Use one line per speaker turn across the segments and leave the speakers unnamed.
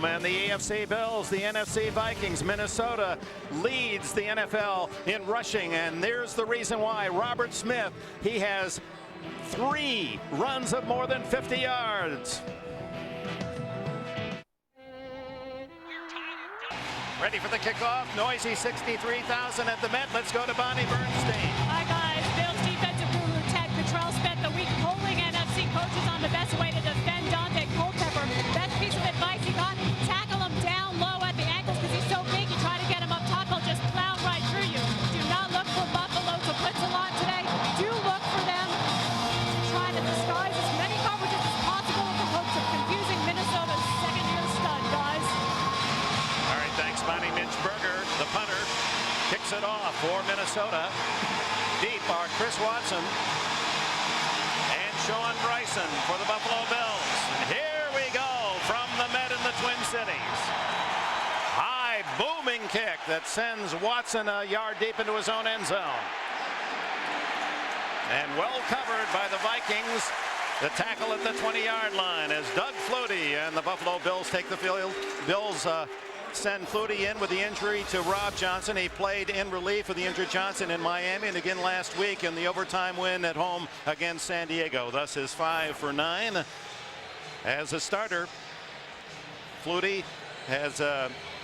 Metrodome and the AFC Bills, the NFC Vikings. Minnesota leads the NFL in rushing, and there's the reason why. Robert Smith, he has 3 runs of more than 50 yards. Ready for the kickoff. Noisy 63,000 at the Met. Let's go to Bonnie Bernstein.
Hi guys. Bills defensive guru Ted Cottrell spent the week polling NFC coaches on the best way to defend Daunte Culpepper. Best piece of advice he got: tackle him down low at the ankles because he's so big. You try to get him up top, he'll just plow right through you. Do not look for Buffalo to blitz a lot today. Do look for them to try to disguise as many coverages as possible with the hopes of confusing Minnesota's second-year stud, guys.
All right, thanks, Bonnie. Berger, the punter, kicks it off for Minnesota. Deep are Chris Watson and Sean Bryson for the Buffalo Bills. And here we go from the Met in the Twin Cities. High booming kick that sends Watson a yard deep into his own end zone. And well covered by the Vikings. The tackle at the 20-yard line as Doug Flutie and the Buffalo Bills take the field. Bills send Flutie in with the injury to Rob Johnson. He played in relief of the injured Johnson in Miami and again last week in the overtime win at home against San Diego. Thus his 5 for 9 as a starter. Flutie has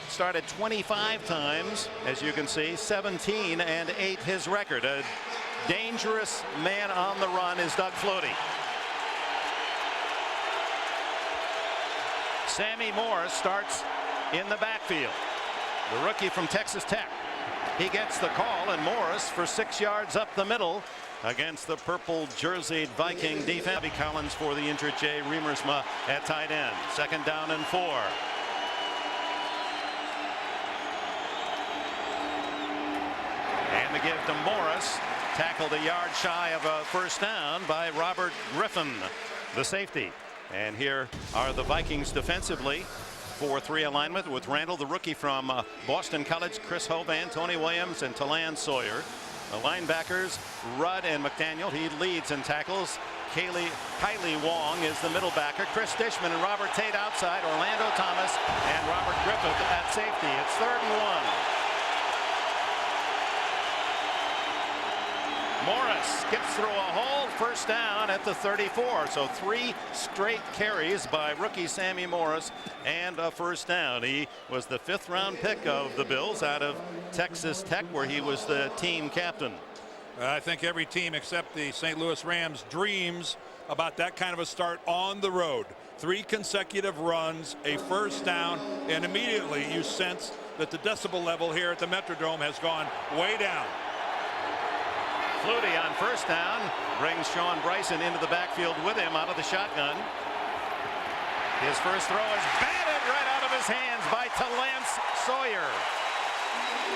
started 25 times, as you can see, 17 and 8 his record. A dangerous man on the run is Doug Flutie. Sammy Morris starts in the backfield. The rookie from Texas Tech. He gets the call, and Morris for 6 yards up the middle against the purple jerseyed Viking defense. Bobby Collins for the injured Jay Riemersma at tight end. 2nd down and 4. And the give to Morris, tackled a yard shy of a first down by Robert Griffin, the safety. And here are the Vikings defensively. 4-3 alignment with Randall, the rookie from Boston College, Chris Hovan, Tony Williams, and Talan Sawyer. The linebackers, Rudd and McDaniel. He leads in tackles. Kylie Wong is the middle backer. Chris Dishman and Robert Tate outside. Orlando Thomas and Robert Griffith at safety. It's 3rd and 1. Morris gets through a hole, 1st down at the 34. So 3 straight carries by rookie Sammy Morris and a 1st down. He was the 5th round pick of the Bills out of Texas Tech, where he was the team captain.
I think every team except the St. Louis Rams dreams about that kind of a start on the road. 3 consecutive runs, a 1st down, and immediately you sense that the decibel level here at the Metrodome has gone way down.
Flutie on 1st down brings Sean Bryson into the backfield with him out of the shotgun. His first throw is batted right out of his hands by Talance Sawyer.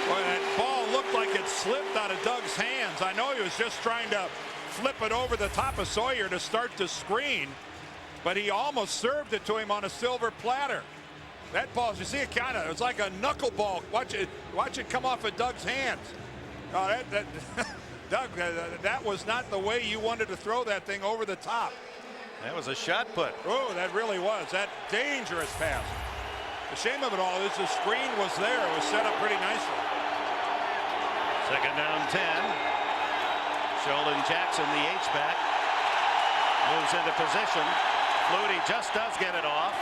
Boy, that ball looked like it slipped out of Doug's hands. I know he was just trying to flip it over the top of Sawyer to start the screen, but he almost served it to him on a silver platter. That ball, you see it it's like a knuckleball. Watch it come off of Doug's hands. Oh, Doug, that was not the way you wanted to throw that thing over the top.
That was a shot put.
Oh, that really was. That dangerous pass. The shame of it all is the screen was there. It was set up pretty nicely.
2nd down 10. Sheldon Jackson, the H-back, moves into position. Flutie just does get it off.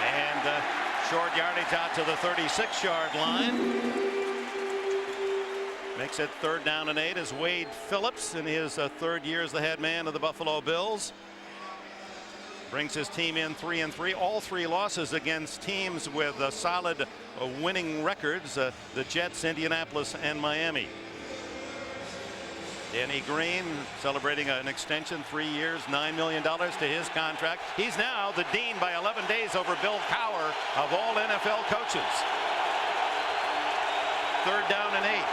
And short yardage out to the 36-yard line. Makes it 3rd down and 8 as Wade Phillips, in his 3rd year as the head man of the Buffalo Bills, brings his team in 3-3. All 3 losses against teams with solid winning records: the Jets, Indianapolis, and Miami. Danny Green celebrating an extension, 3 years, $9 million to his contract. He's now the dean by 11 days over Bill Cowher of all NFL coaches. 3rd down and 8.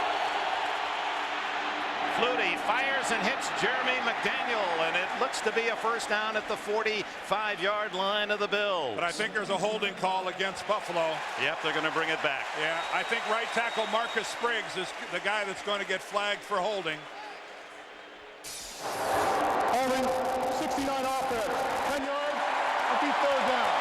Flutie fires and hits Jeremy McDaniel, and it looks to be a 1st down at the 45-yard line of the Bills.
But I think there's a holding call against Buffalo.
Yep, they're going to bring it back.
Yeah, I think right tackle Marcus Spriggs is the guy that's going to get flagged for holding.
Holding, 69 offense, 10 yards, it'll be 3rd down.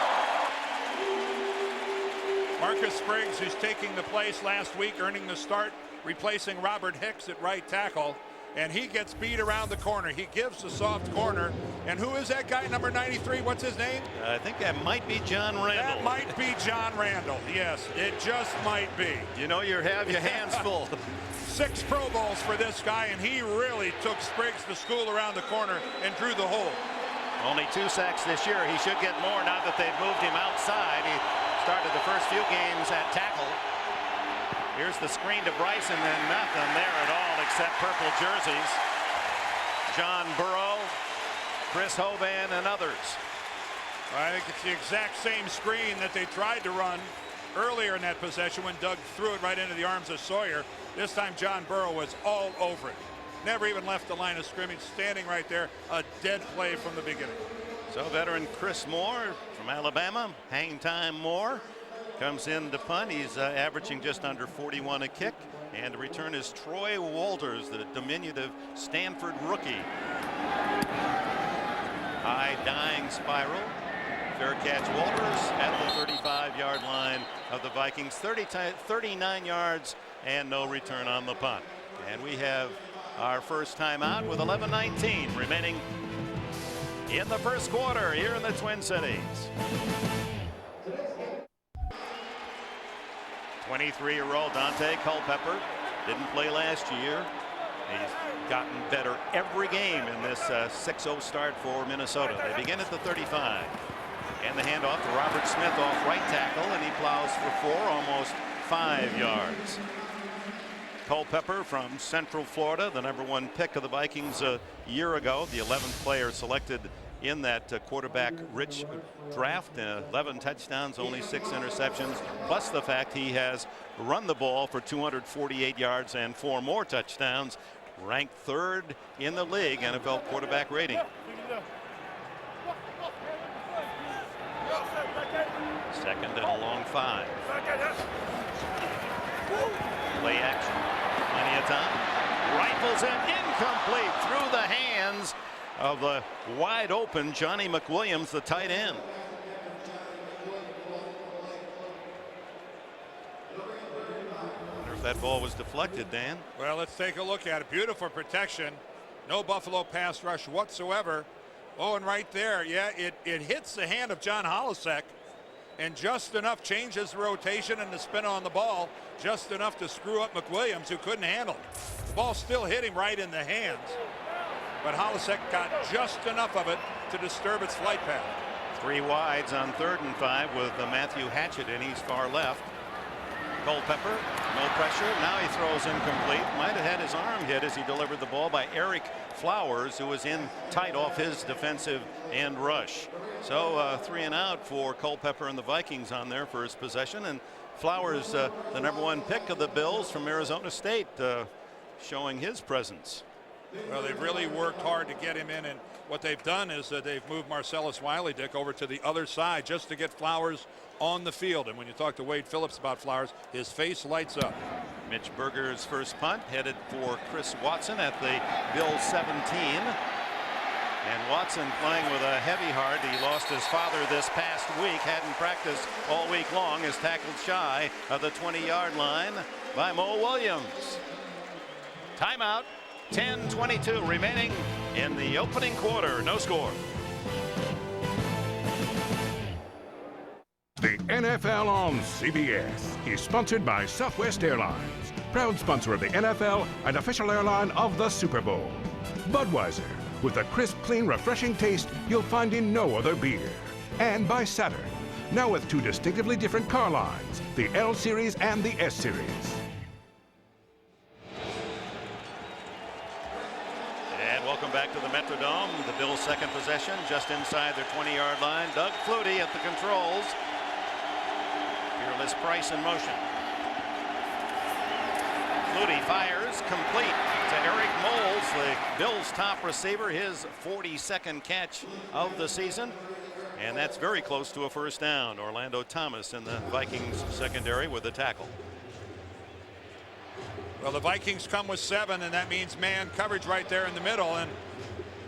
Marcus Spriggs, who's taking the place last week, earning the start, replacing Robert Hicks at right tackle. And he gets beat around the corner. He gives the soft corner. And who is that guy, number 93? What's his name?
I think that might be John Randall.
That might be John Randall. Yes, it just might be.
You know, you have your hands full.
6 Pro Bowls for this guy, and he really took Spriggs to school around the corner and drew the hole.
Only 2 sacks this year. He should get more now that they've moved him outside. He started the first few games at tackle. Here's the screen to Bryce, and then nothing there at all except purple jerseys. John Burrow, Chris Hovan, and others.
I think it's the exact same screen that they tried to run earlier in that possession when Doug threw it right into the arms of Sawyer. This time John Burrow was all over it. Never even left the line of scrimmage, standing right there, a dead play from the beginning.
So veteran Chris Moore from Alabama, hang time Moore, comes in to punt. He's averaging just under 41 a kick. And the return is Troy Walters, the diminutive Stanford rookie. High dying spiral. Fair catch. Walters at the 35-yard line of the Vikings. 39 yards and no return on the punt. And we have our first timeout with 11:19 remaining in the first quarter here in the Twin Cities. 23-year-old Daunte Culpepper didn't play last year. He's gotten better every game in this 6-0 start for Minnesota. They begin at the 35. And the handoff to Robert Smith off right tackle, and he plows for 4, almost 5 yards. Culpepper from Central Florida, the #1 pick of the Vikings a year ago, the 11th player selected in that quarterback-rich draft. 11 touchdowns, only 6 interceptions, plus the fact he has run the ball for 248 yards and 4 more touchdowns, ranked 3rd in the league NFL quarterback rating. Second and a long 5. Play action. Plenty of time. Rifles it incomplete through the hands of the wide open Johnny McWilliams, the tight end. Wonder if that ball was deflected, Dan.
Well, let's take a look at it. Beautiful protection. No Buffalo pass rush whatsoever. Oh, and right there, yeah, it hits the hand of John Holisek, and just enough changes the rotation and the spin on the ball, just enough to screw up McWilliams, who couldn't handle it. The ball still hit him right in the hands, but Holisek got just enough of it to disturb its flight path. 3
wides on 3rd and 5 with Matthew Hatchett in. He's far left. Culpepper, no pressure. Now he throws incomplete. Might have had his arm hit as he delivered the ball by Eric Flowers, who was in tight off his defensive end rush. So 3 and out for Culpepper and the Vikings on their first possession. And Flowers, the #1 pick of the Bills from Arizona State, showing his presence.
Well, they've really worked hard to get him in, and what they've done is that they've moved Marcellus Wiley-Dick over to the other side just to get Flowers on the field. And when you talk to Wade Phillips about Flowers, his face lights up.
Mitch Berger's first punt headed for Chris Watson at the Bills 17. And Watson playing with a heavy heart. He lost his father this past week, hadn't practiced all week long, is tackled shy of the 20-yard line by Mo Williams. Timeout. 10:22 remaining in the opening quarter. No score.
The NFL on CBS is sponsored by Southwest Airlines, proud sponsor of the NFL and official airline of the Super Bowl. Budweiser, with the crisp, clean, refreshing taste you'll find in no other beer. And by Saturn, now with 2 distinctively different car lines, the L Series and the S Series.
Welcome back to the Metrodome. The Bills' second possession just inside their 20-yard line. Doug Flutie at the controls. Fearless Price in motion. Flutie fires complete to Eric Moles, the Bills' top receiver, his 42nd catch of the season. And that's very close to a first down. Orlando Thomas in the Vikings secondary with a tackle.
Well, the Vikings come with 7, and that means man coverage right there in the middle, and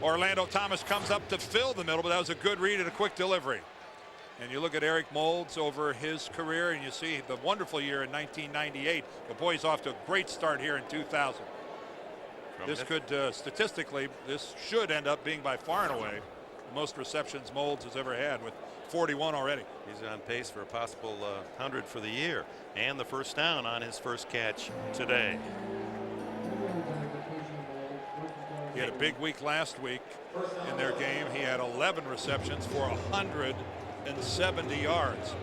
Orlando Thomas comes up to fill the middle, but that was a good read and a quick delivery. And you look at Eric Moulds over his career, and you see the wonderful year in 1998. But boy, he's off to a great start here in 2000. This could, statistically, this should end up being by far and away the most receptions Moulds has ever had, with 41 already.
He's on pace for a possible 100 for the year, and the first down on his first catch today.
He had a big week last week in their game. He had 11 receptions for 170 yards.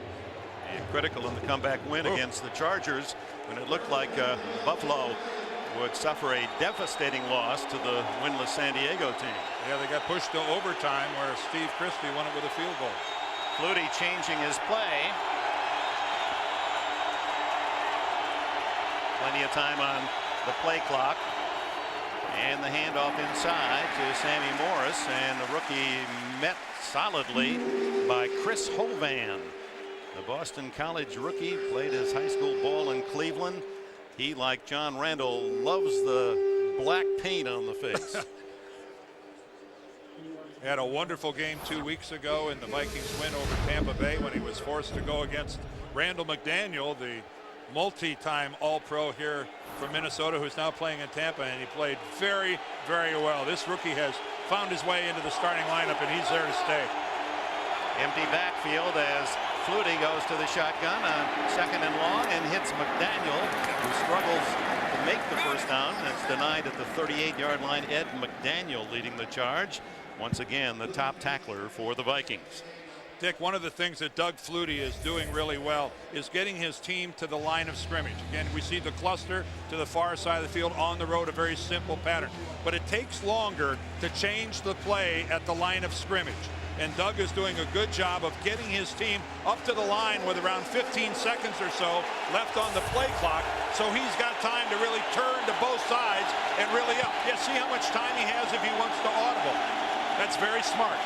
And critical in the comeback win against the Chargers, when it looked like Buffalo would suffer a devastating loss to the winless San Diego team.
Yeah, they got pushed to overtime where Steve Christie won it with a field goal.
Flutie changing his play. Plenty of time on the play clock. And the handoff inside to Sammy Morris, and the rookie met solidly by Chris Hovan. The Boston College rookie played his high school ball in Cleveland. He, like John Randall, loves the black paint on the face.
He had a wonderful game 2 weeks ago in the Vikings win over Tampa Bay when he was forced to go against Randall McDaniel, the multi-time All-Pro here from Minnesota, who's now playing in Tampa, and he played very, very well. This rookie has found his way into the starting lineup, and he's there to stay.
Empty backfield as Flutie goes to the shotgun on 2nd and long and hits McDaniel, who struggles to make the first down. That's denied at the 38-yard line. Ed McDaniel leading the charge. Once again, the top tackler for the Vikings.
Dick, one of the things that Doug Flutie is doing really well is getting his team to the line of scrimmage. Again, we see the cluster to the far side of the field on the road, a very simple pattern. But it takes longer to change the play at the line of scrimmage. And Doug is doing a good job of getting his team up to the line with around 15 seconds or so left on the play clock. So he's got time to really turn to both sides and really up. Yeah, see how much time he has if he wants to audible. That's very smart.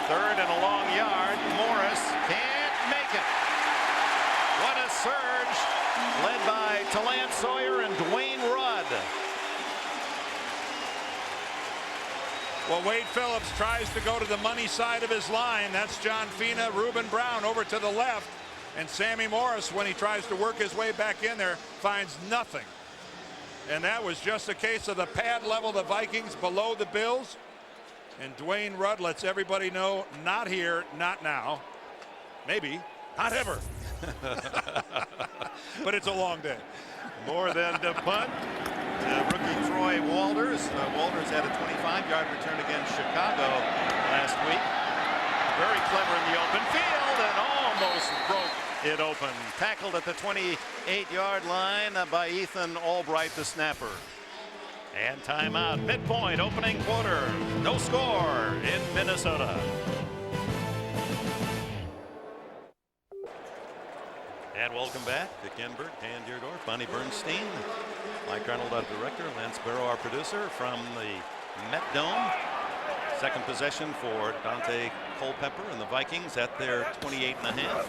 3rd and a long yard. Morris can't make it. What a surge, led by Talant Sawyer and Dwayne Rudd.
Well, Wade Phillips tries to go to the money side of his line. That's John Fina, Reuben Brown over to the left. And Sammy Morris, when he tries to work his way back in there, finds nothing. And that was just a case of the pad level, the Vikings below the Bills. And Dwayne Rudd lets everybody know, not here, not now, maybe, not ever. But it's a long day.
More than the punt. Rookie Troy Walters. Walters had a 25-yard return against Chicago last week. Very clever in the open field and almost broke it open. Tackled at the 28-yard line by Ethan Albright, the snapper. And timeout, midpoint, opening quarter. No score in Minnesota. And welcome back. Dick Enberg, Dan Dierdorf, Bonnie Bernstein, Mike Arnold, our director, Lance Barrow, our producer, from the Met Dome. Second possession for Daunte Culpepper and the Vikings at their 28.5.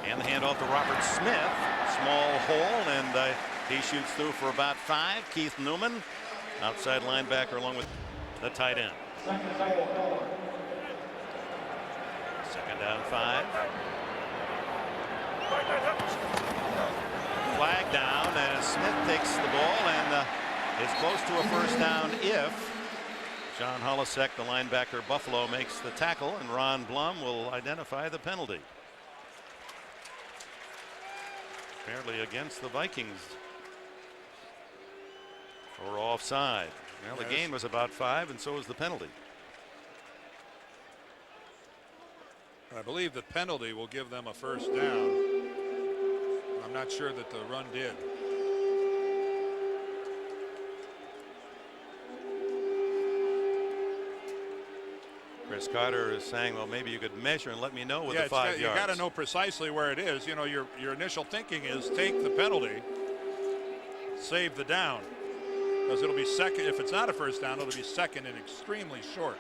And the handoff to Robert Smith. Small hole, and he shoots through for about 5. Keith Newman, outside linebacker, along with the tight end. 2nd down 5. Flag down as Smith takes the ball and is close to a first down if John Holisek, the linebacker, Buffalo, makes the tackle, and Ron Blum will identify the penalty. Apparently against the Vikings for offside. Well, the gain was about 5, and so was the penalty.
I believe the penalty will give them a first down. I'm not sure that the run did.
Chris Carter is saying, well, maybe you could measure and let me know with the 5 yards.
You got to know precisely where it is. You know, your initial thinking is take the penalty, save the down, because it'll be second. If it's not a first down, it'll be second and extremely short.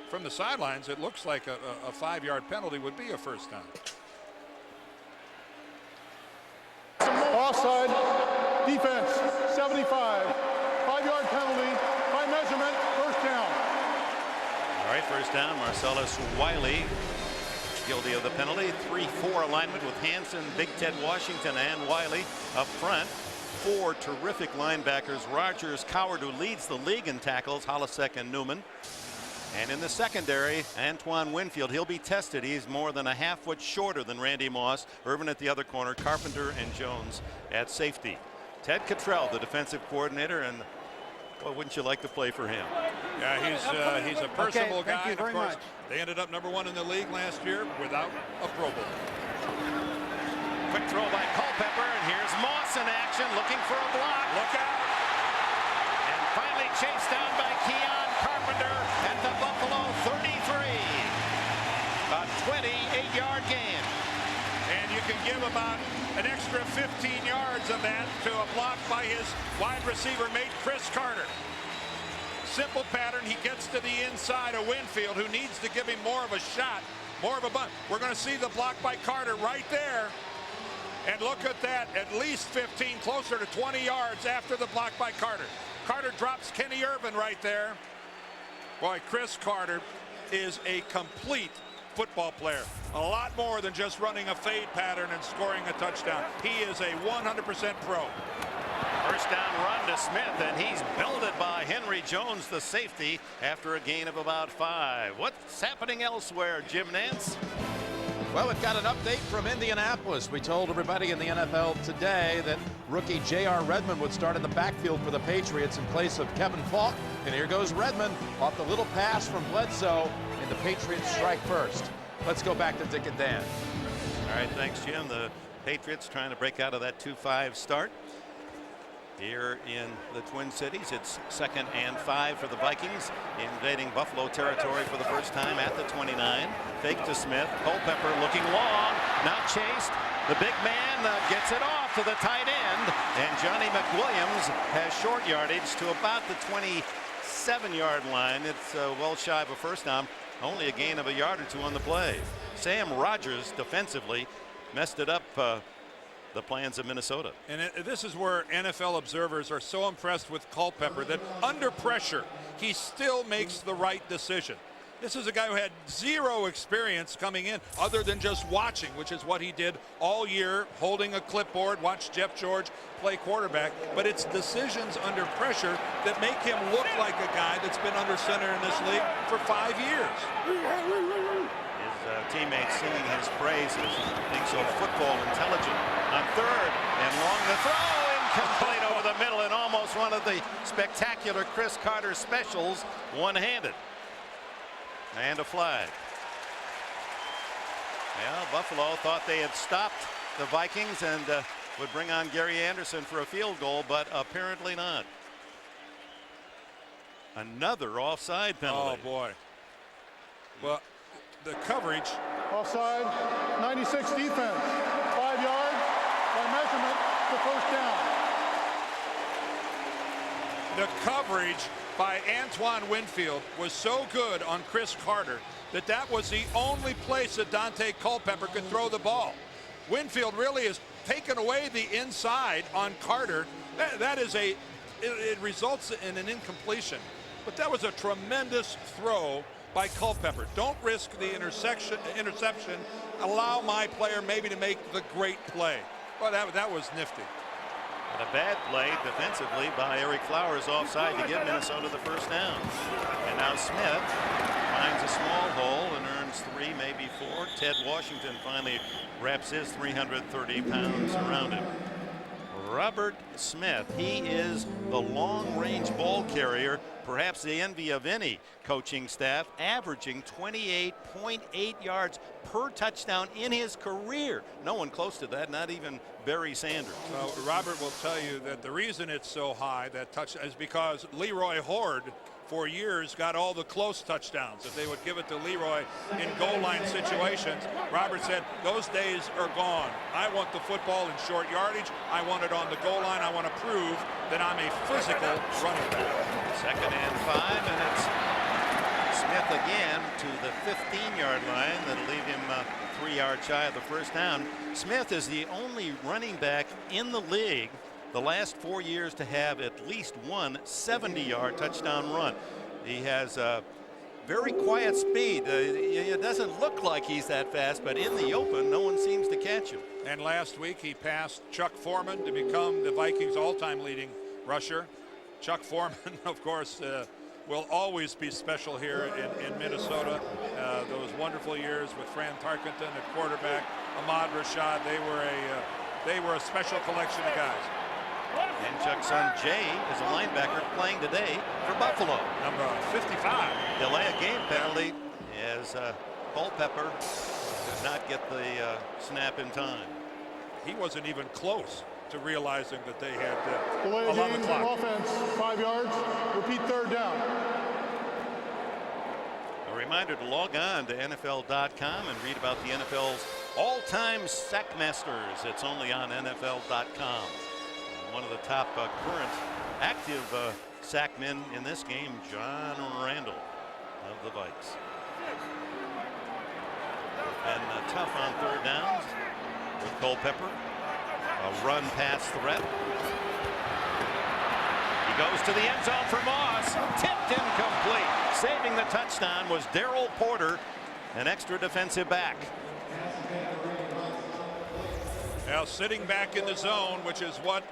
From the sidelines, it looks like a 5-yard penalty would be a first down.
Offside, defense, 75, 5-yard penalty, by measurement, first down.
All right, first down, Marcellus Wiley, guilty of the penalty. 3-4 alignment with Hanson, Big Ted Washington, and Wiley up front. 4 terrific linebackers, Rogers, Coward, who leads the league in tackles, Holisek and Newman. And in the secondary, Antoine Winfield, he'll be tested. He's more than a half foot shorter than Randy Moss. Irvin at the other corner, Carpenter and Jones at safety. Ted Cottrell, the defensive coordinator, and well, wouldn't you like to play for him?
Yeah, he's a personable
Okay, thank
guy.
you
And of
very
course,
much.
they ended up #1 in the league last year without a Pro Bowl.
Quick throw by Culpepper, and here's Moss in action, looking for a block.
Look out!
And finally chased down by Keon Carpenter at the Buffalo 33. A 28-yard gain.
And you can give about an extra 15 yards of that to a block by his wide receiver mate, Chris Carter. Simple pattern. He gets to the inside of Winfield, who needs to give him more of a shot, more of a bunt. We're going to see the block by Carter right there. And look at that, at least 15, closer to 20 yards after the block by Carter. Carter drops Kenny Irvin right there. Boy, Chris Carter is a complete football player. A lot more than just running a fade pattern and scoring a touchdown. He is a 100% pro.
First down run to Smith, and he's belted by Henry Jones, the safety, after a gain of about 5. What's happening elsewhere, Jim Nance?
Well, we've got an update from Indianapolis. We told everybody in the NFL today that rookie J.R. Redmond would start in the backfield for the Patriots in place of Kevin Falk. And here goes Redmond off the little pass from Bledsoe, and the Patriots strike first. Let's go back to Dick and Dan.
All right, thanks, Jim. The Patriots trying to break out of that 2-5 start. Here in the Twin Cities, it's 2nd and 5 for the Vikings, invading Buffalo territory for the first time at the 29. Fake to Smith. Culpepper looking long, not chased. The big man gets it off to the tight end, and Johnny McWilliams has short yardage to about the 27-yard line. It's well shy of a first down, only a gain of a yard or 2 on the play. Sam Rogers defensively messed it up. The plans of Minnesota.
And this is where NFL observers are so impressed with Culpepper that under pressure, he still makes the right decision. This is a guy who had 0 experience coming in other than just watching, which is what he did all year, holding a clipboard, watch Jeff George play quarterback. But it's decisions under pressure that make him look like a guy that's been under center in this league for 5 years.
Teammates singing his praises, being so football intelligent. On 3rd and long, the throw incomplete over the middle, and almost one of the spectacular Chris Carter specials, one-handed. And a flag. Well, Buffalo thought they had stopped the Vikings and would bring on Gary Anderson for a field goal, but apparently not. Another offside penalty.
Oh boy. Well, the coverage.
Offside, 96 defense, 5 yards by measurement to first down.
The coverage by Antoine Winfield was so good on Chris Carter that was the only place that Daunte Culpepper could throw the ball. Winfield really has taken away the inside on Carter. It results in an incompletion, but that was a tremendous throw by Culpepper. Don't risk the interception. Allow my player maybe to make the great play. Well, that was nifty.
And a bad play defensively by Eric Flowers offside to give Minnesota the first down. And now Smith finds a small hole and earns 3, maybe 4. Ted Washington finally wraps his 330 pounds around him. Robert Smith, he is the long-range ball carrier, perhaps the envy of any coaching staff, averaging 28.8 yards per touchdown in his career. No one close to that, not even Barry Sanders.
Well, Robert will tell you that the reason it's so high, that touchdown, is because Leroy Horde for years got all the close touchdowns. If they would give it to Leroy in goal line situations, Robert said, those days are gone. I want the football in short yardage. I want it on the goal line. I want to prove that I'm a physical running back.
2nd and 5, and it's Smith again to the 15-yard line. That'll leave him 3 yards shy of the first down. Smith is the only running back in the league the last 4 years to have at least one 70-yard touchdown run. He has very quiet speed. It doesn't look like he's that fast, but in the open, no one seems to catch him.
And last week he passed Chuck Foreman to become the Vikings all-time leading rusher. Chuck Foreman, of course, will always be special here in Minnesota. Those wonderful years with Fran Tarkenton at quarterback, Ahmad Rashad, they were a special collection of guys.
And Chuck's son Jay is a linebacker playing today for Buffalo.
Number 55.
Delay a game penalty as Culpepper did not get the snap in time.
He wasn't even close to realizing that they had
Delay
a lot
game
of clock.
offense, 5 yards. Repeat third down.
A reminder to log on to NFL.com and read about the NFL's all-time sack masters. It's only on NFL.com. One of the top current active sackmen in this game, John Randall of the Vikes. Been tough on third downs with Culpepper. A run pass threat. He goes to the end zone for Moss. Tipped incomplete. Saving the touchdown was Darryl Porter, an extra defensive back.
Now sitting back in the zone, which is what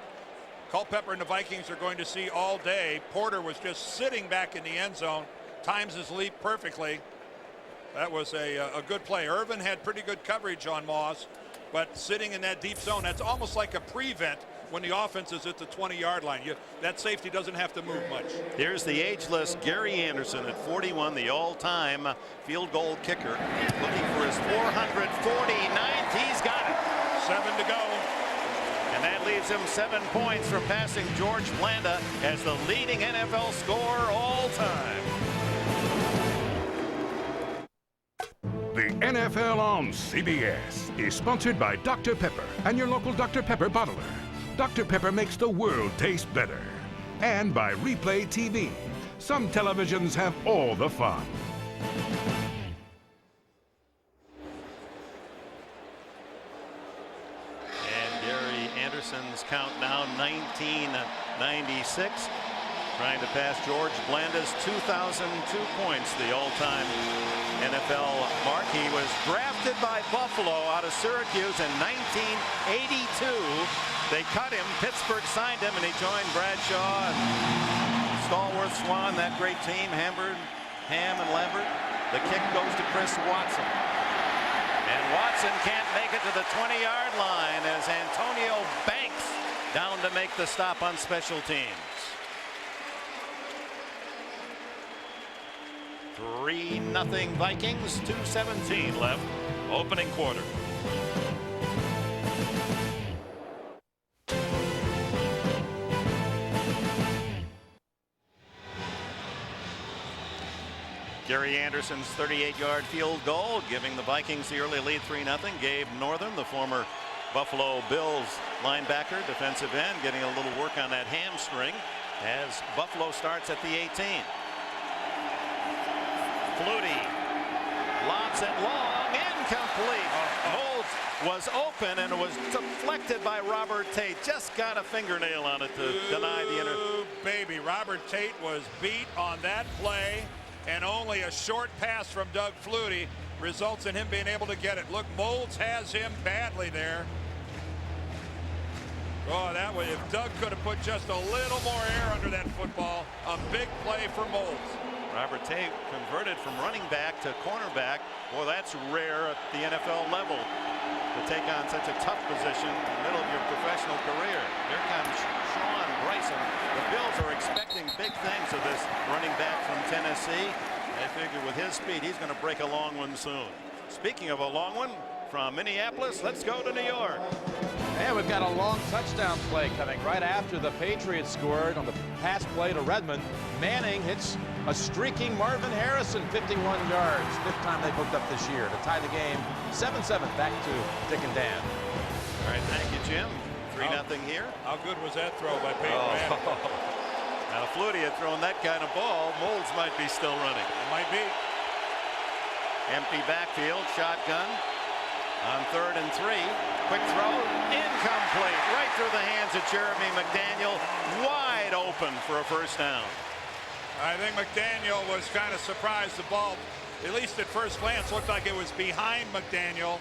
Culpepper and the Vikings are going to see all day. Porter was just sitting back in the end zone, times his leap perfectly. That was a good play. Irvin had pretty good coverage on Moss, but sitting in that deep zone, that's almost like a prevent when the offense is at the 20-yard line. That safety doesn't have to move much.
Here's the ageless Gary Anderson at 41, the all-time field goal kicker, looking for his 449th. He's got it.
7 to go.
And that leaves him 7 points from passing George Blanda as the leading NFL scorer all time.
The NFL on CBS is sponsored by Dr. Pepper and your local Dr. Pepper bottler. Dr. Pepper makes the world taste better. And by Replay TV. Some televisions have all the fun.
Anderson's count now 1996, trying to pass George Blanda's 2002 points, the all-time NFL mark. He was drafted by Buffalo out of Syracuse in 1982. They cut him. Pittsburgh signed him, and he joined Bradshaw and Stallworth, Swan, that great team, Ham and Lambert. The kick goes to Chris Watson. And Watson can't make it to the 20-yard line as Antonio Banks down to make the stop on special teams. 3-0 Vikings, 2:17 left, opening quarter. Gary Anderson's 38-yard field goal, giving the Vikings the early lead 3-0. Gabe Northern, the former Buffalo Bills linebacker, defensive end, getting a little work on that hamstring as Buffalo starts at the 18. Flutie lobs it long, incomplete. Moulds was open and it was deflected by Robert Tate. Just got a fingernail on it to deny the
Baby, Robert Tate was beat on that play. And only a short pass from Doug Flutie results in him being able to get it. Look, Moulds has him badly there. Oh, that way, if Doug could have put just a little more air under that football, a big play for Moulds.
Robert Tate converted from running back to cornerback. Boy, that's rare at the NFL level to take on such a tough position in the middle of your professional career. Here comes Sean Bryson. The Bills are expecting big things of this running back from Tennessee. They figure with his speed, he's going to break a long one soon. Speaking of a long one, from Minneapolis, let's go to New York.
And we've got a long touchdown play coming right after the Patriots scored on the pass play to Redmond. Manning hits a streaking Marvin Harrison, 51 yards. 5th time they've hooked up this year to tie the game. 7-7 back to Dick and Dan.
All right, thank you, Jim. 3-0 here.
How good was that throw by Peyton Manning?
Now, if Flutie had thrown that kind of ball, Moulds might be still running.
It might be.
Empty backfield, shotgun on 3rd and 3. Quick throw, incomplete, right through the hands of Jeremy McDaniel, wide open for a first down.
I think McDaniel was kind of surprised. The ball, at least at first glance, looked like it was behind McDaniel.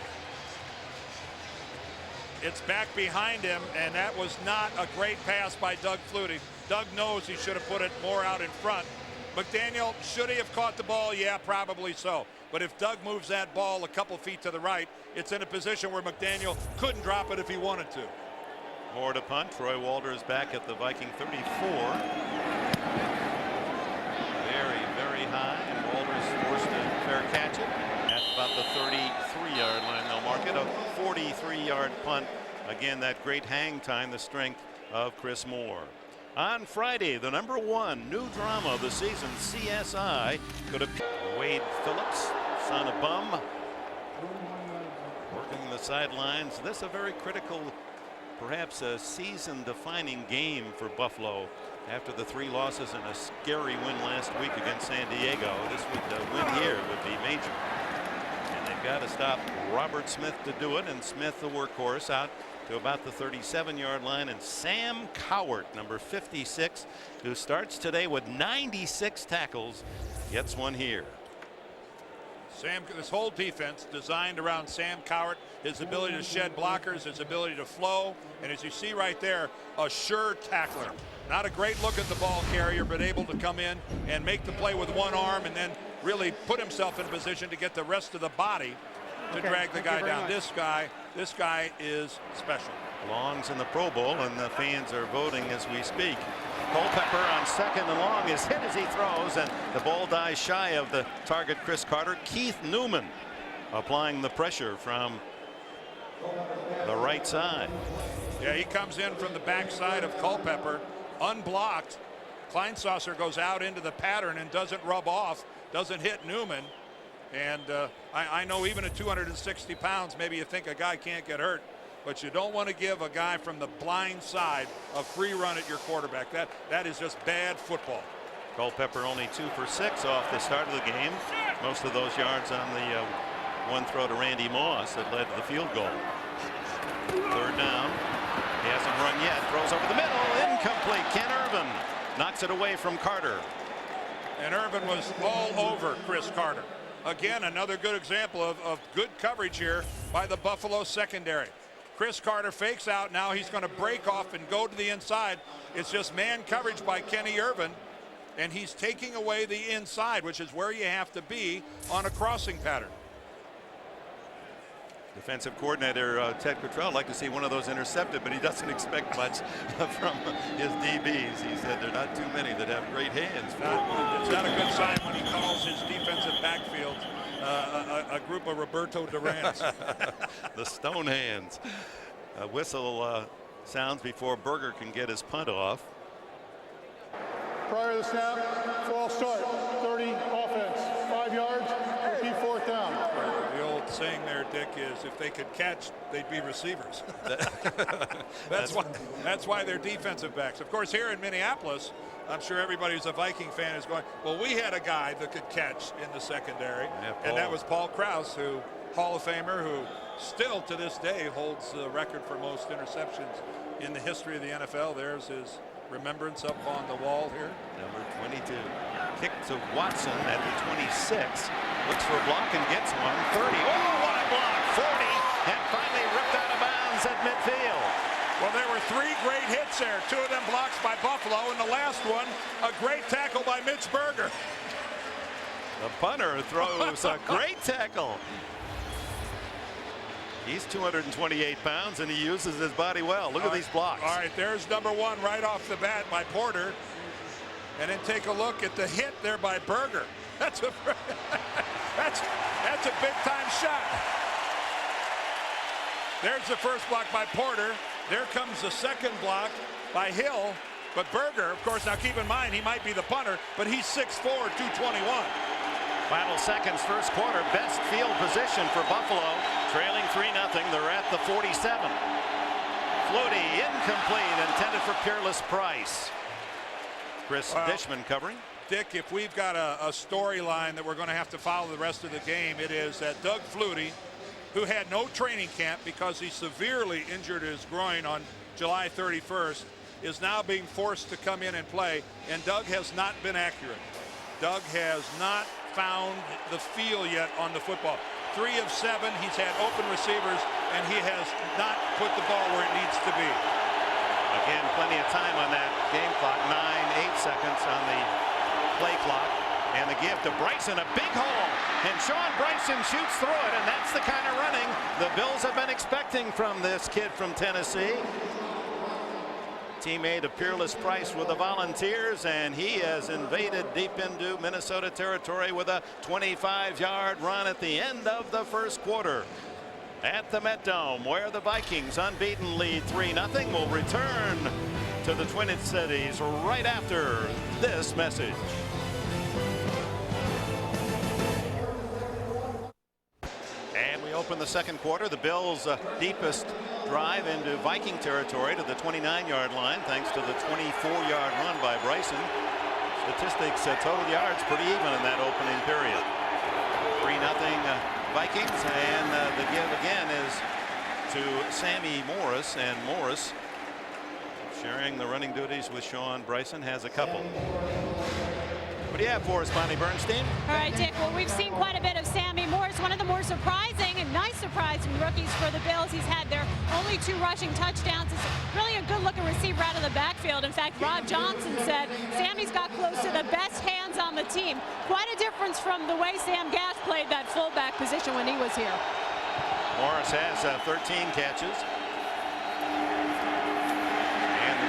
It's back behind him, and that was not a great pass by Doug Flutie. Doug knows he should have put it more out in front. McDaniel, should he have caught the ball? Yeah, probably so. But if Doug moves that ball a couple feet to the right, it's in a position where McDaniel couldn't drop it if he wanted to.
More to punt. Troy Walters back at the Viking 34. Very, very high, and Walters forced to fair catch it at about the 33-yard line. They'll mark it a 43-yard punt. Again, that great hang time, the strength of Chris Moore. On Friday, the #1 new drama of the season, CSI, could have Wade Phillips, son of Bum, working the sidelines. This is a very critical, perhaps a season-defining game for Buffalo after the 3 losses and a scary win last week against San Diego. This would win here would be major. And they've got to stop Robert Smith to do it, and Smith, the workhorse, out to about the 37-yard line, and Sam Cowart, number 56, who starts today with 96 tackles, gets one here.
This whole defense designed around Sam Cowart, his ability to shed blockers, his ability to flow, and as you see right there, a sure tackler. Not a great look at the ball carrier, but able to come in and make the play with one arm and then really put himself in position to get the rest of the body to drag the guy down. This guy is special.
Belongs in the Pro Bowl, and the fans are voting as we speak. Culpepper on 2nd and long is hit as he throws, and the ball dies shy of the target, Chris Carter. Keith Newman applying the pressure from the right side.
Yeah, he comes in from the backside of Culpepper, unblocked. Kleinsasser goes out into the pattern and doesn't rub off, doesn't hit Newman. And I know even at 260 pounds, maybe you think a guy can't get hurt, but you don't want to give a guy from the blind side a free run at your quarterback. That is just bad football.
Culpepper only 2 for 6 off the start of the game. Most of those yards on the one throw to Randy Moss that led to the field goal. 3rd down. He hasn't run yet. Throws over the middle. Incomplete. Ken Irvin knocks it away from Carter.
And Irvin was all over Chris Carter. Again, another good example of good coverage here by the Buffalo secondary. Chris Carter fakes out. Now he's going to break off and go to the inside. It's just man coverage by Kenny Irvin, and he's taking away the inside, which is where you have to be on a crossing pattern.
Defensive coordinator Ted Cottrell would like to see one of those intercepted, but he doesn't expect much from his DBs. He said there are not too many that have great hands.
It's not a good sign when he calls his defensive backfield a group of Roberto Durants.
The stone hands. A whistle sounds before Berger can get his punt off.
Prior to the snap, false start, 30 offense, 5 yards, repeat 4th down.
The old saying there, Dick, is if they could catch, they'd be receivers. That's why they're defensive backs. Of course, here in Minneapolis, I'm sure everybody who's a Viking fan is going, well, we had a guy that could catch in the secondary, and that was Paul Krause, who Hall of Famer, who still to this day holds the record for most interceptions in the history of the NFL. There's his remembrance up on the wall here.
Number 22. Kick to Watson at the 26. Looks for a block and gets one. 30. Oh, what a block. 40. And finally ripped out of bounds at midfield.
Well, there were 3 great hits there. 2 of them blocks by Buffalo, and the last one, a great tackle by Mitch Berger.
The punter throws a great tackle. He's 228 pounds, and he uses his body well. Look at these blocks.
All right, there's #1 right off the bat by Porter. And then take a look at the hit there by Berger. That's a big-time shot. There's the first block by Porter. There comes the second block by Hill. But Berger, of course, now keep in mind, he might be the punter, but he's 6'4", 221.
Final seconds, first quarter, best field position for Buffalo. Trailing 3-0, they're at the 47. Flutie, incomplete, intended for Peerless Price. Chris Dishman covering.
Dick, if we've got a storyline that we're going to have to follow the rest of the game, it is that Doug Flutie, who had no training camp because he severely injured his groin on July 31st, is now being forced to come in and play, and Doug has not been accurate. Doug has not found the feel yet on the football. 3 of 7, he's had open receivers, and he has not put the ball where it needs to be.
Again, plenty of time on that game clock. 8 seconds on the play clock. And the give to Bryson, a big hole. And Sean Bryson shoots through it, and that's the kind of running the Bills have been expecting from this kid from Tennessee. Teammate of Peerless Price with the Volunteers, and he has invaded deep into Minnesota territory with a 25-yard run at the end of the first quarter. At the Metdome, where the Vikings unbeaten lead 3-0, will return to the Twin Cities right after this message. And we open the second quarter. The Bills' deepest drive into Viking territory to the 29-yard line, thanks to the 24-yard run by Bryson. Statistics, total yards pretty even in that opening period. 3-0 Vikings, and the give again is to Sammy Morris, and Morris, sharing the running duties with Sean Bryson, has a couple. What do you have for us, Bonnie Bernstein?
All right, Dick. Well, we've seen quite a bit of Sammy Morris, one of the more surprising and nice surprising rookies for the Bills. He's had their only 2 rushing touchdowns. It's really a good-looking receiver out of the backfield. In fact, Rob Johnson said Sammy's got close to the best hands on the team. Quite a difference from the way Sam Gass played that fullback position when he was here.
Morris has 13 catches.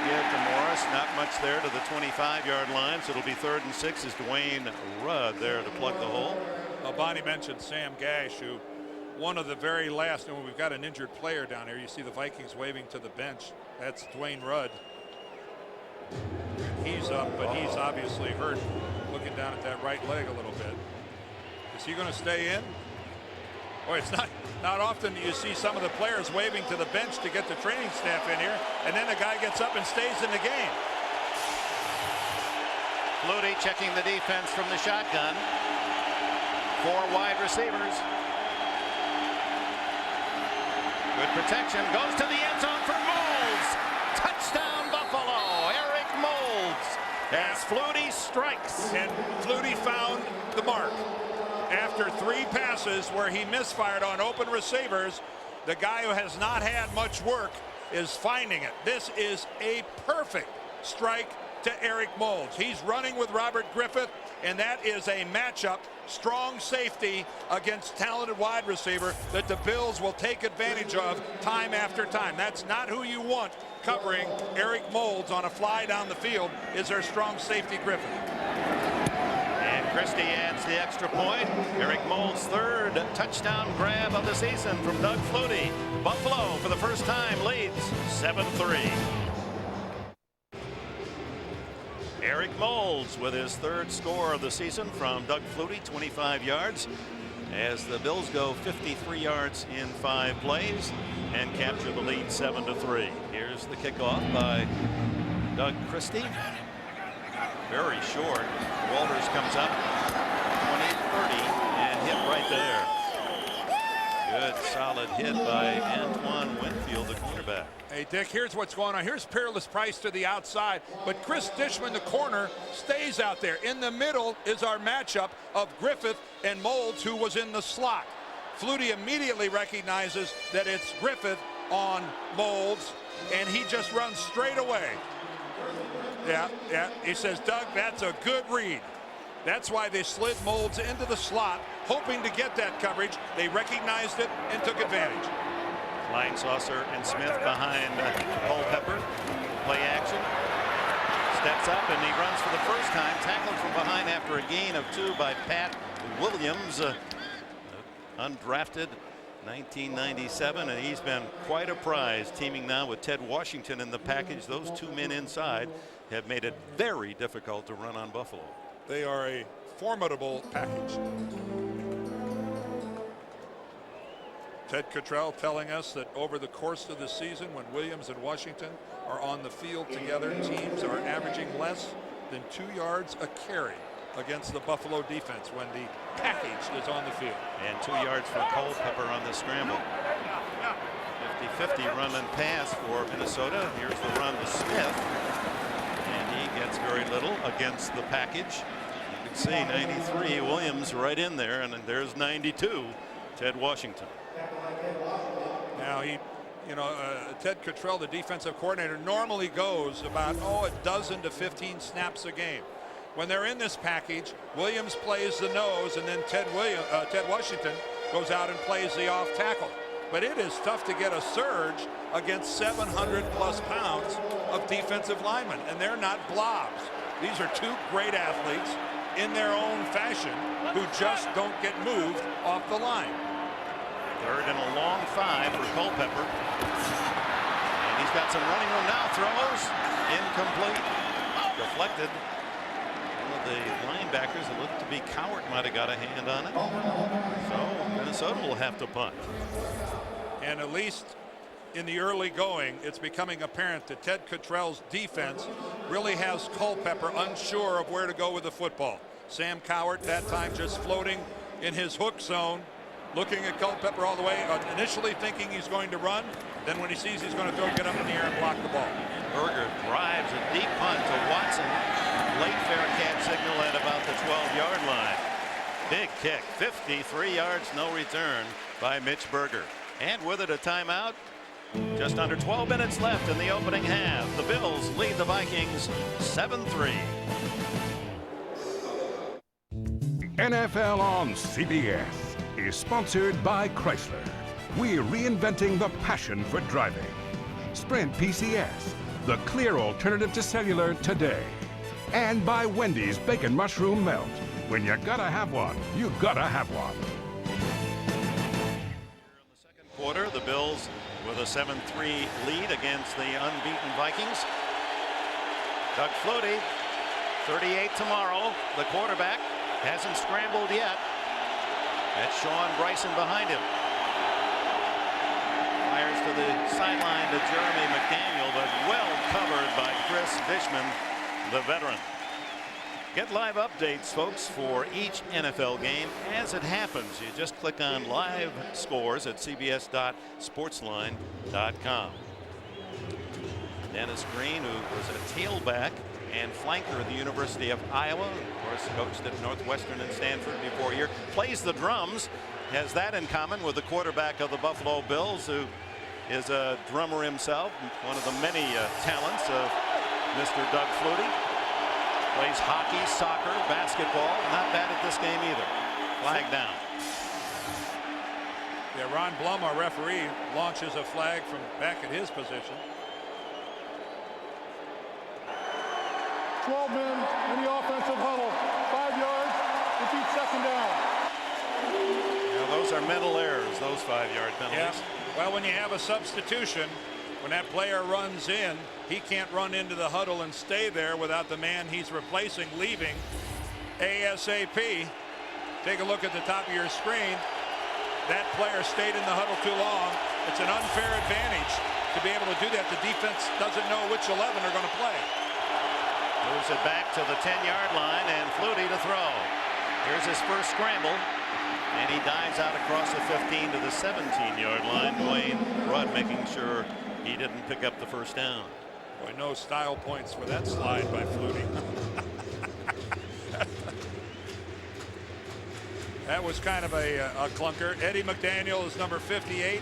Give to Morris, not much there to the 25-yard line, so it'll be 3rd and 6 as Dwayne Rudd there to plug the hole.
Well, Bonnie mentioned Sam Gash, who one of the very last, and we've got an injured player down here. You see the Vikings waving to the bench. That's Dwayne Rudd. He's up, but he's obviously hurt, looking down at that right leg a little bit. Is he going to stay in? Boy, it's not often you see some of the players waving to the bench to get the training staff in here, and then the guy gets up and stays in the game.
Flutie checking the defense from the shotgun. 4 wide receivers. Good protection. Goes to the end zone for Moulds. Touchdown Buffalo. Eric Moulds as Flutie strikes.
And Flutie found the mark. After 3 passes where he misfired on open receivers, the guy who has not had much work is finding it. This is a perfect strike to Eric Moulds. He's running with Robert Griffith, and that is a matchup, strong safety against talented wide receiver that the Bills will take advantage of time after time. That's not who you want covering Eric Moulds on a fly down the field, is their strong safety Griffith.
Christie adds the extra point. Eric Moulds' 3rd touchdown grab of the season from Doug Flutie. Buffalo, for the first time, leads 7-3. Eric Moulds with his 3rd score of the season from Doug Flutie, 25 yards, as the Bills go 53 yards in 5 plays and capture the lead 7-3. Here's the kickoff by Doug Christie. Very short. Walters comes up 20-30 and hit right there. Good solid hit by Antoine Winfield, the cornerback.
Hey Dick, here's what's going on. Here's Peerless Price to the outside, but Chris Dishman, the corner, stays out there. In the middle is our matchup of Griffith and Moulds, who was in the slot. Flutie immediately recognizes that it's Griffith on Moulds, and he just runs straight away. Yeah. He says, Doug, that's a good read. That's why they slid Moulds into the slot, hoping to get that coverage. They recognized it and took advantage.
Linesaucer and Smith behind Culpepper. Play action. Steps up and he runs for the first time. Tackled from behind after a gain of 2 by Pat Williams. Undrafted. 1997, and he's been quite a prize, teaming now with Ted Washington in the package. Those 2 men inside have made it very difficult to run on Buffalo.
They are a formidable package. Ted Cottrell telling us that over the course of the season, when Williams and Washington are on the field together, teams are averaging less than 2 yards a carry against the Buffalo defense when the package is on the field.
And 2 yards for Culpepper on the scramble. 50-50 run and pass for Minnesota. Here's the run to Smith. And he gets very little against the package. You can see 93 Williams right in there, and then there's 92 Ted Washington.
Now Ted Cottrell, the defensive coordinator, normally goes about a dozen to 15 snaps a game. When they're in this package, Williams plays the nose, and then Ted Washington goes out and plays the off tackle. But it is tough to get a surge against 700 plus pounds of defensive linemen, and they're not blobs. These are two great athletes in their own fashion who just don't get moved off the line.
Third and a long 5 for Culpepper. And he's got some running room now. Throws incomplete. Deflected. One of the linebackers that looked to be Cowart might have got a hand on it. So Minnesota will have to punt.
And at least in the early going, it's becoming apparent that Ted Cottrell's defense really has Culpepper unsure of where to go with the football. Sam Cowart that time just floating in his hook zone, looking at Culpepper all the way, initially thinking he's going to run. Then when he sees he's going to throw, get up in the air and block the ball.
Berger drives a deep punt to Watson. Late fair catch signal at about the 12-yard line. Big kick, 53 yards, no return by Mitch Berger. And with it, a timeout. Just under 12 minutes left in the opening half. The Bills lead the Vikings 7-3.
NFL on CBS is sponsored by Chrysler. We're reinventing the passion for driving. Sprint PCS, the clear alternative to cellular today. And by Wendy's Bacon Mushroom Melt. When you gotta have one, you gotta have one.
In the second quarter, the Bills with a 7-3 lead against the unbeaten Vikings. Doug Flutie, 38 tomorrow. The quarterback hasn't scrambled yet. That's Sean Bryson behind him. Fires to the sideline to Jeremy McDaniel, but well covered by Chris Dishman, the veteran. Get live updates, folks, for each NFL game as it happens. You just click on live scores at cbs.sportsline.com. Dennis Green, who was a tailback and flanker at the University of Iowa, of course coached at Northwestern and Stanford before here, plays the drums, has that in common with the quarterback of the Buffalo Bills, who is a drummer himself, one of the many talents of Mr. Doug Flutie. Plays hockey, soccer, basketball. Not bad at this game either. Flag down.
Yeah, Ron Blum, our referee, launches a flag from back at his position.
12 men in the offensive huddle. 5 yards. Repeat second down.
Now those are mental errors, those 5-yard penalties.
Yeah. Well, when you have a substitution, when that player runs in, he can't run into the huddle and stay there without the man he's replacing leaving ASAP. Take a look at the top of your screen. That player stayed in the huddle too long. It's an unfair advantage to be able to do that. The defense doesn't know which 11 are going to play.
Moves it back to the 10-yard line, and Flutie to throw. Here's his first scramble, and he dives out across the 15 to the 17-yard line. Dwayne Rudd making sure he didn't pick up the first down.
Boy, no style points for that slide by Flutie. That was kind of a clunker. Eddie McDaniel is number 58.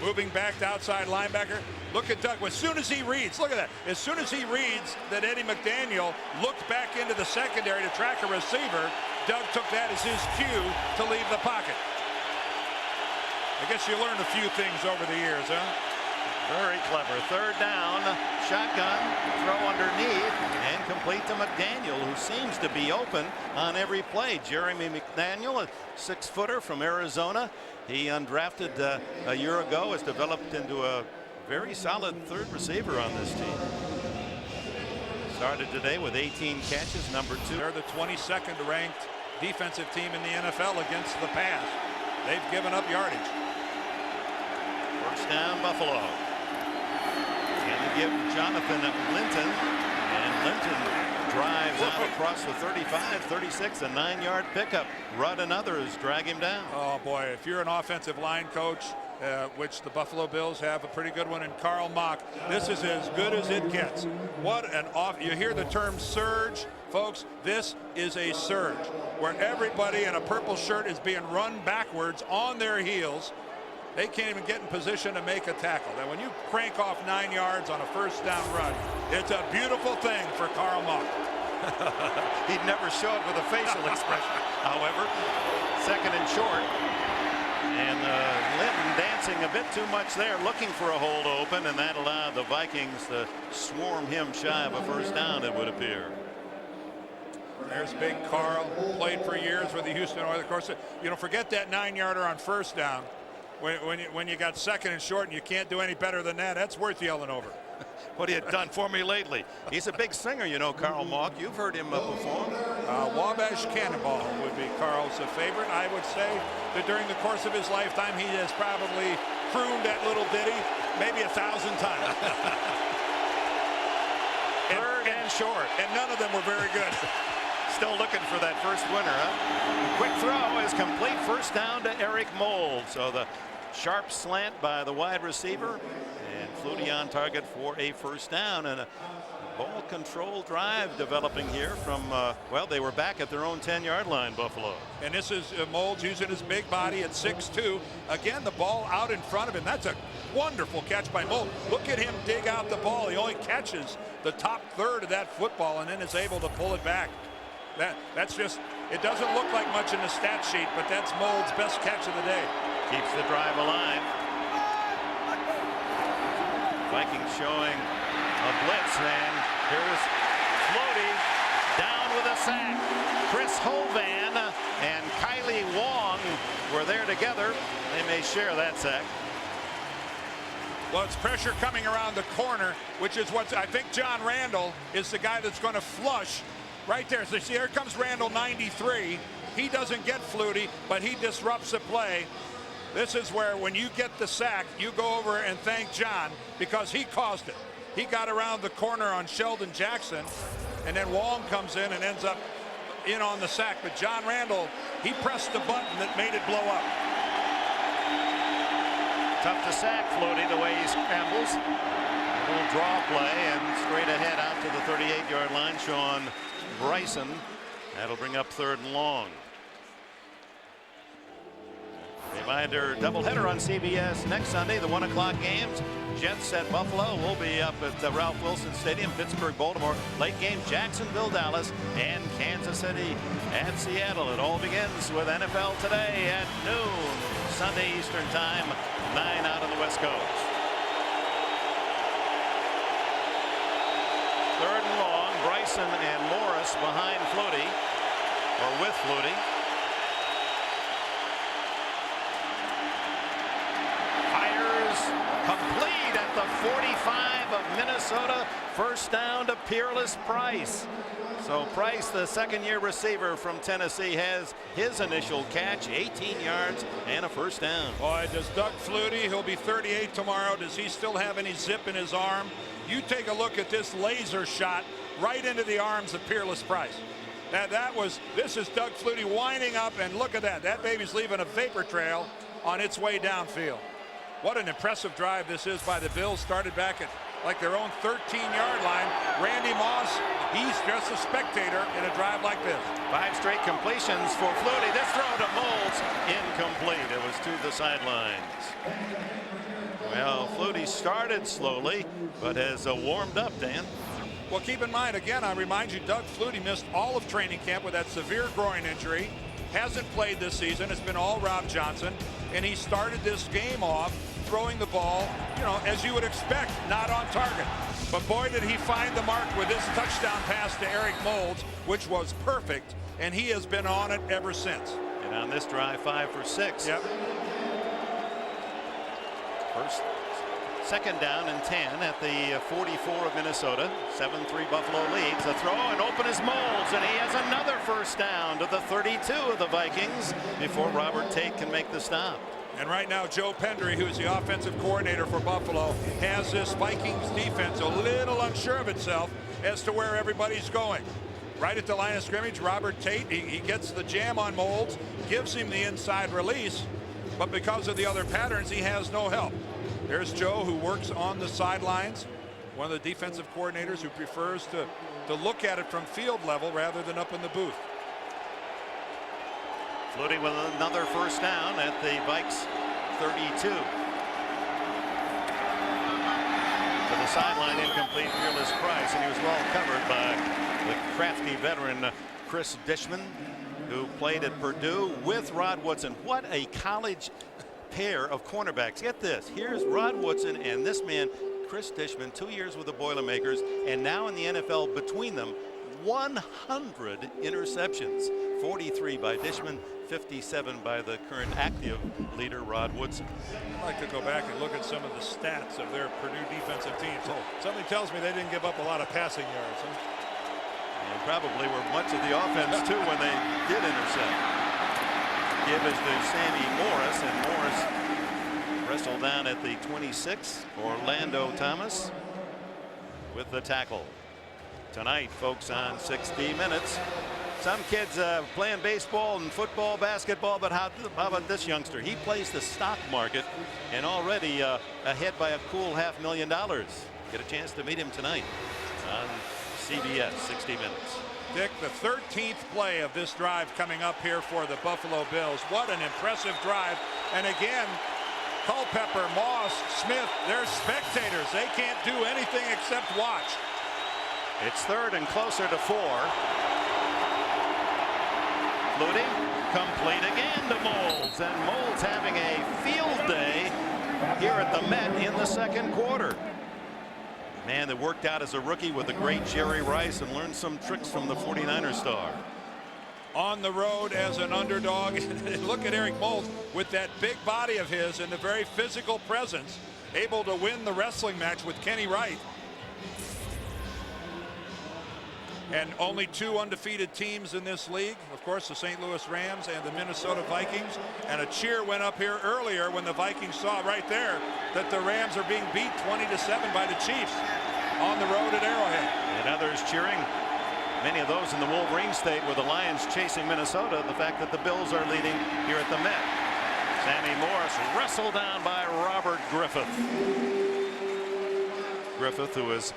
Moving back to outside linebacker. Look at Doug. As soon as he reads, look at that. As soon as he reads that Eddie McDaniel looked back into the secondary to track a receiver, Doug took that as his cue to leave the pocket. I guess you learned a few things over the years, huh?
Very clever. Third down, shotgun, throw underneath, and complete to McDaniel, who seems to be open on every play. Jeremy McDaniel, a 6-footer from Arizona. He undrafted a year ago, has developed into a very solid third receiver on this team. Started today with 18 catches, number 2.
They're the 22nd ranked defensive team in the NFL against the pass. They've given up yardage.
First down, Buffalo. Going to give Jonathan Linton, and Linton drives out across the 35, 36, a 9-yard pickup. Rudd and others drag him down.
Oh boy, if you're an offensive line coach, which the Buffalo Bills have a pretty good one in Karl Mock, this is as good as it gets. What an you hear the term surge, folks. This is a surge where everybody in a purple shirt is being run backwards on their heels. They can't even get in position to make a tackle. Now, when you crank off 9 yards on a first down run, it's a beautiful thing for Karl Mock.
He'd never show it with a facial expression. However, second and short. And Linton dancing a bit too much there, looking for a hole to open, and that allowed the Vikings to swarm him shy of a first down, it would appear.
There's big Carl, played for years with the Houston Oilers. Of course, you know, forget that 9-yarder on first down. When you got second and short and you can't do any better than that, that's worth yelling over.
What he had done for me lately. He's a big singer, you know, Karl Mock. You've heard him perform.
Wabash Cannonball would be Carl's favorite. I would say that during the course of his lifetime, he has probably crooned that little ditty maybe 1,000 times.
Third and short.
And none of them were very good.
Still looking for that first winner, huh? Quick throw is complete. First down to Eric Mold. So the sharp slant by the wide receiver. And Flutie on target for a first down, and a ball control drive developing here from, well, they were back at their own 10-yard line, Buffalo.
And this is Mold using his big body at 6'2". Again, the ball out in front of him. That's a wonderful catch by Mold. Look at him dig out the ball. He only catches the top third of that football and then is able to pull it back. That's just, it doesn't look like much in the stat sheet, but that's Mold's best catch of the day.
Keeps the drive alive. Vikings showing a blitz, and here's Flutie down with a sack. Chris Hovan and Kylie Wong were there together. They may share that sack.
Well, it's pressure coming around the corner, which is what I think John Randall is the guy that's going to flush right there. So see, here comes Randall, 93. He doesn't get Flutie, but he disrupts the play. This is where, when you get the sack, you go over and thank John, because he caused it. He got around the corner on Sheldon Jackson, and then Wong comes in and ends up in on the sack. But John Randall, he pressed the button that made it blow up.
Tough to sack Flutie the way he scrambles. A little draw play and straight ahead out to the 38-yard line. Sean Bryson. That'll bring up third and long. Reminder, doubleheader on CBS next Sunday, the 1 o'clock games. Jets at Buffalo. Will be up at the Ralph Wilson Stadium. Pittsburgh, Baltimore. Late game, Jacksonville, Dallas, and Kansas City at Seattle. It all begins with NFL Today at noon, Sunday Eastern Time, 9 out on the West Coast. Third and long, Bryson and Morris behind Flutie, or with Flutie. Complete at the 45 of Minnesota. First down to Peerless Price. So Price, the second-year receiver from Tennessee, has his initial catch, 18 yards and a first down.
Boy, does Doug Flutie, he'll be 38 tomorrow. Does he still have any zip in his arm? You take a look at this laser shot right into the arms of Peerless Price. This is Doug Flutie winding up, and look at that. That baby's leaving a vapor trail on its way downfield. What an impressive drive this is by the Bills. Started back at like their own 13-yard line. Randy Moss, he's just a spectator in a drive like this.
5 straight completions for Flutie. This throw to Moulds, incomplete. It was to the sidelines. Well, Flutie started slowly, but has warmed up, Dan.
Well, keep in mind, again, I remind you, Doug Flutie missed all of training camp with that severe groin injury. Hasn't played this season. It's been all Rob Johnson. And he started this game off throwing the ball, you know, as you would expect, not on target. But boy, did he find the mark with this touchdown pass to Eric Moulds, which was perfect. And he has been on it ever since.
And on this drive, 5 for 6.
Yep.
Second down and 10 at the 44 of Minnesota. 7-3 Buffalo leads. The throw, and open is Moulds, and he has another first down to the 32 of the Vikings before Robert Tate can make the stop.
And right now, Joe Pendry, who is the offensive coordinator for Buffalo, has this Vikings defense a little unsure of itself as to where everybody's going. Right at the line of scrimmage, Robert Tate, he gets the jam on Moulds, gives him the inside release, but because of the other patterns, he has no help. There's Joe, who works on the sidelines, one of the defensive coordinators who prefers to look at it from field level rather than up in the booth.
Flutie with another first down at the Vikes 32. To the sideline, incomplete, Fearless Price, and he was well covered by the crafty veteran Chris Dishman, who played at Purdue with Rod Woodson. What a college pair of cornerbacks. Get this, here's Rod Woodson and this man Chris Dishman, 2 years with the Boilermakers, and now in the NFL between them 100 interceptions. 43 by Dishman, 57 by the current active leader Rod Woodson.
I'd like to go back and look at some of the stats of their Purdue defensive teams. Something tells me they didn't give up a lot of passing yards.
And probably were much of the offense too when they did intercept. Give is to Sammy Morris, and Morris wrestled down at the 26. Orlando Thomas with the tackle. Tonight, folks, on 60 Minutes. Some kids playing baseball and football, basketball, but how about this youngster? He plays the stock market and already ahead by a cool $500,000. Get a chance to meet him tonight on CBS 60 Minutes.
Dick, the 13th play of this drive coming up here for the Buffalo Bills. What an impressive drive. And again, Culpepper, Moss, Smith, they're spectators. They can't do anything except watch.
It's third and closer to 4. Flutie, complete again to Moulds, and Moulds having a field day here at the Met in the second quarter. Man that worked out as a rookie with the great Jerry Rice and learned some tricks from the 49er star.
On the road as an underdog. Look at Eric Moulds with that big body of his and the very physical presence, able to win the wrestling match with Kenny Wright. And only 2 undefeated teams in this league, of course, the St. Louis Rams and the Minnesota Vikings. And a cheer went up here earlier when the Vikings saw right there that the Rams are being beat 20-7 by the Chiefs on the road at Arrowhead.
And others cheering, many of those in the Wolverine State, with the Lions chasing Minnesota, the fact that the Bills are leading here at the Met. Sammy Morris wrestled down by Robert Griffith. Griffith, who has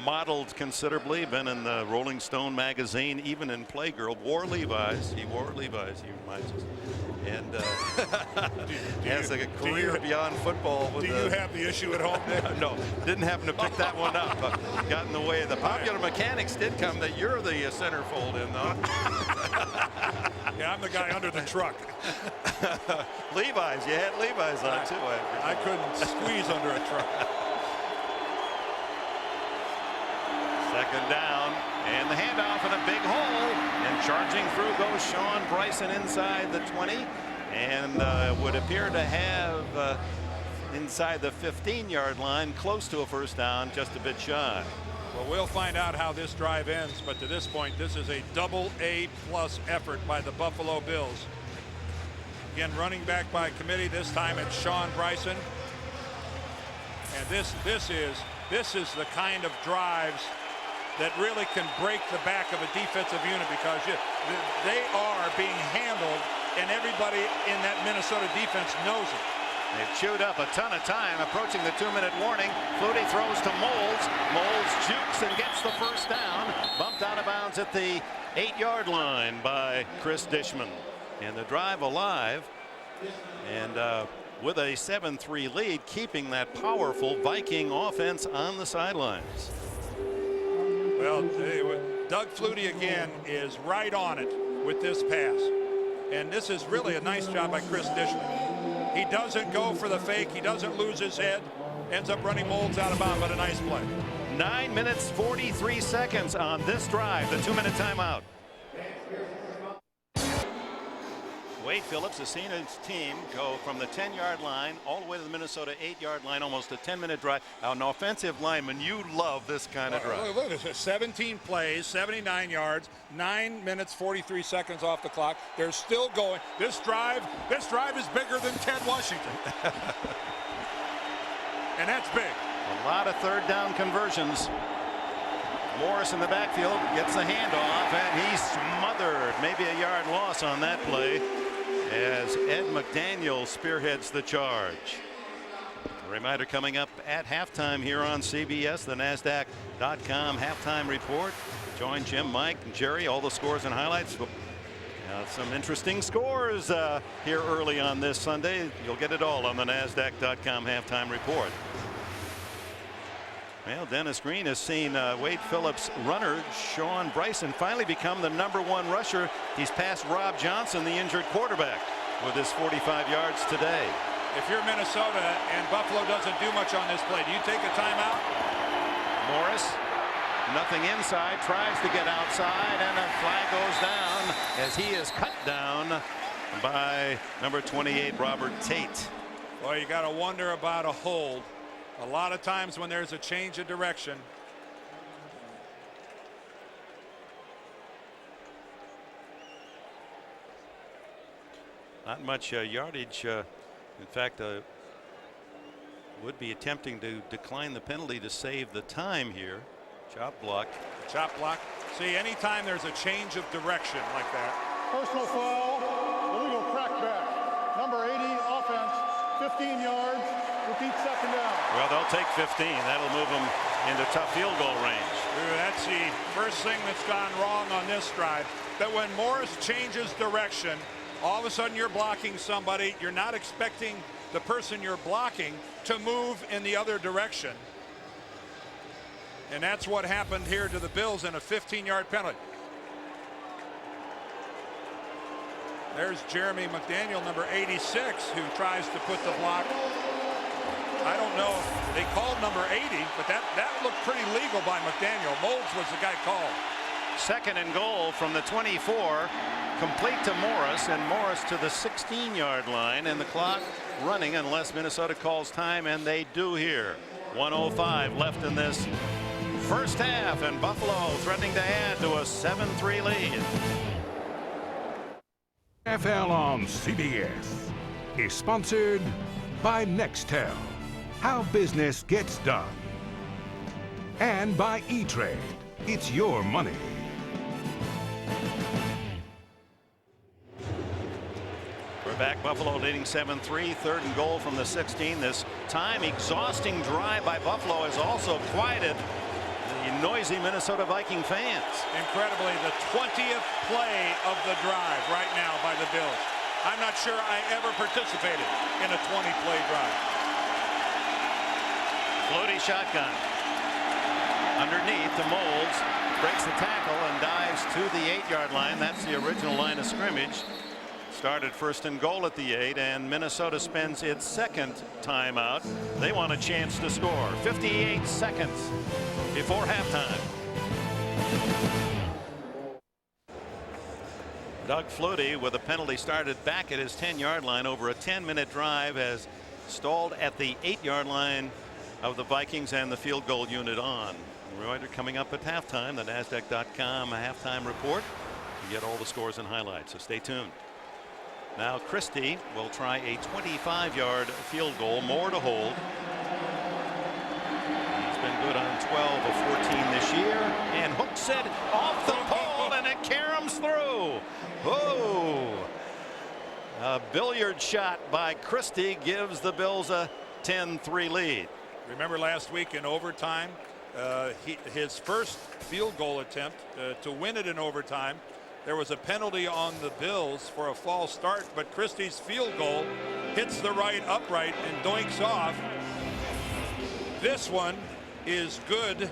modeled considerably, been in the Rolling Stone magazine, even in Playgirl, wore Levi's. He wore Levi's, he reminds us. And has a career beyond football. With
do you have the issue at home, Nick?
No, didn't happen to pick that one up. Got in the way. The Popular Mechanics did come that you're the centerfold in, though.
Yeah, I'm the guy under the truck.
Levi's, you had Levi's on too.
I couldn't squeeze under a truck.
Second down, and the handoff in a big hole, and charging through goes Sean Bryson inside the 20, and would appear to have inside the 15-yard line, close to a first down, just a bit shy.
Well, we'll find out how this drive ends, but to this point, this is a AA+ effort by the Buffalo Bills. Again, running back by committee. This time it's Sean Bryson, and this is the kind of drives that really can break the back of a defensive unit, because they are being handled, and everybody in that Minnesota defense knows it.
They've chewed up a ton of time, approaching the 2-minute warning. Flutie throws to Moulds. Moulds jukes and gets the first down. Bumped out of bounds at the 8-yard line by Chris Dishman. And the drive alive, and with a 7-3 lead, keeping that powerful Viking offense on the sidelines.
Well, Doug Flutie again is right on it with this pass. And this is really a nice job by Chris Dishman. He doesn't go for the fake. He doesn't lose his head. Ends up running Moulds out of bounds, but a nice play.
9 minutes, 43 seconds on this drive, the 2-minute timeout. Wade Phillips has seen his team go from the 10-yard line all the way to the Minnesota 8-yard line, almost a 10-minute drive. Now, an offensive lineman, you love this kind of drive.
Look at this, 17 plays, 79 yards, 9 minutes, 43 seconds off the clock. They're still going. This drive is bigger than Ted Washington. And that's big.
A lot of third down conversions. Morris in the backfield gets the handoff, and he's smothered. Maybe a yard loss on that play as Ed McDaniel spearheads the charge. A reminder coming up at halftime here on CBS, the NASDAQ.com halftime report. Join Jim, Mike, and Jerry. All the scores and highlights. Some interesting scores here early on this Sunday. You'll get it all on the NASDAQ.com halftime report. Well, Dennis Green has seen Wade Phillips' runner, Sean Bryson, finally become the #1 rusher. He's passed Rob Johnson, the injured quarterback, with his 45 yards today.
If you're Minnesota and Buffalo doesn't do much on this play, do you take a timeout?
Morris, nothing inside, tries to get outside, and a flag goes down as he is cut down by number 28, Robert Tate.
Well, you got to wonder about a hold. A lot of times when there's a change of direction.
Not much yardage. In fact, would be attempting to decline the penalty to save the time here. Chop block.
Chop block. See, anytime there's a change of direction like that.
Personal foul, illegal crackback. Number 80, offense, 15 yards. Repeat second down.
Well, they'll take 15. That'll move them into tough field goal range.
That's the first thing that's gone wrong on this drive. That when Morris changes direction, all of a sudden you're blocking somebody. You're not expecting the person you're blocking to move in the other direction. And that's what happened here to the Bills in a 15-yard penalty. There's Jeremy McDaniel, number 86, who tries to put the block. I don't know. They called number 80, but that looked pretty legal by McDaniel. Molds was the guy called.
Second and goal from the 24, complete to Morris, and Morris to the 16-yard line, and the clock running unless Minnesota calls time, and they do here. 1:05 left in this first half, and Buffalo threatening to add to a 7-3 lead.
NFL on CBS is sponsored by Nextel, how business gets done, and by E-Trade, it's your money.
We're back. Buffalo leading 7-3. Third and goal from the 16. This time exhausting drive by Buffalo has also quieted the noisy Minnesota Viking fans.
Incredibly, the 20th play of the drive right now by the Bills. I'm not sure I ever participated in a 20-play drive.
Flutie shotgun. Underneath to Molds. Breaks the tackle and dives to the 8-yard line. That's the original line of scrimmage. Started first and goal at the 8, and Minnesota spends its second timeout. They want a chance to score. 58 seconds before halftime. Doug Flutie, with a penalty, started back at his 10-yard line. Over a 10-minute drive has stalled at the 8-yard line of the Vikings, and the field goal unit on. Reminder coming up at halftime, the NASDAQ.com halftime report. You get all the scores and highlights, so stay tuned. Now Christie will try a 25-yard field goal, more to hold. He's been good on 12 of 14 this year, and hooks it off the pole, and it caroms through. Oh, a billiard shot by Christie gives the Bills a 10-3 lead.
Remember last week in overtime, his first field goal attempt to win it in overtime. There was a penalty on the Bills for a false start, but Christie's field goal hits the right upright and doinks off. This one is good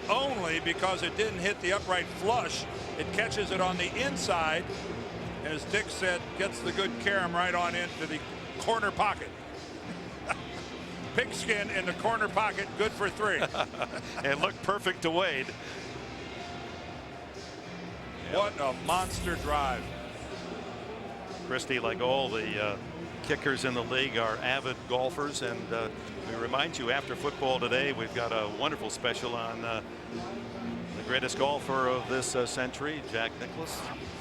only because it didn't hit the upright flush. It catches it on the inside, and as Dick said, gets the good carom right on into the corner pocket. Pigskin in the corner pocket, good for 3.
It looked perfect to Wade.
What a monster drive.
Christie, like all the kickers in the league, are avid golfers, and we remind you after football today we've got a wonderful special on the greatest golfer of this century, Jack Nicklaus.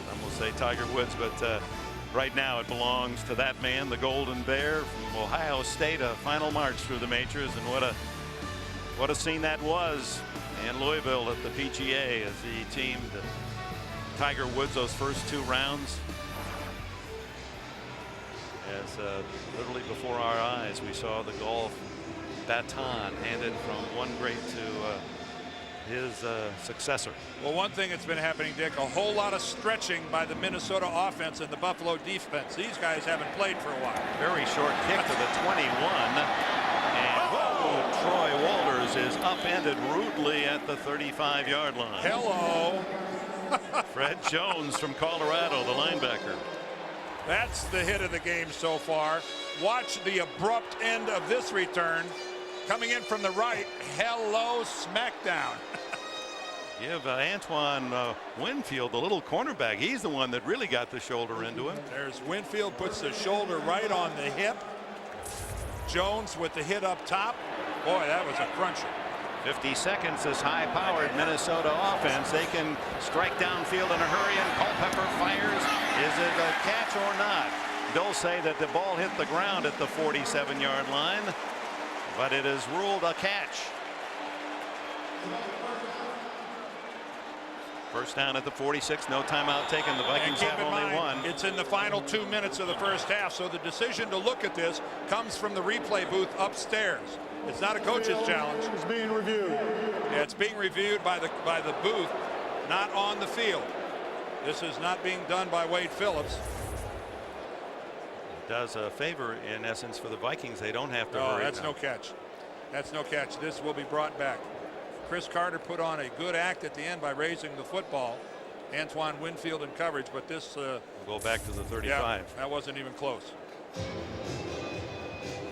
Some will say Tiger Woods, but right now it belongs to that man, the Golden Bear from Ohio State. A final march through the majors, and what a scene that was in Louisville at the PGA as he teamed Tiger Woods those first 2 rounds. As literally before our eyes we saw the golf baton handed from one great to his successor.
Well, one thing that's been happening, Dick, a whole lot of stretching by the Minnesota offense and the Buffalo defense. These guys haven't played for a while.
Very short kick to the 21. And whoa, Troy Walters is upended rudely at the 35-yard line.
Hello.
Fred Jones from Colorado, the linebacker.
That's the hit of the game so far. Watch the abrupt end of this return. Coming in from the right. Hello, smackdown.
Give Antoine Winfield, the little cornerback. He's the one that really got the shoulder into him.
There's Winfield, puts the shoulder right on the hip. Jones with the hit up top. Boy, that was a cruncher.
50 seconds, this high-powered Minnesota offense. They can strike downfield in a hurry, and Culpepper fires. Is it a catch or not? Bills say that the ball hit the ground at the 47-yard line, but it is ruled a catch. First down at the 46, no timeout taken. The Vikings have only one.
It's in the final 2 minutes of the first half, so the decision to look at this comes from the replay booth upstairs. It's not a coach's challenge.
It's being reviewed.
Yeah, it's being reviewed by the booth, not on the field. This is not being done by Wade Phillips.
It does a favor, in essence, for the Vikings. They don't have to
No,
hurry.
that's no catch. That's no catch. This will be brought back. Chris Carter put on a good act at the end by raising the football. Antoine Winfield in coverage, but this
We'll go back to the 35.
yeah, that wasn't even close.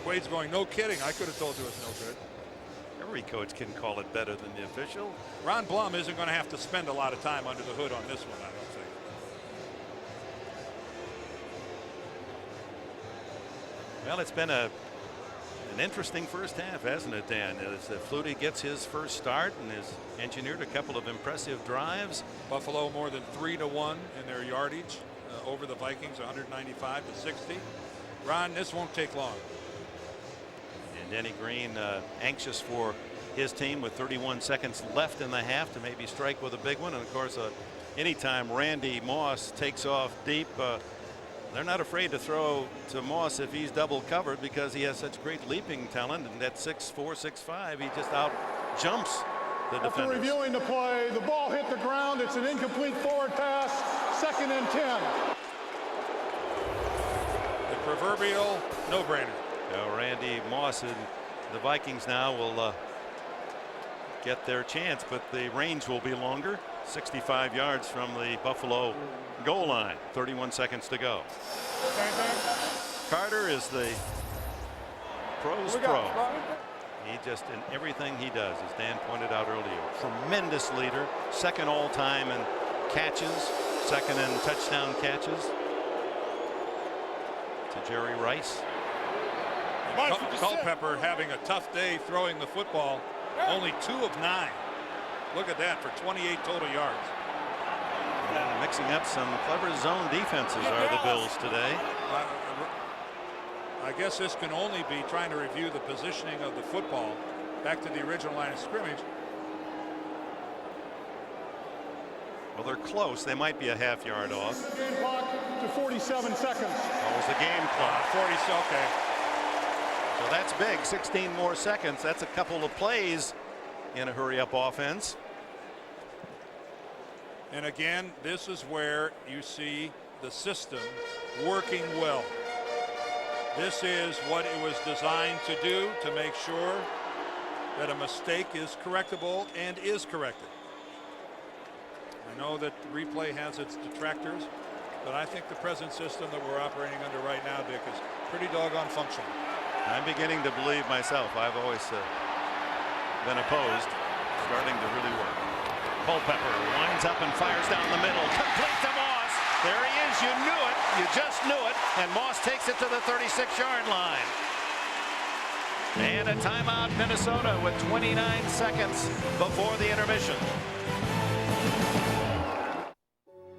Wade's going, no kidding. I could have told you it's no good.
Every coach can call it better than the official.
Ron Blum isn't going to have to spend a lot of time under the hood on this one, I don't think.
Well, it's been an interesting first half, hasn't it, Dan? As Flutie gets his first start and has engineered a couple of impressive drives.
Buffalo more than 3-1 in their yardage over the Vikings, 195-60. Ron, this won't take long.
And Denny Green anxious for his team with 31 seconds left in the half to maybe strike with a big one. And of course, anytime Randy Moss takes off deep, they're not afraid to throw to Moss if he's double covered, because he has such great leaping talent, and at 6'4", 6'5", he just out jumps the defenders.
After reviewing the play, the ball hit the ground. It's an incomplete forward pass. 2nd and 10.
The proverbial no-brainer.
Randy Moss and the Vikings now will get their chance, but the range will be longer. 65 yards from the Buffalo goal line. 31 seconds to go. Carter is the pro's pro. He just, in everything he does, as Dan pointed out earlier, tremendous leader. 2nd all-time in catches, 2nd in touchdown catches to Jerry Rice.
Culpepper having a tough day throwing the football. Only 2 of 9. Look at that for 28 total yards.
And mixing up some clever zone defenses are the Bills today.
I guess this can only be trying to review the positioning of the football back to the original line of scrimmage.
Well, they're close. They might be a half yard off.
Game clock to 47 seconds.
That was the game clock.
40, okay.
So that's big. 16 more seconds. That's a couple of plays in a hurry-up offense.
And again, this is where you see the system working well. This is what it was designed to do, to make sure that a mistake is correctable and is corrected. I know that the replay has its detractors, but I think the present system that we're operating under right now, Dick, is pretty doggone functional.
I'm beginning to believe myself. I've always been opposed. Starting to really work. Culpepper winds up and fires down the middle. Complete to Moss. There he is. You knew it. You just knew it. And Moss takes it to the 36-yard line. And a timeout, Minnesota, with 29 seconds before the intermission.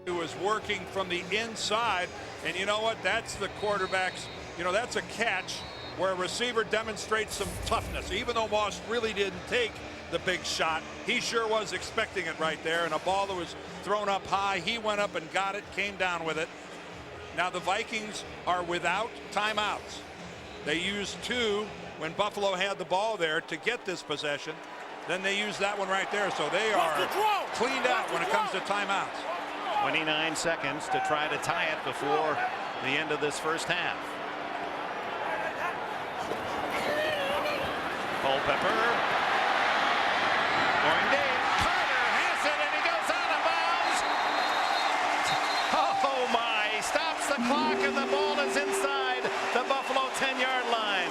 Who was working from the inside, and you know what? That's the quarterback's, that's a catch where a receiver demonstrates some toughness. Even though Moss really didn't take the big shot, he sure was expecting it right there, and a ball that was thrown up high, he went up and got it, came down with it. Now the Vikings are without timeouts. They used 2 when Buffalo had the ball there to get this possession. Then they used that one right there, so they are cleaned out when it comes to timeouts.
29 seconds to try to tie it before the end of this first half. Culpepper going deep. Carter has it, and he goes out of bounds. Oh my! Stops the clock, and the ball is inside the Buffalo 10-yard line.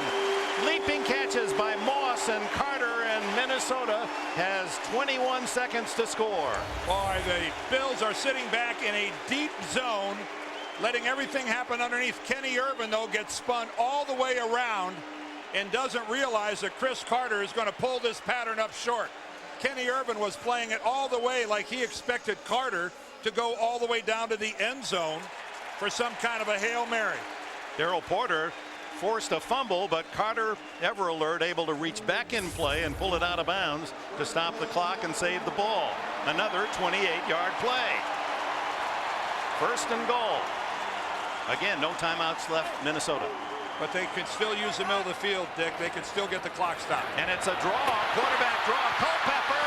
Leaping catches by Moss and Carter, and Minnesota has 21 seconds to score.
Boy, the Bills are sitting back in a deep zone, letting everything happen underneath. Kenny Irvin, though, gets spun all the way around and doesn't realize that Chris Carter is going to pull this pattern up short. Kenny Irvin was playing it all the way like he expected Carter to go all the way down to the end zone for some kind of a Hail Mary.
Daryl Porter forced a fumble, but Carter, ever alert, able to reach back in play and pull it out of bounds to stop the clock and save the ball. Another 28-yard play. First and goal. Again, no timeouts left, Minnesota.
But they could still use the middle of the field, Dick. They could still get the clock stopped.
And it's a draw, quarterback draw. Culpepper,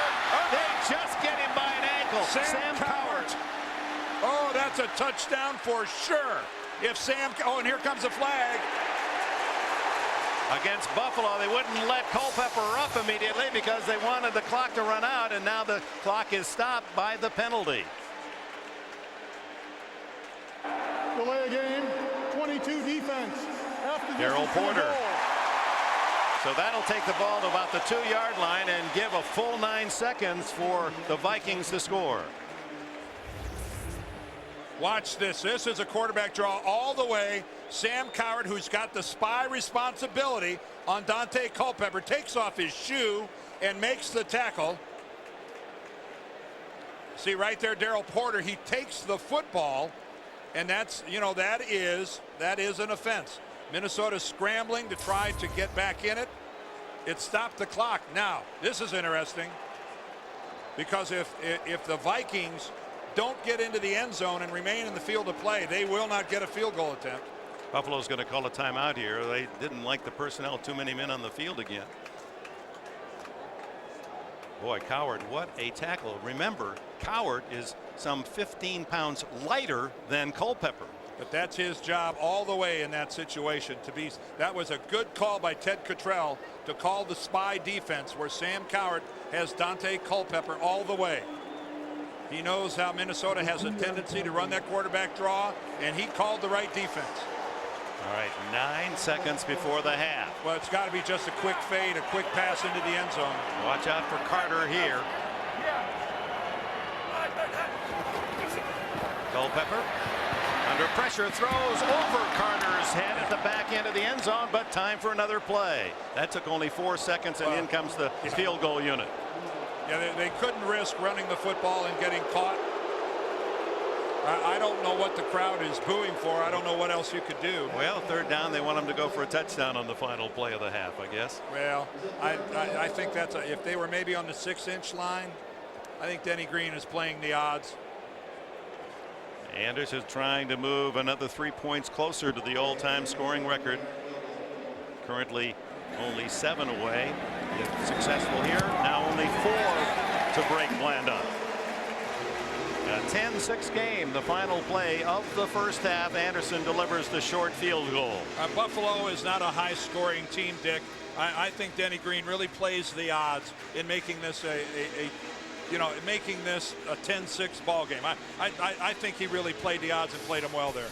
they just get him by an ankle. Sam Cowart.
Oh, that's a touchdown for sure. If Sam, and here comes a flag.
Against Buffalo, they wouldn't let Culpepper up immediately because they wanted the clock to run out, and now the clock is stopped by the penalty.
Delay a game, 22 defense.
Daryl Porter. So that'll take the ball to about the 2-yard line and give a full 9 seconds for the Vikings to score.
Watch this. This is a quarterback draw all the way. Sam Cowart, who's got the spy responsibility on Daunte Culpepper, takes off his shoe and makes the tackle. See right there, Daryl Porter, he takes the football, and that's, that is an offense. Minnesota scrambling to try to get back in it. It stopped the clock. Now, this is interesting because if the Vikings don't get into the end zone and remain in the field of play, they will not get a field goal attempt.
Buffalo's going to call a timeout here. They didn't like the personnel, too many men on the field again. Boy, Cowart, what a tackle. Remember, Cowart is some 15 pounds lighter than Culpepper.
But that's his job all the way in that situation. That was a good call by Ted Cottrell to call the spy defense where Sam Cowart has Daunte Culpepper all the way. He knows how Minnesota has a tendency to run that quarterback draw, and he called the right defense.
All right, 9 seconds before the half.
Well, it's got to be just a quick fade, a quick pass into the end zone.
Watch out for Carter here. Culpepper under pressure throws over Carter's head at the back end of the end zone, but time for another play. That took only 4 seconds, and in comes the field goal unit.
Yeah, they couldn't risk running the football and getting caught. I don't know what the crowd is booing for. I don't know what else you could do.
Well, third down, they want them to go for a touchdown on the final play of the half, I guess.
Well, I think that's if they were maybe on the 6-inch line, I think Denny Green is playing the odds.
Anders is trying to move another 3 points closer to the all-time scoring record. Currently only 7 away. If successful here, now only 4 to break Blandon. A 10-6 game, the final play of the first half. Anderson delivers the short field goal.
Buffalo is not a high-scoring team, Dick. I think Denny Green really plays the odds in making this making this a 10-6 ball game. I think he really played the odds and played them well there.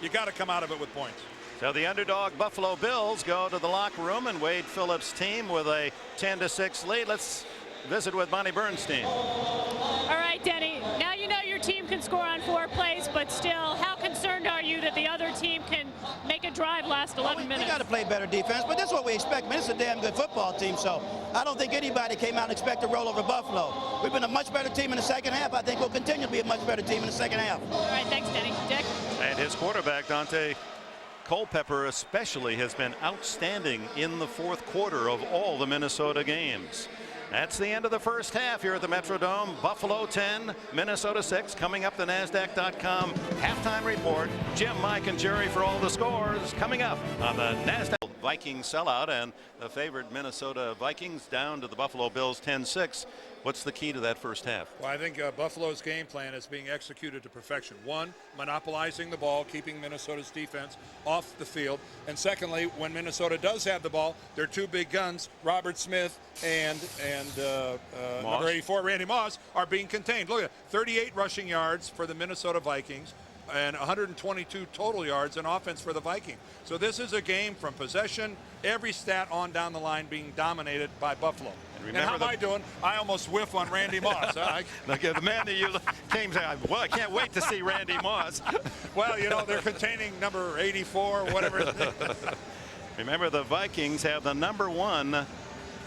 You got to come out of it with points.
So the underdog Buffalo Bills go to the locker room, and Wade Phillips' team with a 10-6 lead. Let's visit with Bonnie Bernstein.
All right, Denny. Now you know your team can score on 4 plays, but still, how concerned are you that the other team can make a drive last 11 minutes?
We got to play better defense, but this is what we expect. I mean, it's a damn good football team, so I don't think anybody came out and expect to roll over Buffalo. We've been a much better team in the second half. I think we'll continue to be a much better team in the second half.
All right, thanks, Denny. Dick?
And his quarterback, Daunte, Culpepper especially, has been outstanding in the fourth quarter of all the Minnesota games. That's the end of the first half here at the Metrodome. Buffalo 10, Minnesota 6. Coming up, the NASDAQ.com halftime report. Jim, Mike, and Jerry for all the scores. Coming up on the NASDAQ. Vikings sellout, and the favored Minnesota Vikings down to the Buffalo Bills 10-6. What's the key to that first half?
Well, I think Buffalo's game plan is being executed to perfection. One, monopolizing the ball, keeping Minnesota's defense off the field. And secondly, when Minnesota does have the ball, their two big guns, Robert Smith and number 84, Randy Moss, are being contained. Look at 38 rushing yards for the Minnesota Vikings and 122 total yards in offense for the Vikings. So this is a game from possession, every stat on down the line being dominated by Buffalo. And how am I doing? I almost whiff on Randy Moss.
Look at the man that you came to. Well, I can't wait to see Randy Moss.
Well, you know, they're containing number 84, whatever.
Remember, the Vikings have the #1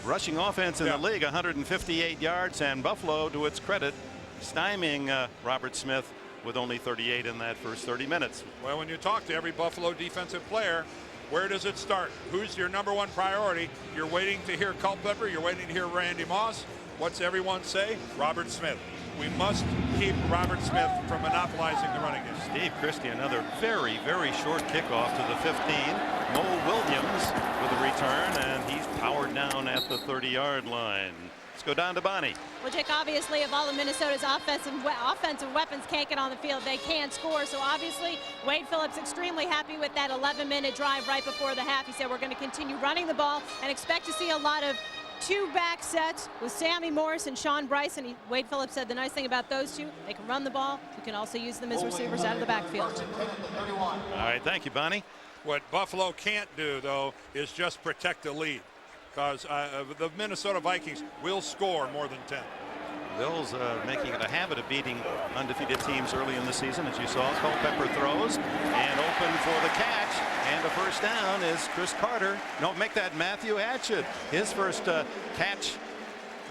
rushing offense in the league, 158 yards, and Buffalo, to its credit, stymieing Robert Smith with only 38 in that first 30 minutes.
Well, when you talk to every Buffalo defensive player, where does it start? Who's your #1 priority? You're waiting to hear Culpepper. You're waiting to hear Randy Moss. What's everyone say? Robert Smith. We must keep Robert Smith from monopolizing the running game.
Steve Christie, another very, very short kickoff to the 15. Mo Williams with a return, and he's powered down at the 30-yard line. Let's go down to Bonnie.
Well, Dick, obviously, if all of Minnesota's offensive weapons can't get on the field, they can't score. So obviously, Wade Phillips extremely happy with that 11-minute drive right before the half. He said, we're going to continue running the ball and expect to see a lot of two-back sets with Sammy Morris and Sean Bryson. Wade Phillips said the nice thing about those two, they can run the ball. You can also use them as receivers out of the backfield.
All right, thank you, Bonnie.
What Buffalo can't do, though, is just protect the lead, because the Minnesota Vikings will score more than 10.
Bills making it a habit of beating undefeated teams early in the season, as you saw. Culpepper throws and open for the catch, and the first down is Chris Carter. No, make that Matthew Hatchett, his first catch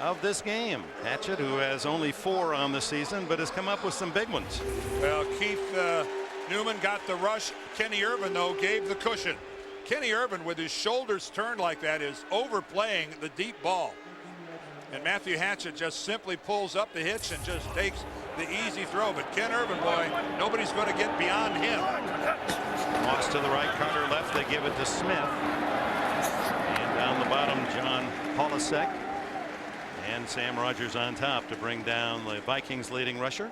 of this game. Hatchett, who has only 4 on the season, but has come up with some big ones.
Well, Keith Newman got the rush. Kenny Irvin, though, gave the cushion. Kenny Irvin, with his shoulders turned like that, is overplaying the deep ball. And Matthew Hatchett just simply pulls up the hitch and just takes the easy throw. But Ken Irvin, boy, nobody's going to get beyond him.
Moss to the right, Carter left. They give it to Smith. And down the bottom, John Polasek and Sam Rogers on top to bring down the Vikings' leading rusher.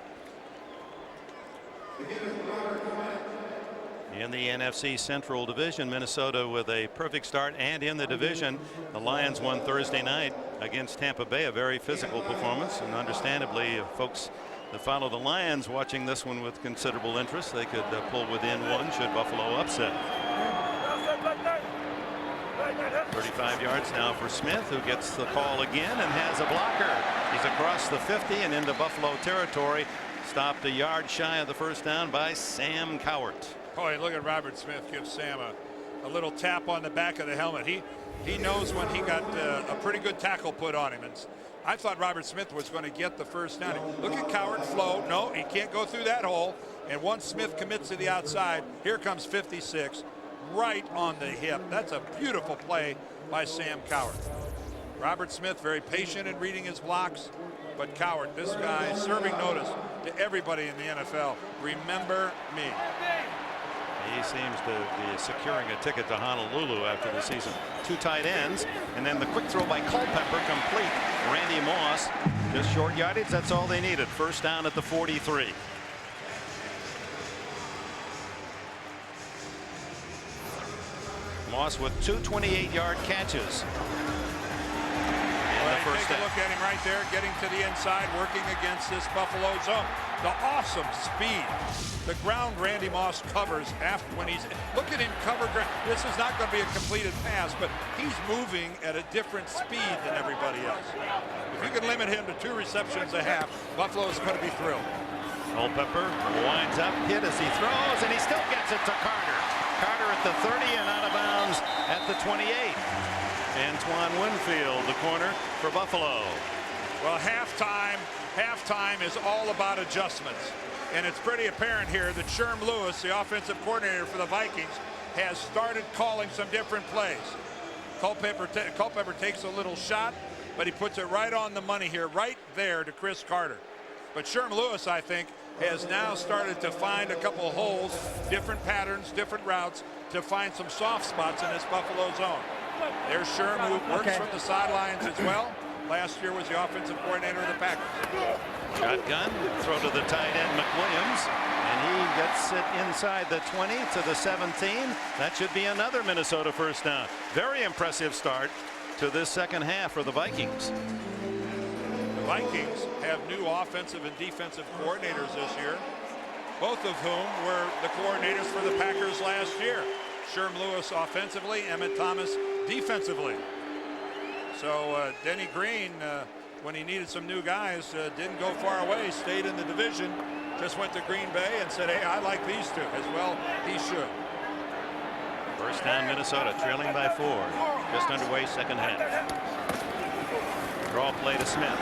In the NFC Central Division, Minnesota with a perfect start, and in the division, the Lions won Thursday night against Tampa Bay, a very physical performance, and understandably, folks that follow the Lions watching this one with considerable interest. They could pull within 1 should Buffalo upset. 35 yards now for Smith, who gets the call again and has a blocker. He's across the 50 and into Buffalo territory, stopped a yard shy of the first down by Sam Cowart.
Boy, look at Robert Smith give Sam a little tap on the back of the helmet. He knows when he got a pretty good tackle put on him. And I thought Robert Smith was going to get the first down. Look at Cowart flow. No, he can't go through that hole. And once Smith commits to the outside, here comes 56 right on the hip. That's a beautiful play by Sam Cowart. Robert Smith very patient in reading his blocks. But Cowart, this guy, serving notice to everybody in the NFL. Remember me.
He seems to be securing a ticket to Honolulu after the season. 2 tight ends, and then the quick throw by Culpepper complete. Randy Moss, just short yardage, that's all they needed. First down at the 43. Moss with 2 28-yard catches.
Take a look at him right there, getting to the inside, working against this Buffalo zone. The awesome speed. The ground Randy Moss covers after when he's, look at him cover ground. This is not going to be a completed pass, but he's moving at a different speed than everybody else. If you can limit him to 2 receptions a half, Buffalo is going to be thrilled.
Culpepper winds up, hit as he throws, and he still gets it to Carter. Carter at the 30 and out of bounds at the 28. Antoine Winfield, the corner for Buffalo.
Well, halftime is all about adjustments. And it's pretty apparent here that Sherm Lewis, the offensive coordinator for the Vikings, has started calling some different plays. Culpepper takes a little shot, but he puts it right on the money here, right there to Chris Carter. But Sherm Lewis, I think, has now started to find a couple of holes, different patterns, different routes, to find some soft spots in this Buffalo zone. There's Sherm, who works from the sidelines as well. Last year was the offensive coordinator of the Packers.
Shotgun, throw to the tight end, McWilliams, and he gets it inside the 20 to the 17. That should be another Minnesota first down. Very impressive start to this second half for the Vikings.
The Vikings have new offensive and defensive coordinators this year, both of whom were the coordinators for the Packers last year. Sherm Lewis offensively, Emmett Thomas defensively. So Denny Green, when he needed some new guys, didn't go far away, stayed in the division, just went to Green Bay and said, hey, I like these two as well. He should.
First down Minnesota, trailing by 4. Just underway, second half. Draw play to Smith.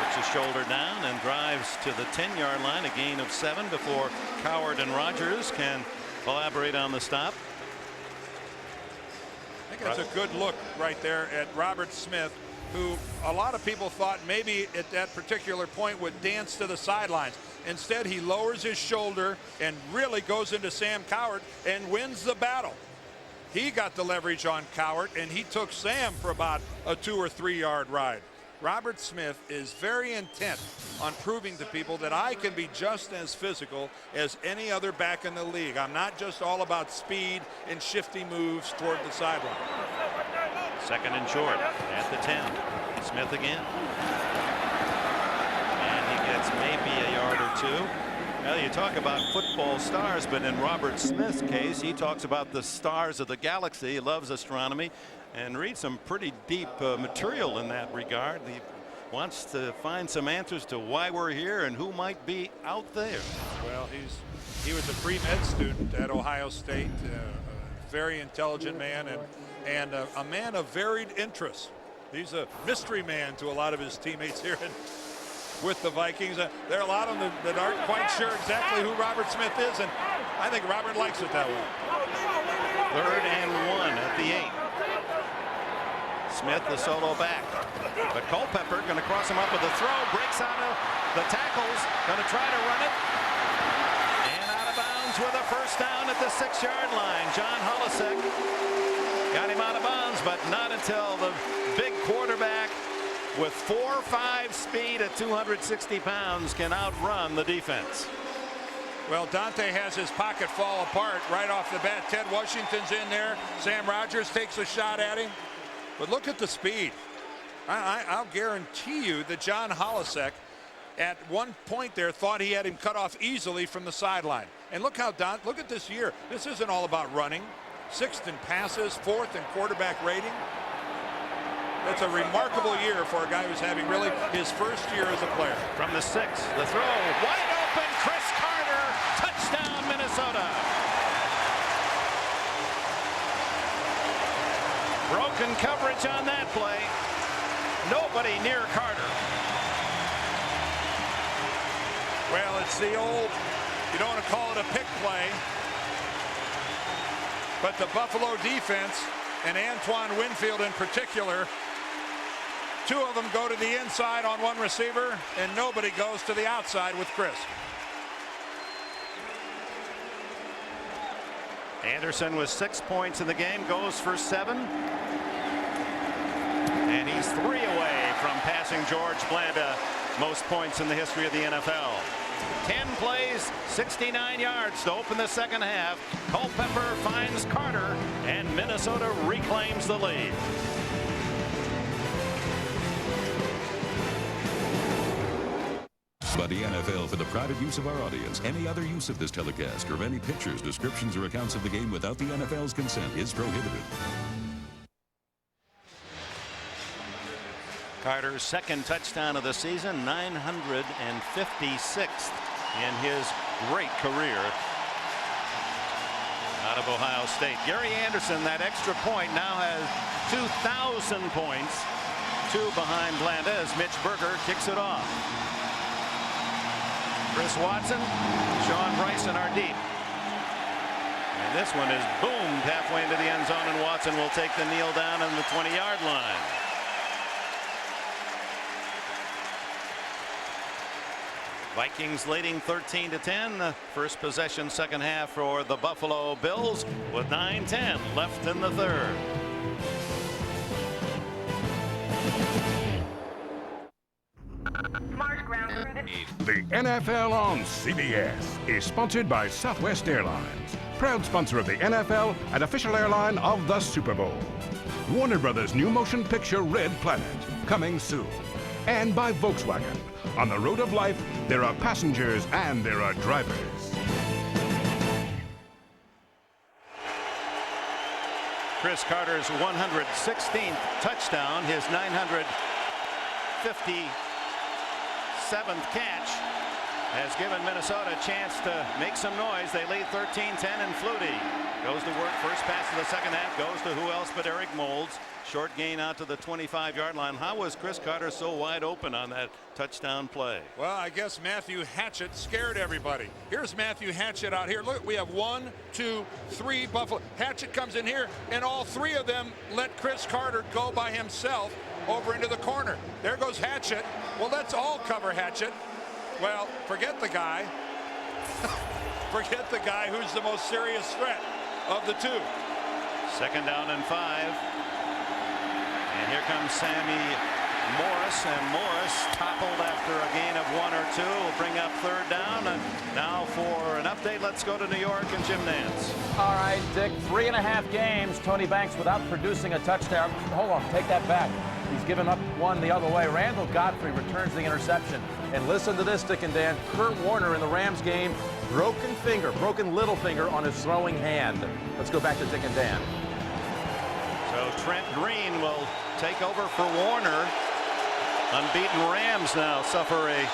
Puts his shoulder down and drives to the 10-yard line, a gain of 7 before Coward and Rogers can collaborate on the stop.
I think that's a good look right there at Robert Smith, who a lot of people thought maybe at that particular point would dance to the sidelines. Instead, he lowers his shoulder and really goes into Sam Coward and wins the battle. He got the leverage on Coward, and he took Sam for about a 2 or 3 yard ride. Robert Smith is very intent on proving to people that I can be just as physical as any other back in the league. I'm not just all about speed and shifty moves toward the sideline.
Second and short at the 10. Smith again. And he gets maybe a yard or 2. Well, you talk about football stars, but in Robert Smith's case, he talks about the stars of the galaxy. He loves astronomy and reads some pretty deep material in that regard. He wants to find some answers to why we're here and who might be out there.
Well, he was a pre-med student at Ohio State, a very intelligent man and a man of varied interests. He's a mystery man to a lot of his teammates here with the Vikings. There are a lot of them that aren't quite sure exactly who Robert Smith is, and I think Robert likes it that way.
3rd and 1 at the 8. Smith, the solo back, but Culpepper going to cross him up with a throw, breaks out of the tackles, going to try to run it, and out of bounds with a first down at the 6-yard line. John Holisek got him out of bounds, but not until the big quarterback with 4.5 speed at 260 pounds can outrun the defense.
Well, Daunte has his pocket fall apart right off the bat. Ted Washington's in there. Sam Rogers takes a shot at him. But look at the speed. I'll guarantee you that John Holisek at one point there thought he had him cut off easily from the sideline. And look how look at this year. This isn't all about running. 6th in passes, 4th in quarterback rating. That's a remarkable year for a guy who's having really his first year as a player.
From the 6, the throw, wide open, Chris Carter, touchdown Minnesota. Broken coverage on that play. Nobody near Carter.
Well, it's the old, you don't want to call it a pick play, but the Buffalo defense and Antoine Winfield in particular, 2 of them go to the inside on one receiver and nobody goes to the outside with Chris.
Anderson with 6 points in the game, goes for 7. And he's 3 away from passing George Blanda most points in the history of the NFL. 10 plays, 69 yards to open the second half. Culpepper finds Carter, and Minnesota reclaims the lead.
By the NFL for the private use of our audience. Any other use of this telecast or of any pictures, descriptions, or accounts of the game without the NFL's consent is prohibited.
Carter's second touchdown of the season, 956th in his great career out of Ohio State. Gary Anderson, that extra point, now has 2,000 points, 2 behind Blanda as Mitch Berger kicks it off. Chris Watson, Sean Bryson are deep. And this one is boomed halfway into the end zone, and Watson will take the kneel down on the 20-yard line. Vikings leading 13-10. The first possession, second half for the Buffalo Bills with 9:10 left in the third.
The NFL on CBS is sponsored by Southwest Airlines, proud sponsor of the NFL and official airline of the Super Bowl. Warner Brothers' new motion picture Red Planet, coming soon. And by Volkswagen. On the road of life, there are passengers and there are drivers.
Chris Carter's 116th touchdown, his 957th catch, has given Minnesota a chance to make some noise. They lead 13-10, and Flutie goes to work. First pass of the second half goes to who else but Eric Moulds. Short gain out to the 25-yard line. How was Chris Carter so wide open on that touchdown play?
Well, I guess Matthew Hatchett scared everybody. Here's Matthew Hatchett out here. Look, we have 1, 2, 3 Buffalo. Hatchett comes in here, and all 3 of them let Chris Carter go by himself over into the corner. There goes Hatchett. Well, let's all cover Hatchett. Well, forget the guy. Forget the guy who's the most serious threat of the 2.
Second down and 5. And here comes Sammy Morris, and Morris toppled after a gain of 1 or 2. Will bring up third down. And now for an update, let's go to New York and Jim Nance.
All right, Dick, 3.5 games. Tony Banks without producing a touchdown. Hold on, take that back. He's given up one the other way. Randall Godfrey returns the interception. And listen to this, Dick and Dan. Kurt Warner in the Rams game, broken little finger on his throwing hand. Let's go back to Dick and Dan.
So Trent Green will take over for Warner. Unbeaten Rams now suffer a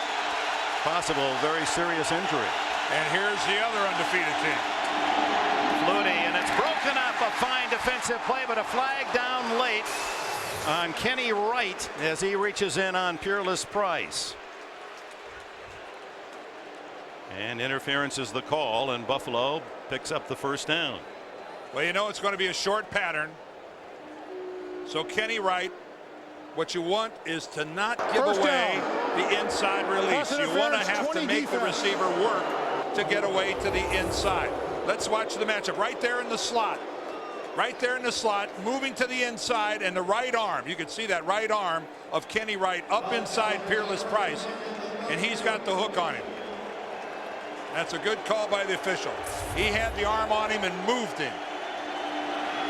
possible very serious injury.
And here's the other undefeated team.
Flutie, and it's broken up. A fine defensive play, but a flag down late on Kenny Wright as he reaches in on Peerless Price. And interference is the call, and Buffalo picks up the first down.
Well, you know it's going to be a short pattern. So Kenny Wright, what you want is to not give away the inside release. You want to have to make the receiver work to get away to the inside. Let's watch the matchup right there in the slot. Right there in the slot, moving to the inside, and the right arm. You can see that right arm of Kenny Wright up inside Peerless Price, and he's got the hook on him. That's a good call by the official. He had the arm on him and moved him.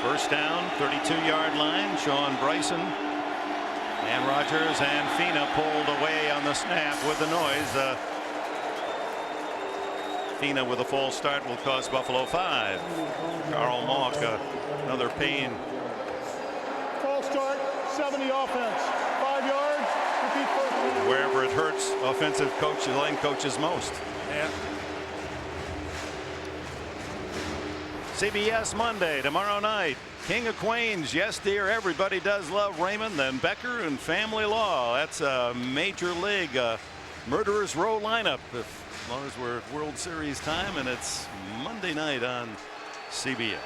First down, 32-yard line. Sean Bryson and Rogers and Fina pulled away on the snap with the noise. Fina with a false start will cost Buffalo 5. Carl Malk, another pain.
False start, 70 offense. 5 yards, repeat first down.
Wherever it hurts offensive line coaches most.
Yeah.
CBS Monday tomorrow night. King of Queens, yes dear, everybody does love Raymond, then Becker and Family Law. That's a major league Murderers Row lineup, as long as we're at World Series time, and it's Monday night on CBS.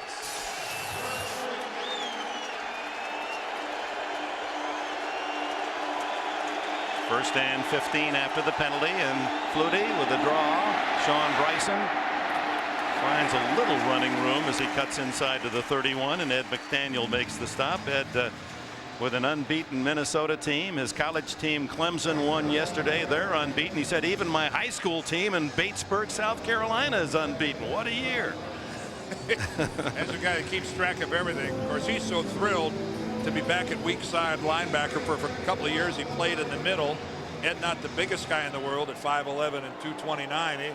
First and 15 after the penalty, and Flutie with a draw. Sean Bryson finds a little running room as he cuts inside to the 31, and Ed McDaniel makes the stop. Ed with an unbeaten Minnesota team. His college team Clemson won yesterday. They're unbeaten. He said even my high school team in Batesburg, South Carolina is unbeaten. What a year.
As a guy that keeps track of everything, of course, he's so thrilled to be back at weak side linebacker. For a couple of years he played in the middle. Ed, not the biggest guy in the world at 5'11" and 229. He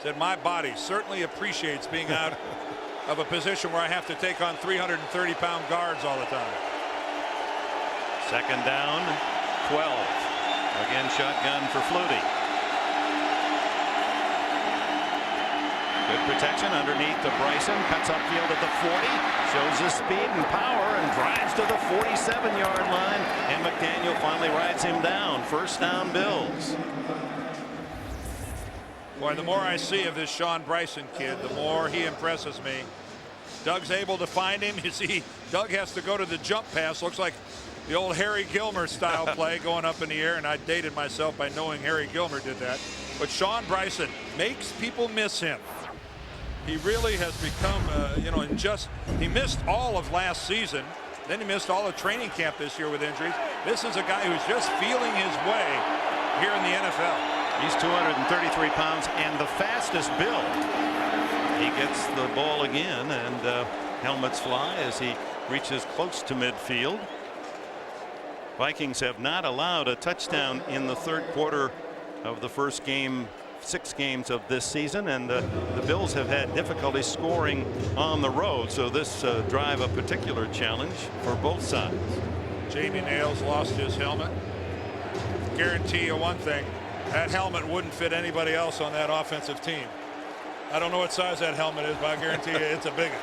said my body certainly appreciates being out of a position where I have to take on 330-pound guards all the time.
Second down 12. Again, shotgun for Flutie. Good protection underneath to Bryson. Cuts upfield at the 40. Shows his speed and power and drives to the 47-yard line. And McDaniel finally rides him down. First down, Bills.
Boy, the more I see of this Sean Bryson kid, the more he impresses me. Doug's able to find him. You see, Doug has to go to the jump pass. Looks like the old Harry Gilmer style play going up in the air, and I dated myself by knowing Harry Gilmer did that. But Sean Bryson makes people miss him. He really has become, he missed all of last season. Then he missed all of training camp this year with injuries. This is a guy who's just feeling his way here in the NFL.
He's 233 pounds and the fastest build. He gets the ball again, and helmets fly as he reaches close to midfield. Vikings have not allowed a touchdown in the third quarter of the first game, 6 games of this season, and the Bills have had difficulty scoring on the road, so this drive a particular challenge for both sides.
Jamie Nails lost his helmet. Guarantee you one thing, that helmet wouldn't fit anybody else on that offensive team. I don't know what size that helmet is, but I guarantee you it's a big one.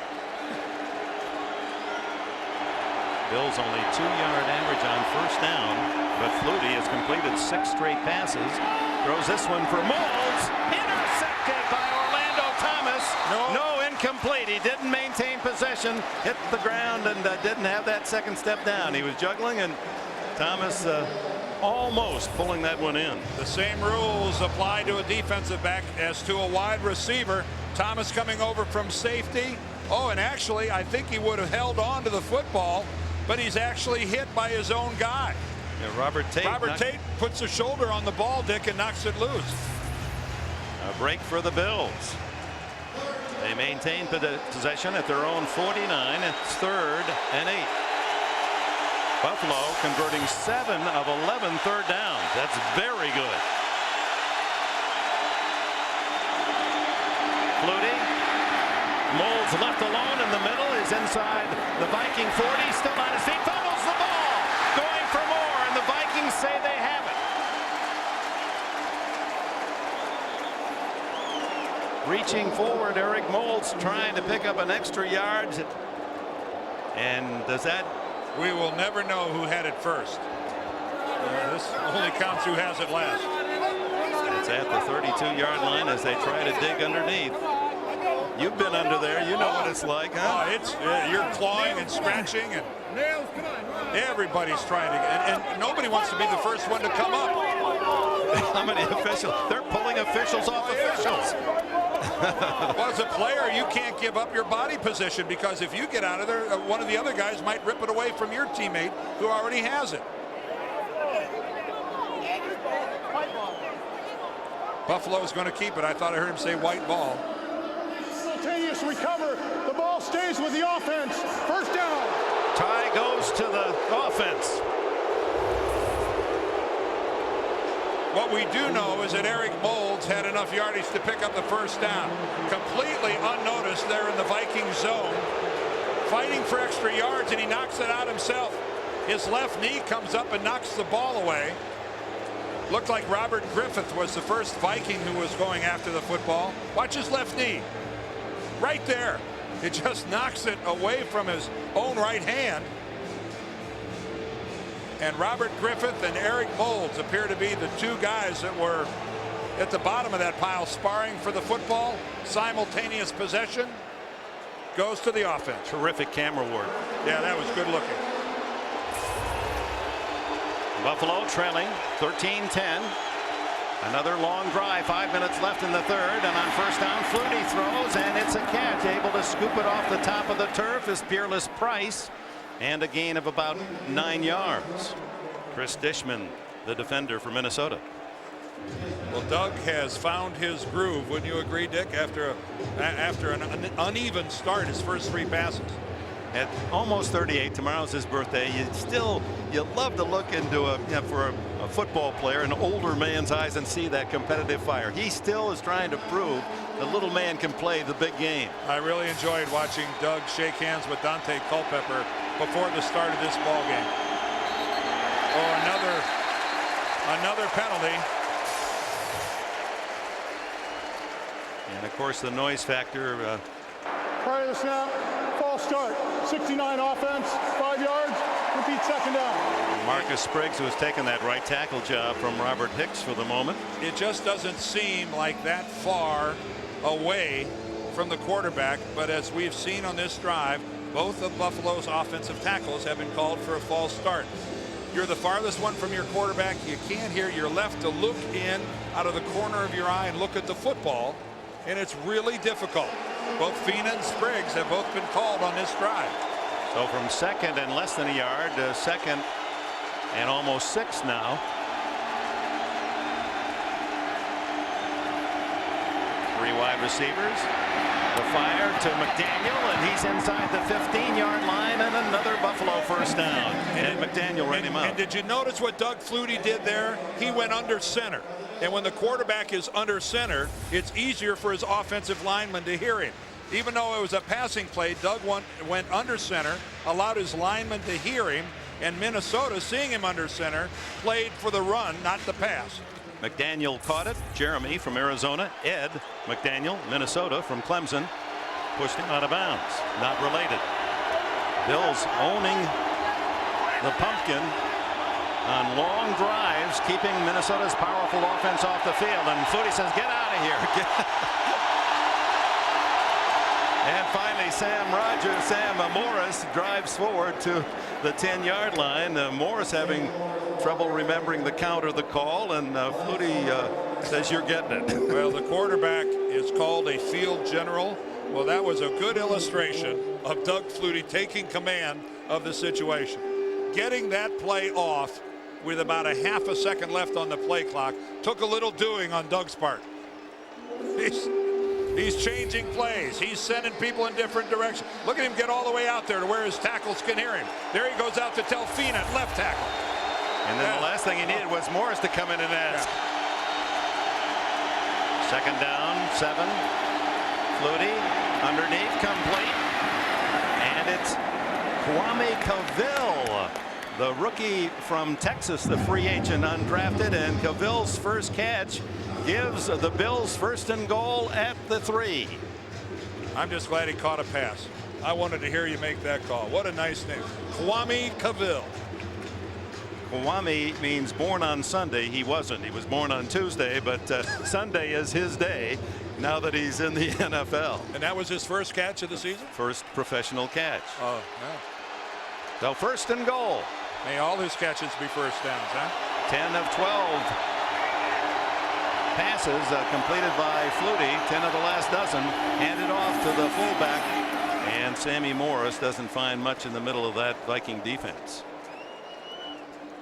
Bills only 2-yard average on first down, but Flutie has completed 6 straight passes. Throws this one for Moles. Intercepted by Orlando Thomas. No, incomplete. He didn't maintain possession. Hit the ground and didn't have that second step down. He was juggling, and Thomas almost pulling that one in.
The same rules apply to a defensive back as to a wide receiver. Thomas coming over from safety. Oh, and actually, I think he would have held on to the football, but he's actually hit by his own guy.
Yeah, Robert Tate
puts a shoulder on the ball, Dick, and knocks it loose.
A break for the Bills. They maintain possession at their own 49. It's 3rd and 8. Buffalo converting 7 of 11 third downs. That's very good. Flutie. Moles left alone in the middle. Is inside the Viking 40. Still on his feet. Fumbles the ball. Going for more, and the Vikings say they have it. Reaching forward, Eric Moles trying to pick up an extra yard. And does that?
We will never know who had it first. This only counts who has it last.
It's at the 32-yard line as they try to dig underneath. You've been under there. You know what it's like, huh?
You're clawing and scratching, and everybody's trying to. And nobody wants to be the first one to come up.
How many officials? They're pulling officials off officials.
Well, as a player, you can't give up your body position, because if you get out of there, one of the other guys might rip it away from your teammate who already has it. Buffalo's going to keep it. I thought I heard him say white ball.
Simultaneous recover. The ball stays with the offense. First down.
Tie goes to the offense.
What we do know is that Eric Moles had enough yardage to pick up the first down. Completely unnoticed there in the Viking zone. Fighting for extra yards, and he knocks it out himself. His left knee comes up and knocks the ball away. Looked like Robert Griffith was the first Viking who was going after the football. Watch his left knee. Right there. It just knocks it away from his own right hand. And Robert Griffith and Eric Moles appear to be the 2 guys that were at the bottom of that pile, sparring for the football. Simultaneous possession goes to the offense.
Terrific camera work.
Yeah, that was good looking.
Buffalo trailing 13-10. Another long drive, 5 minutes left in the third, and on first down, Flutie throws, and it's a catch. Able to scoop it off the top of the turf is Peerless Price, and a gain of about 9 yards. Chris Dishman, the defender for Minnesota.
Well, Doug has found his groove. Wouldn't you agree, Dick? After an uneven start, his first 3 passes.
At almost 38, tomorrow's his birthday. You love to look into for a football player, an older man's eyes, and see that competitive fire. He still is trying to prove the little man can play the big game.
I really enjoyed watching Doug shake hands with Daunte Culpepper before the start of this ball game. Oh, another Another penalty.
And of course the noise factor.
Prior to the snap, false start. 69 offense, 5 yards. Repeat second down.
Marcus Spriggs, who was taking that right tackle job from Robert Hicks for the moment.
It just doesn't seem like that far away from the quarterback, but as we've seen on this drive, both of Buffalo's offensive tackles have been called for a false start. You're the farthest one from your quarterback. You can't hear. You're left to look in out of the corner of your eye and look at the football, and it's really difficult. Both Fina and Spriggs have both been called on this drive.
So from second and less than a yard to second and almost 6 now. Three wide receivers. The fire to McDaniel, and he's inside the 15-yard line, and another Buffalo first down. And McDaniel ran him out.
And did you notice what Doug Flutie did there? He went under center. And when the quarterback is under center, it's easier for his offensive lineman to hear him. Even though it was a passing play, Doug went under center, allowed his lineman to hear him, and Minnesota, seeing him under center, played for the run, not the pass.
McDaniel caught it. Jeremy from Arizona. Ed McDaniel, Minnesota, from Clemson, pushed him out of bounds. Not related. Bills owning the pumpkin on long drives, keeping Minnesota's powerful offense off the field. And Flutie says, get out of here. And finally, Sam Morris drives forward to the 10-yard line. Morris having trouble remembering the count or the call, and Flutie says you're getting it.
Well, the quarterback is called a field general. Well, that was a good illustration of Doug Flutie taking command of the situation. Getting that play off with about a half a second left on the play clock took a little doing on Doug's part. He's changing plays. He's sending people in different directions. Look at him get all the way out there to where his tackles can hear him. There he goes out to tell Fina, left tackle.
And then the last thing he needed was Morris to come in and ask. Second down, 7. Flutie underneath, complete. And it's Kwame Cavill, the rookie from Texas, the free agent, undrafted, and Cavill's first catch gives the Bills first and goal at the 3.
I'm just glad he caught a pass. I wanted to hear you make that call. What a nice name. Kwame Cavill.
Kwame means born on Sunday. He wasn't. He was born on Tuesday, but Sunday is his day now that he's in the NFL.
And that was his first catch of the season?
First professional catch.
Oh, no.
So first and goal.
May all his catches be first downs, huh?
10 of 12 passes completed by Flutie. 10 of the last dozen handed off to the fullback, and Sammy Morris doesn't find much in the middle of that Viking defense.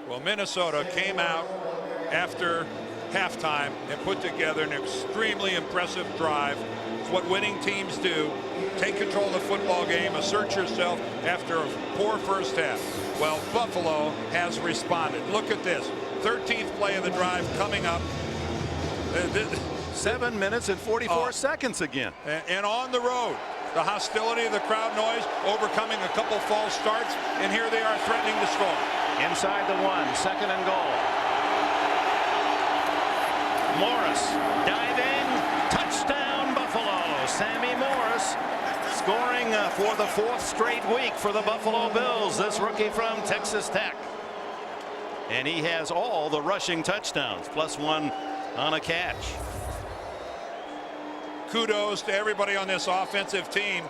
Well, Minnesota came out after halftime and put together an extremely impressive drive. It's what winning teams do. Take control of the football game, assert yourself after a poor first half. Well, Buffalo has responded. Look at this. 13th play of the drive coming up.
7 minutes and 44 seconds again.
And on the road, the hostility of the crowd noise, overcoming a couple false starts, and here they are threatening to score.
Inside the 1, second and goal. Morris diving, touchdown Buffalo. Sammy Morris scoring for the 4th straight week for the Buffalo Bills. This rookie from Texas Tech. And he has all the rushing touchdowns, +1 on a catch.
Kudos to everybody on this offensive team,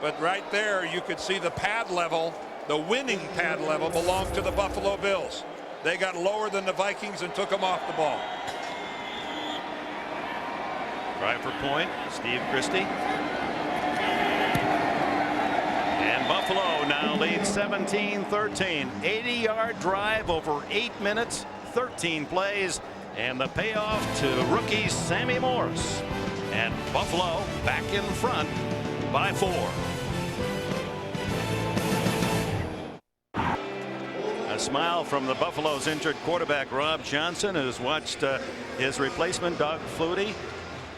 but right there you could see the pad level, the winning pad level, belonged to the Buffalo Bills. They got lower than the Vikings and took them off the ball.
Try for point, Steve Christie. And Buffalo now leads 17-13. 80-yard drive over 8 minutes, 13 plays, and the payoff to rookie Sammy Morris. And Buffalo back in front by 4. A smile from the Buffalo's injured quarterback Rob Johnson, who's watched his replacement Doug Flutie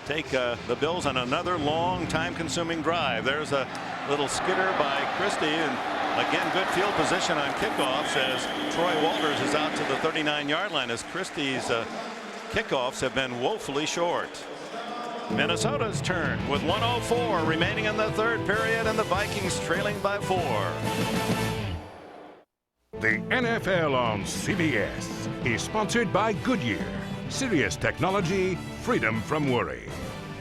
take the Bills on another long, time-consuming drive. There's a little skitter by Christie, and Again, good field position on kickoffs as Troy Walters is out to the 39-yard line as Christie's kickoffs have been woefully short. Minnesota's turn with 1:04 remaining in the third period and the Vikings trailing by 4.
The NFL on CBS is sponsored by Goodyear, serious technology, freedom from worry.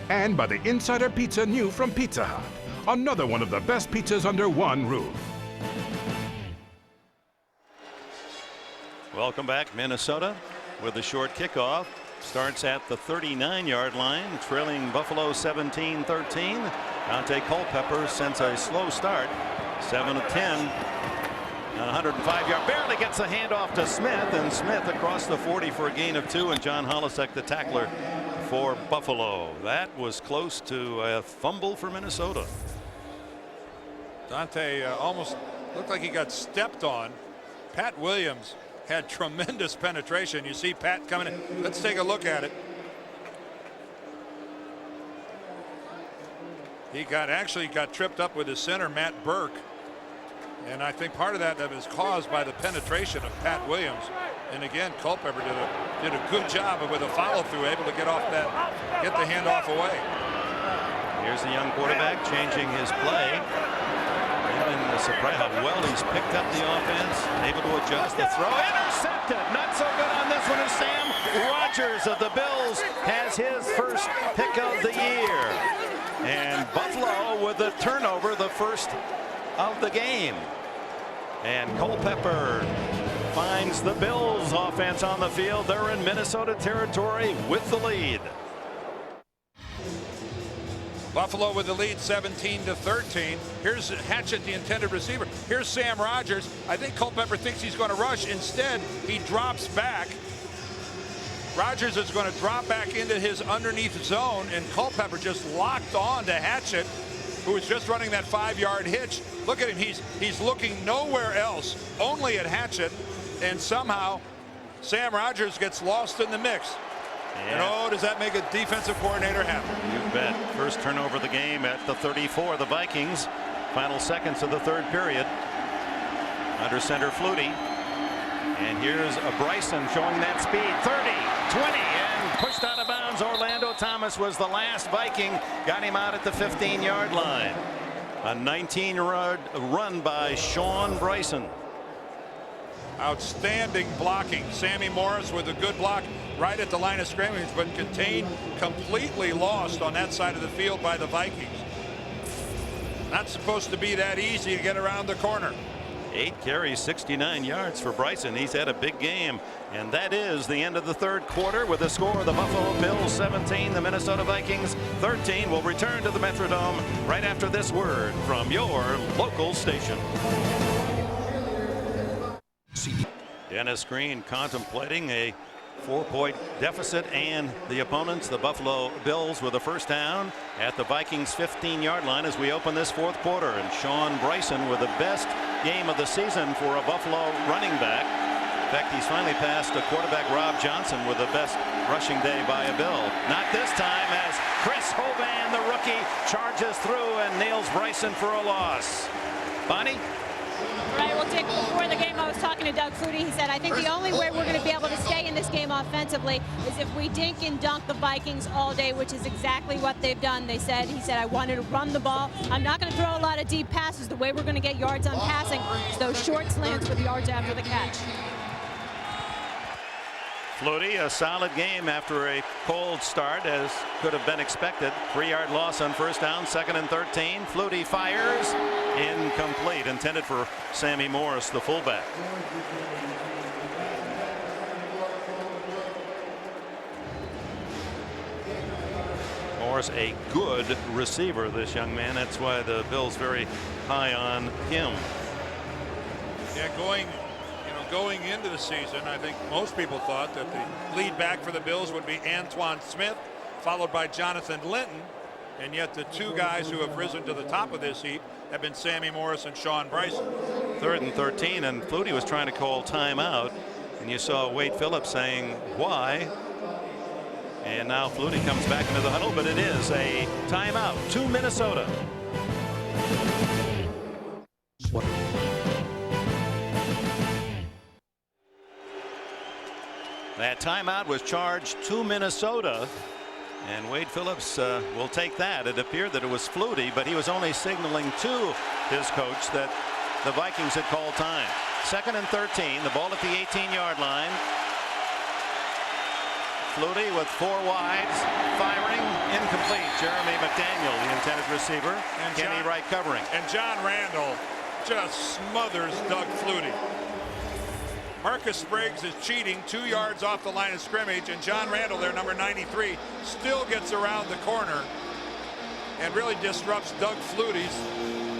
And by the Insider Pizza new from Pizza Hut, another one of the best pizzas under one roof.
Welcome back, Minnesota, with the short kickoff. Starts at the 39-yard line, trailing Buffalo 17-13. Daunte Culpepper sends a slow start, 7 of 10. 105-yard, barely gets a handoff to Smith, and Smith across the 40 for a gain of 2, and John Holisek, the tackler for Buffalo. That was close to a fumble for Minnesota.
Daunte almost looked like he got stepped on. Pat Williams had tremendous penetration. You see Pat coming in. Let's take a look at it. He actually got tripped up with his center, Matt Burke. And I think part of that is caused by the penetration of Pat Williams. And again, Culpepper did a good job with a follow through, able to get the handoff away.
Here's the young quarterback changing his play. Even surprised how well he's picked up the offense, able to adjust the throw. Intercepted. Not so good on this one as Sam Rogers of the Bills has his first pick of the year. And Buffalo with the turnover, the first of the game. And Culpepper finds the Bills offense on the field. They're in Minnesota territory with the lead.
Buffalo with the lead 17-13. Here's Hatchett, the intended receiver. Here's Sam Rogers. I think Culpepper thinks he's going to rush. Instead, he drops back. Rogers is going to drop back into his underneath zone, and Culpepper just locked on to Hatchett, who is just running that 5-yard hitch. Look at him. He's looking nowhere else, only at Hatchett, and somehow Sam Rogers gets lost in the mix. And oh, does that make a defensive coordinator happy?
You bet. First turnover of the game at the 34. The Vikings. Final seconds of the third period. Under center Flutie. And here's a Bryson showing that speed. 30, 20, and pushed out of bounds. Orlando Thomas was the last Viking. Got him out at the 15-yard line. A 19-yard run by Sean Bryson.
Outstanding blocking. Sammy Morris with a good block right at the line of scrimmage, but contained, completely lost on that side of the field by the Vikings. Not supposed to be that easy to get around the corner.
8 carries, 69 yards for Bryson. He's had a big game. And that is the end of the third quarter with the score of the Buffalo Bills 17, the Minnesota Vikings 13. We'll return to the Metrodome right after this word from your local station. Dennis Green contemplating a 4-point deficit, and the opponents, the Buffalo Bills, with a first down at the Vikings 15-yard line as we open this fourth quarter. And Sean Bryson with the best game of the season for a Buffalo running back. In fact, he's finally passed a quarterback, Rob Johnson, with the best rushing day by a Bill. Not this time, as Chris Hovan, the rookie, charges through and nails Bryson for a loss. Bonnie?
Right, well, Dick, before the game I was talking to Doug Flutie. He said, I think the only way we're going to be able to stay in this game offensively is if we dink and dunk the Vikings all day, which is exactly what they've done. He said, I wanted to run the ball. I'm not going to throw a lot of deep passes. The way we're going to get yards on passing is those short slants with yards after the catch.
Flutie, a solid game after a cold start, as could have been expected. 3-yard loss on first down, 2nd and 13. Flutie fires. Incomplete. Intended for Sammy Morris, the fullback. Morris, a good receiver, this young man. That's why the Bills very high on him.
Yeah, going into the season, I think most people thought that the lead back for the Bills would be Antoine Smith, followed by Jonathan Linton, and yet the two guys who have risen to the top of this heap have been Sammy Morris and Sean Bryson.
3rd and 13, and Flutie was trying to call timeout, and you saw Wade Phillips saying why, and now Flutie comes back into the huddle, but it is a timeout to Minnesota. That timeout was charged to Minnesota, and Wade Phillips will take that. It appeared that it was Flutie, but he was only signaling to his coach that the Vikings had called time. 2nd and 13, the ball at the 18-yard line. Flutie with 4 wides, firing, incomplete. Jeremy McDaniel, the intended receiver, and Kenny Wright covering.
And John Randall just smothers Doug Flutie. Marcus Spriggs is cheating 2 yards off the line of scrimmage, and John Randall, their number 93, still gets around the corner and really disrupts Doug Flutie's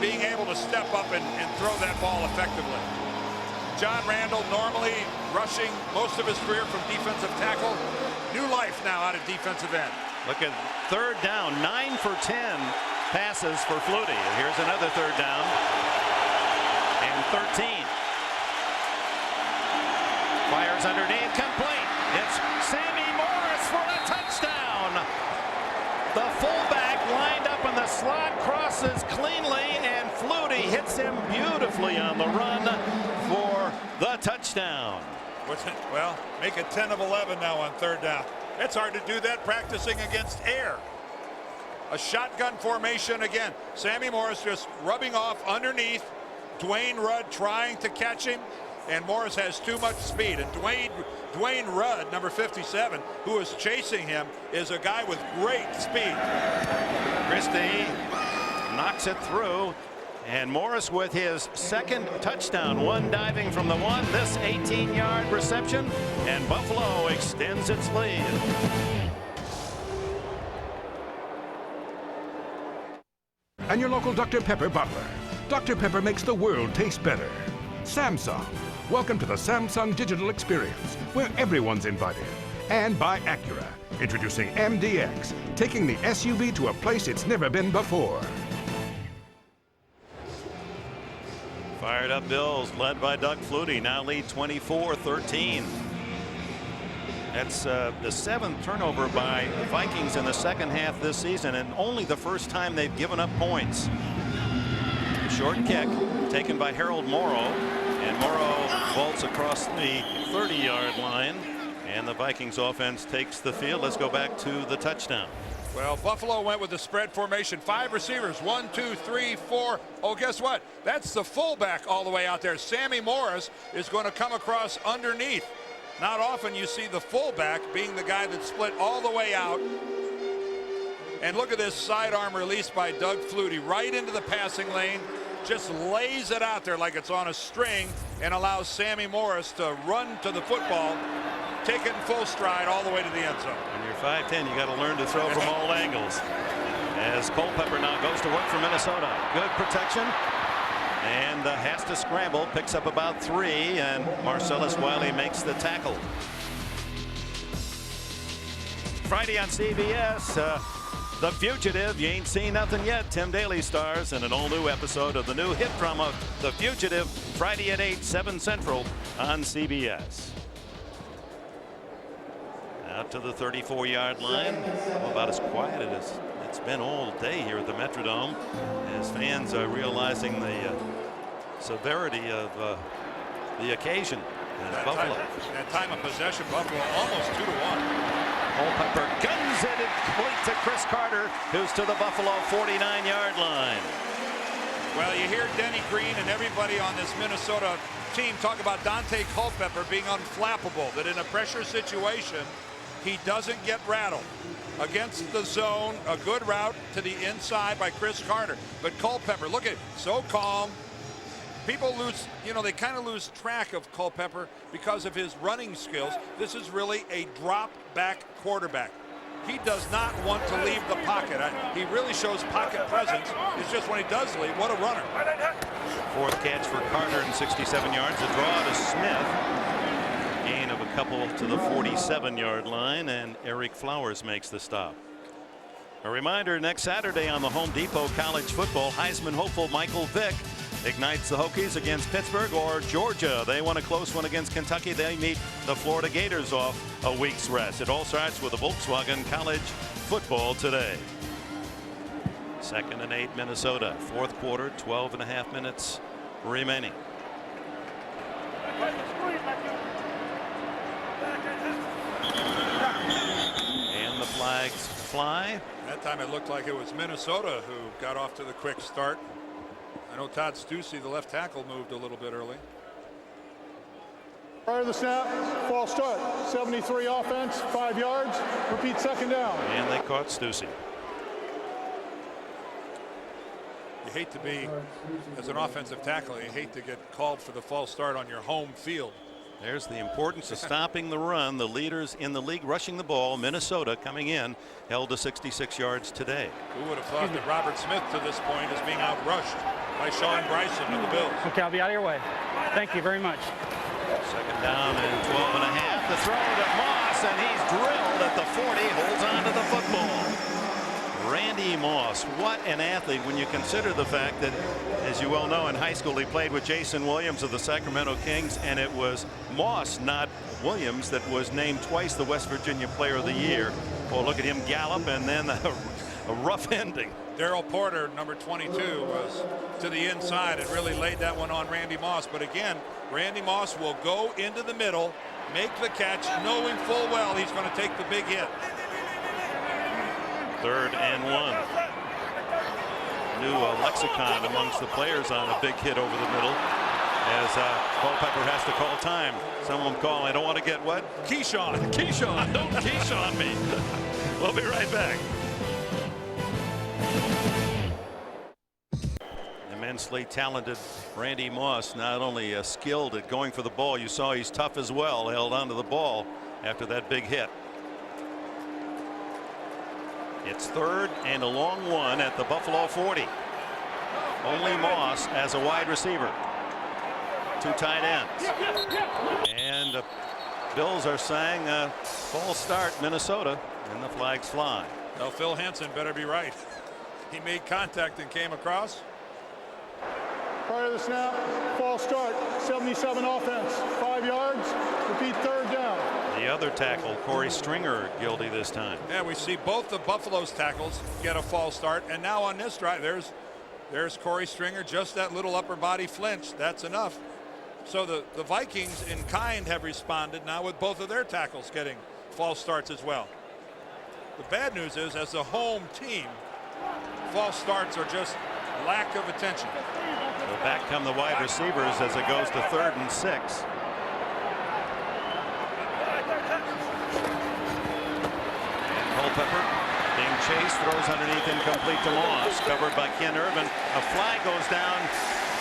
being able to step up and throw that ball effectively. John Randall, normally rushing most of his career from defensive tackle, new life now out of defensive end.
Look at 3rd down, 9 for 10 passes for Flutie. Here's another 3rd down and 13. Fires underneath, complete. It's Sammy Morris for the touchdown. The fullback lined up in the slot, crosses cleanly, and Flutie hits him beautifully on the run for the touchdown.
Well, make it 10 of 11 now on 3rd down. It's hard to do that practicing against air. A shotgun formation again. Sammy Morris just rubbing off underneath. Dwayne Rudd trying to catch him, and Morris has too much speed. And Dwayne Rudd, number 57, who is chasing him, is a guy with great speed.
Christie knocks it through, and Morris with his 2nd touchdown, 1 diving from the 1, this 18-yard reception, and Buffalo extends its lead.
And your local Dr. Pepper butler. Dr. Pepper makes the world taste better. Samsung. Welcome to the Samsung Digital Experience, where everyone's invited. And by Acura, introducing MDX, taking the SUV to a place it's never been before.
Fired up Bills, led by Doug Flutie, now lead 24-13. That's the 7th turnover by the Vikings in the 2nd half this season, and only the first time they've given up points. A short kick taken by Harold Morrow, and Morrow vaults across the 30-yard line, and the Vikings offense takes the field. Let's go back to the touchdown.
Well, Buffalo went with the spread formation. 5 receivers, 1, 2, 3, 4. Oh, guess what? That's the fullback all the way out there. Sammy Morris is going to come across underneath. Not often you see the fullback being the guy that split all the way out. And look at this sidearm release by Doug Flutie right into the passing lane. Just lays it out there like it's on a string and allows Sammy Morris to run to the football, take it in full stride all the way to the end zone.
When you're 5'10", you got to learn to throw from all angles. As Culpepper now goes to work for Minnesota. Good protection. And has to scramble, picks up about 3, and Marcellus Wiley makes the tackle. Friday on CBS, The Fugitive. You ain't seen nothing yet. Tim Daly stars in an all-new episode of the new hit drama, The Fugitive, Friday at 8, 7 Central on CBS. Out to the 34-yard line. Well, about as quiet as it's been all day here at the Metrodome, as fans are realizing the severity of the occasion.
That time of possession, Buffalo almost 2-1.
Culpepper guns it complete to Chris Carter, who's to the Buffalo 49-yard line.
Well, you hear Denny Green and everybody on this Minnesota team talk about Daunte Culpepper being unflappable, that in a pressure situation, he doesn't get rattled. Against the zone, a good route to the inside by Chris Carter. But Culpepper, look at it, so calm. People lose, they kind of lose track of Culpepper because of his running skills. This is really a drop-back quarterback. He does not want to leave the pocket. He really shows pocket presence. It's just when he does leave, what a runner.
4th catch for Carter and 67 yards. A draw to Smith. Gain of a couple to the 47-yard line, and Eric Flowers makes the stop. A reminder, next Saturday on the Home Depot College Football, Heisman hopeful Michael Vick ignites the Hokies against Pittsburgh or Georgia. They won a close one against Kentucky. They meet the Florida Gators off a week's rest. It all starts with the Volkswagen College Football today. 2nd and 8 Minnesota. 4th quarter, 12.5 minutes remaining. flags fly.
That time it looked like it was Minnesota who got off to the quick start. I know Todd Stussy, the left tackle, moved a little bit early.
Prior to the snap, false start. 73 offense, 5 yards. Repeat second down.
And they caught Stussy.
You hate to be, as an offensive tackle, you hate to get called for the false start on your home field.
There's the importance of stopping the run. The leaders in the league rushing the ball. Minnesota coming in, held to 66 yards today.
Who would have thought that Robert Smith to this point is being outrushed by Sean Bryson of the Bills?
Okay, I'll be out of your way. Thank you very much.
Second down and 12 and a half. The throw to Moss, and he's drilled at the 40. Holds on to the football. Randy Moss, what an athlete when you consider the fact that, as you well know, in high school he played with Jason Williams of the Sacramento Kings, and it was Moss, not Williams, that was named twice the West Virginia Player of the Year. Well, look at him gallop, and then a rough ending.
Daryl Porter, number 22, was to the inside and really laid that one on Randy Moss. But again, Randy Moss will go into the middle, make the catch, knowing full well he's going to take the big hit.
3rd and 1. New lexicon amongst the players on a big hit over the middle, as Culpepper has to call time. Someone call. I don't want to get what?
Keyshawn.
Keyshawn. Don't Keyshawn me. We'll be right back. Immensely talented Randy Moss, not only skilled at going for the ball. You saw he's tough as well. Held onto the ball after that big hit. It's 3rd and a long one at the Buffalo 40. Only Moss as a wide receiver. 2 tight ends. And the Bills are saying false start Minnesota, and the flags fly.
Well, Phil Henson better be right. He made contact and came across.
Prior to the snap, false start. 77 offense, 5 yards. Repeat third down.
The other tackle, Corey Stringer, guilty this time.
Yeah, we see both the Buffalo's tackles get a false start, and now on this drive, there's Corey Stringer, just that little upper body flinch. That's enough. So the Vikings in kind have responded now with both of their tackles getting false starts as well. The bad news is, as a home team, false starts are just lack of attention.
So back come the wide receivers as it goes to 3rd and 6. Culpepper being chased, throws underneath, incomplete to Moss, covered by Ken Irvin. A flag goes down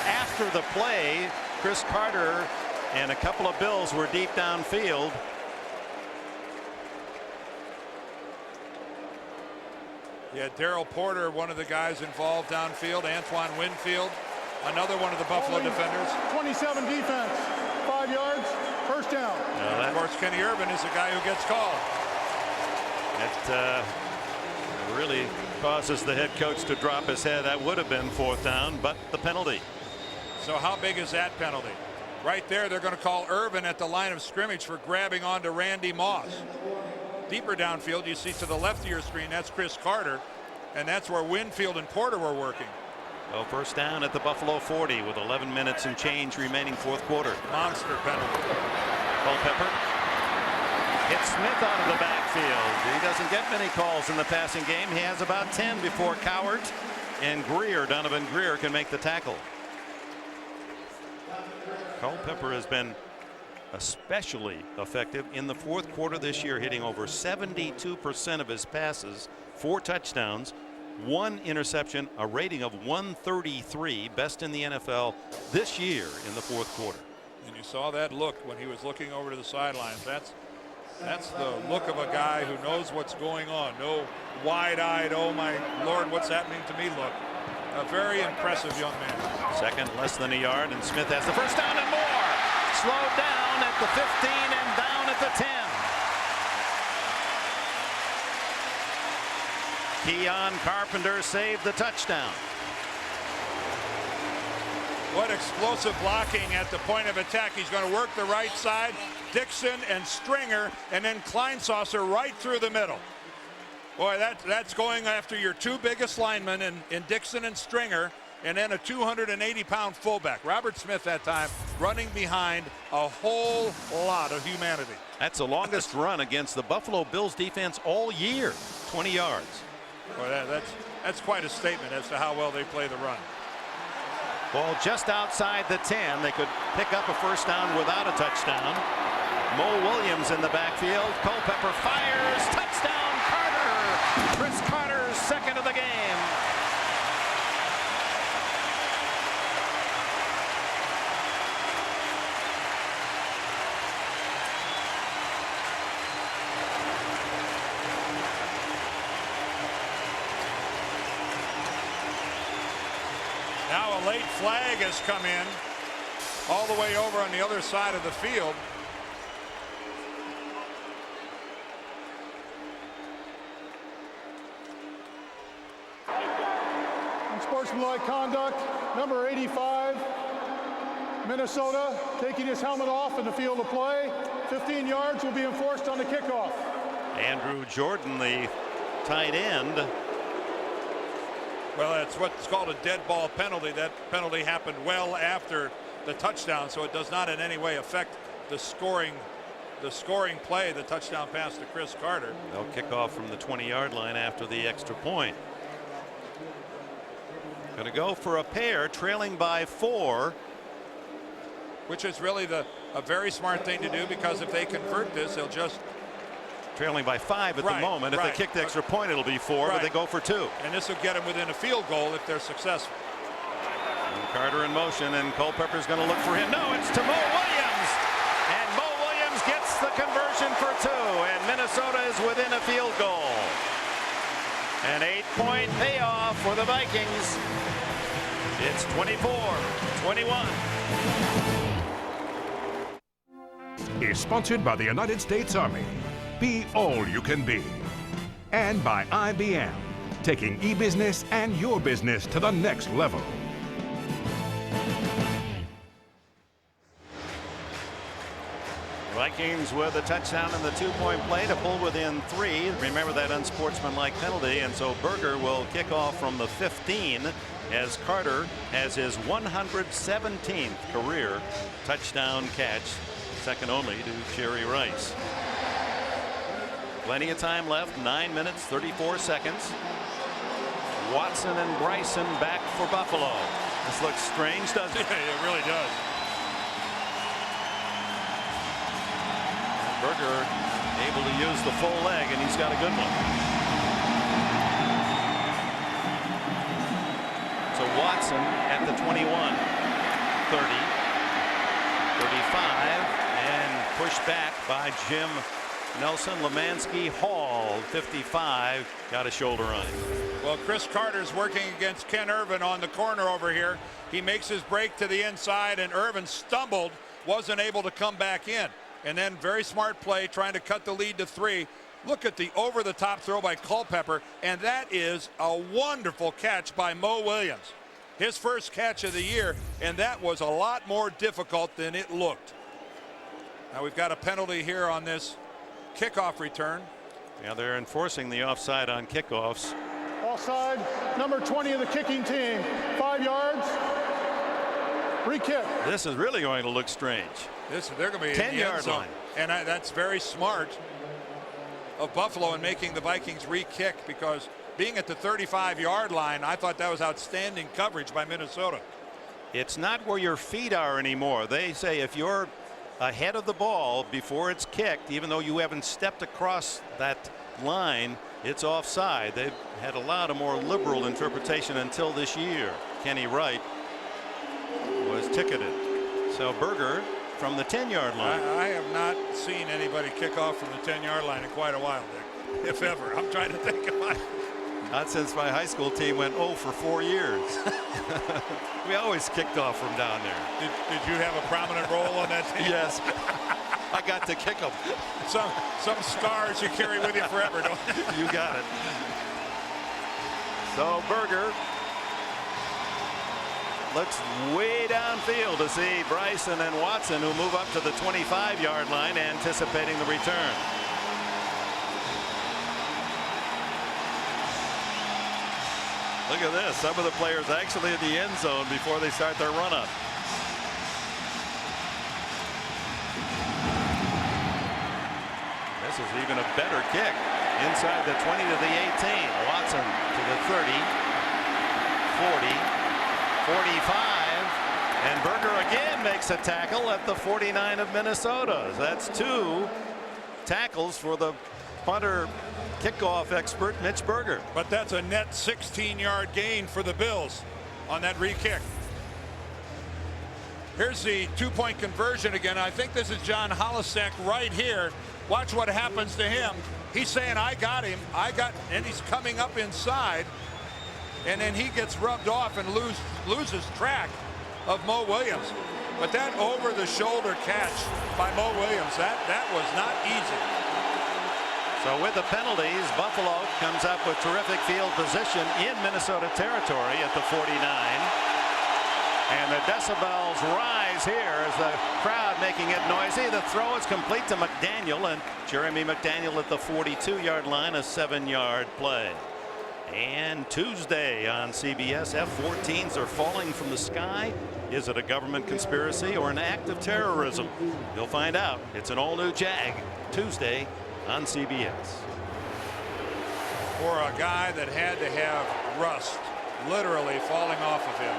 after the play. Chris Carter and a couple of Bills were deep downfield.
Yeah, Daryl Porter, one of the guys involved downfield. Antoine Winfield, another one of the Buffalo defenders.
27 defense, 5 yards, first down.
Of course, Kenny Irvin is the guy who gets called.
That really causes the head coach to drop his head. That would have been 4th down, but the penalty.
So how big is that penalty? Right there, they're going to call Irvin at the line of scrimmage for grabbing onto Randy Moss. Deeper downfield, you see to the left of your screen, that's Chris Carter, and that's where Winfield and Porter were working.
Well, first down at the Buffalo 40 with 11 minutes and change remaining 4th quarter.
Monster penalty.
Culpepper hits Smith out of the backfield. He doesn't get many calls in the passing game. He has about 10 before Cowart and Greer, Donovan Greer, can make the tackle. Culpepper has been especially effective in the 4th quarter this year, hitting over 72% of his passes, 4 touchdowns, 1 interception, a rating of 133, best in the NFL this year in the 4th quarter.
And you saw that look when he was looking over to the sidelines. That's the look of a guy who knows what's going on. No wide-eyed, oh my Lord, what's happening to me look. A very impressive young man.
Second, less than a yard, and Smith has the first down and more. Slowed down at the 15 and down at the 10. Keon Carpenter saved the touchdown.
What explosive blocking at the point of attack. He's going to work the right side. Dixon and Stringer, and then Kleinsasser right through the middle. Boy, that's going after your 2 biggest linemen in Dixon and Stringer, and then a 280-pound fullback. Robert Smith that time running behind a whole lot of humanity.
That's the longest run against the Buffalo Bills defense all year, 20 yards.
Well, that's quite a statement as to how well they play the run.
Ball just outside the 10. They could pick up a first down without a touchdown. Mo Williams in the backfield. Culpepper fires. Touchdown, Carter. Chris Carter's second of the game.
Now a late flag has come in all the way over on the other side of the field.
Unsportsmanlike conduct, number 85, Minnesota, taking his helmet off in the field of play. 15 yards will be enforced on the kickoff.
Andrew Jordan, the tight end.
Well, that's what's called a dead ball penalty. That penalty happened well after the touchdown, so it does not in any way affect the scoring play, the touchdown pass to Chris Carter.
They'll kick off from the 20-yard line after the extra point. Going to go for a pair, trailing by 4.
Which is really a very smart thing to do, because if they convert this, they'll just...
Trailing by 5 at the moment. If they kick the extra point, it'll be 4, but they go for 2.
And this will get them within a field goal if they're successful.
And Carter in motion, and Culpepper's going to look for him. No, it's to Mo Williams. And Mo Williams gets the conversion for 2, and Minnesota is within a field goal. An 8-point payoff for the Vikings. It's 24-21.
Is sponsored by the United States Army. Be all you can be. And by IBM, taking e-business and your business to the next level.
Vikings with a touchdown in the 2-point play to pull within 3. Remember that unsportsmanlike penalty, and so Berger will kick off from the 15 as Carter has his 117th career touchdown catch, second only to Jerry Rice. Plenty of time left, 9 minutes 34 seconds. Watson and Bryson back for Buffalo. This looks strange, doesn't it?
It really does.
Berger able to use the full leg, and he's got a good one. So Watson at the 21, 30, 35, and pushed back by Jim Nelson. Lemansky Hall, 55, got a shoulder on him.
Well, Chris Carter's working against Ken Irvin on the corner over here. He makes his break to the inside, and Irvin stumbled, wasn't able to come back in. And then very smart play trying to cut the lead to 3. Look at the over-the-top throw by Culpepper, and that is a wonderful catch by Mo Williams. His first catch of the year, and that was a lot more difficult than it looked. Now we've got a penalty here on this kickoff return.
Yeah, they're enforcing the offside on kickoffs.
Offside, number 20 of the kicking team, 5 yards. Re-kick.
This is really going to look strange.
They're going to be
10-yard line.
And that's very smart of Buffalo in making the Vikings re-kick, because being at the 35-yard line, I thought that was outstanding coverage by Minnesota.
It's not where your feet are anymore. They say if you're ahead of the ball before it's kicked, even though you haven't stepped across that line, it's offside. They've had a lot of more liberal interpretation until this year. Kenny Wright was ticketed. So Berger from the 10-yard line.
I have not seen anybody kick off from the 10-yard line in quite a while, Dick, if ever. I'm trying to think of my...
Not since my high school team went 0 for 4 years. We always kicked off from down there.
Did you have a prominent role on that team?
Yes. I got to kick them.
Some scars you carry with you forever, don't you?
You got it. So Berger looks way downfield to see Bryson and Watson, who move up to the 25-yard line, anticipating the return.
Look at this. Some of the players actually in the end zone before they start their run up.
This is even a better kick. Inside the 20 to the 18. Watson to the 30, 40, 45. And Berger again makes a tackle at the 49 of Minnesota. That's 2 tackles for the punter kickoff expert Mitch Berger.
But that's a net 16-yard gain for the Bills on that re-kick. Here's the 2-point conversion again. I think this is John Holisek right here. Watch what happens to him. He's saying, I got him. And he's coming up inside. And then he gets rubbed off and loses track of Mo Williams. But that over-the-shoulder catch by Mo Williams, that was not easy.
So with the penalties, Buffalo comes up with terrific field position in Minnesota territory at the 49. And the decibels rise here as the crowd making it noisy. The throw is complete to McDaniel, and Jeremy McDaniel at the 42-yard line, a 7-yard play. And Tuesday on CBS, F-14s are falling from the sky. Is it a government conspiracy or an act of terrorism? You'll find out. It's an all-new Jag Tuesday on CBS.
For a guy that had to have rust literally falling off of him,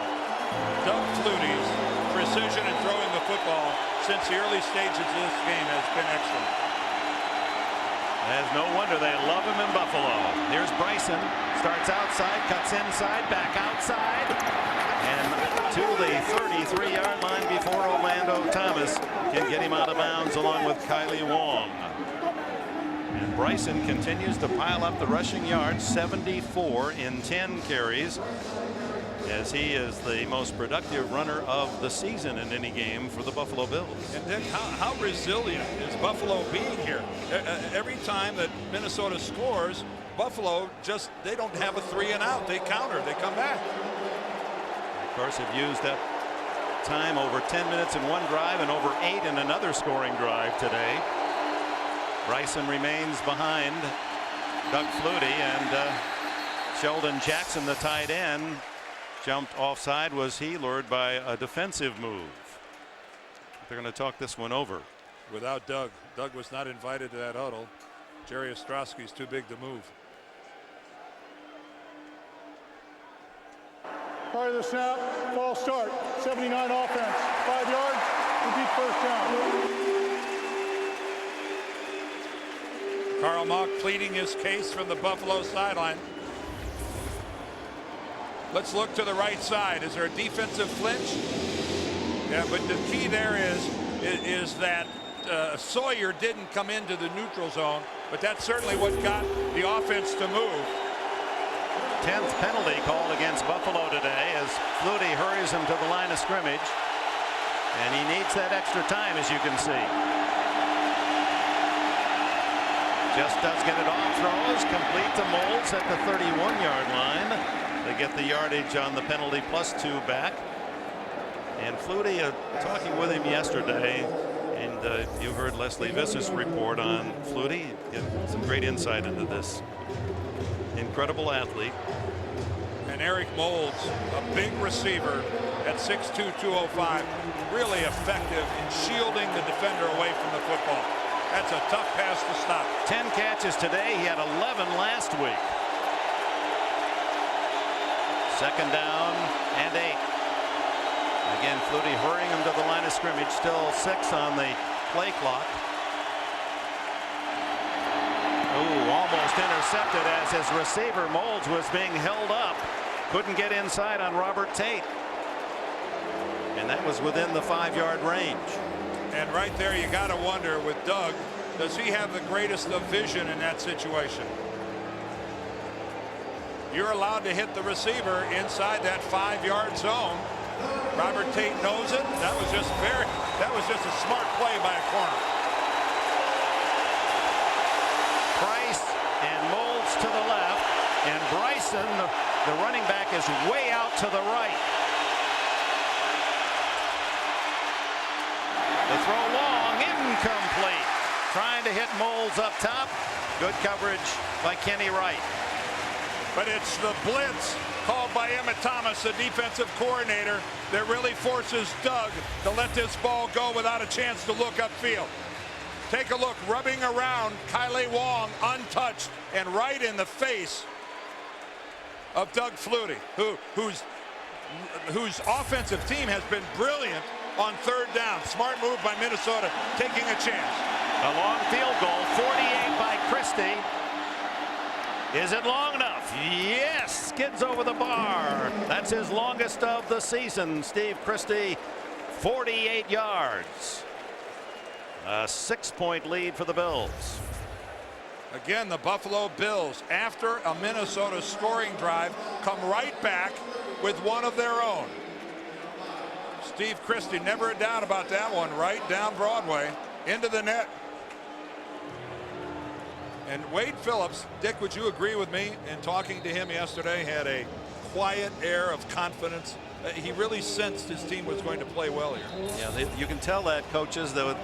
Doug Flutie's precision in throwing the football since the early stages of this game has been excellent.
There's no wonder they love him in Buffalo. Here's Bryson. Starts outside, cuts inside, back outside. And to the 33-yard line before Orlando Thomas can get him out of bounds along with Kylie Wong. And Bryson continues to pile up the rushing yards, 74 in 10 carries, as he is the most productive runner of the season in any game for the Buffalo Bills.
And then how resilient is Buffalo being here? Every time that Minnesota scores, Buffalo they don't have a 3-and-out. They counter. They come back.
Of course, have used that time over 10 minutes in one drive and over 8 in another scoring drive today. Bryson remains behind Doug Flutie, and Sheldon Jackson, the tight end, jumped offside. Was he lured by a defensive move? They're going to talk this one over.
Without Doug. Doug was not invited to that huddle. Jerry Ostrowski's too big to move.
Prior to the snap, false start, 79 offense, 5 yards, repeat first down.
Carl Mock pleading his case from the Buffalo sideline. Let's look to the right side. Is there a defensive flinch? Yeah, but the key there is that Sawyer didn't come into the neutral zone, but that's certainly what got the offense to move.
10th penalty called against Buffalo today as Flutie hurries him to the line of scrimmage, and he needs that extra time, as you can see. Just does get it off, throws complete to Moulds at the 31-yard line. They get the yardage on the penalty +2 back. And Flutie, talking with him yesterday, and you heard Leslie Visser's report on Flutie. Get some great insight into this incredible athlete.
And Eric Moulds, a big receiver at 6'2", 205, really effective in shielding the defender away from the football. That's a tough pass to stop.
10 catches today. He had 11 last week. Second down and 8. Again, Flutie hurrying him to the line of scrimmage. Still 6 on the play clock. Ooh, almost intercepted as his receiver Moulds was being held up. Couldn't get inside on Robert Tate. And that was within the 5-yard range.
And right there, you got to wonder with Doug, does he have the greatest of vision in that situation? You're allowed to hit the receiver inside that 5-yard zone. Robert Tate knows it. That was just a smart play by a corner.
Price and Moulds to the left, and Bryson, the running back, is way out to the right. The throw long, incomplete. Trying to hit Moulds up top. Good coverage by Kenny Wright.
But it's the blitz called by Emmett Thomas, the defensive coordinator, that really forces Doug to let this ball go without a chance to look upfield. Take a look, rubbing around Kyle Wong untouched and right in the face of Doug Flutie, whose offensive team has been brilliant on third down. Smart move by Minnesota, taking a chance.
A long field goal, 48 by Christie. Is it long enough? Yes, skids over the bar. That's his longest of the season. Steve Christie, 48 yards. A 6-point lead for the Bills.
Again, the Buffalo Bills, after a Minnesota scoring drive, come right back with one of their own. Steve Christie, never a doubt about that one, right down Broadway into the net. And Wade Phillips, Dick, would you agree with me in talking to him yesterday, had a quiet air of confidence. He really sensed his team was going to play well here.
Yeah, you can tell that, coaches, though.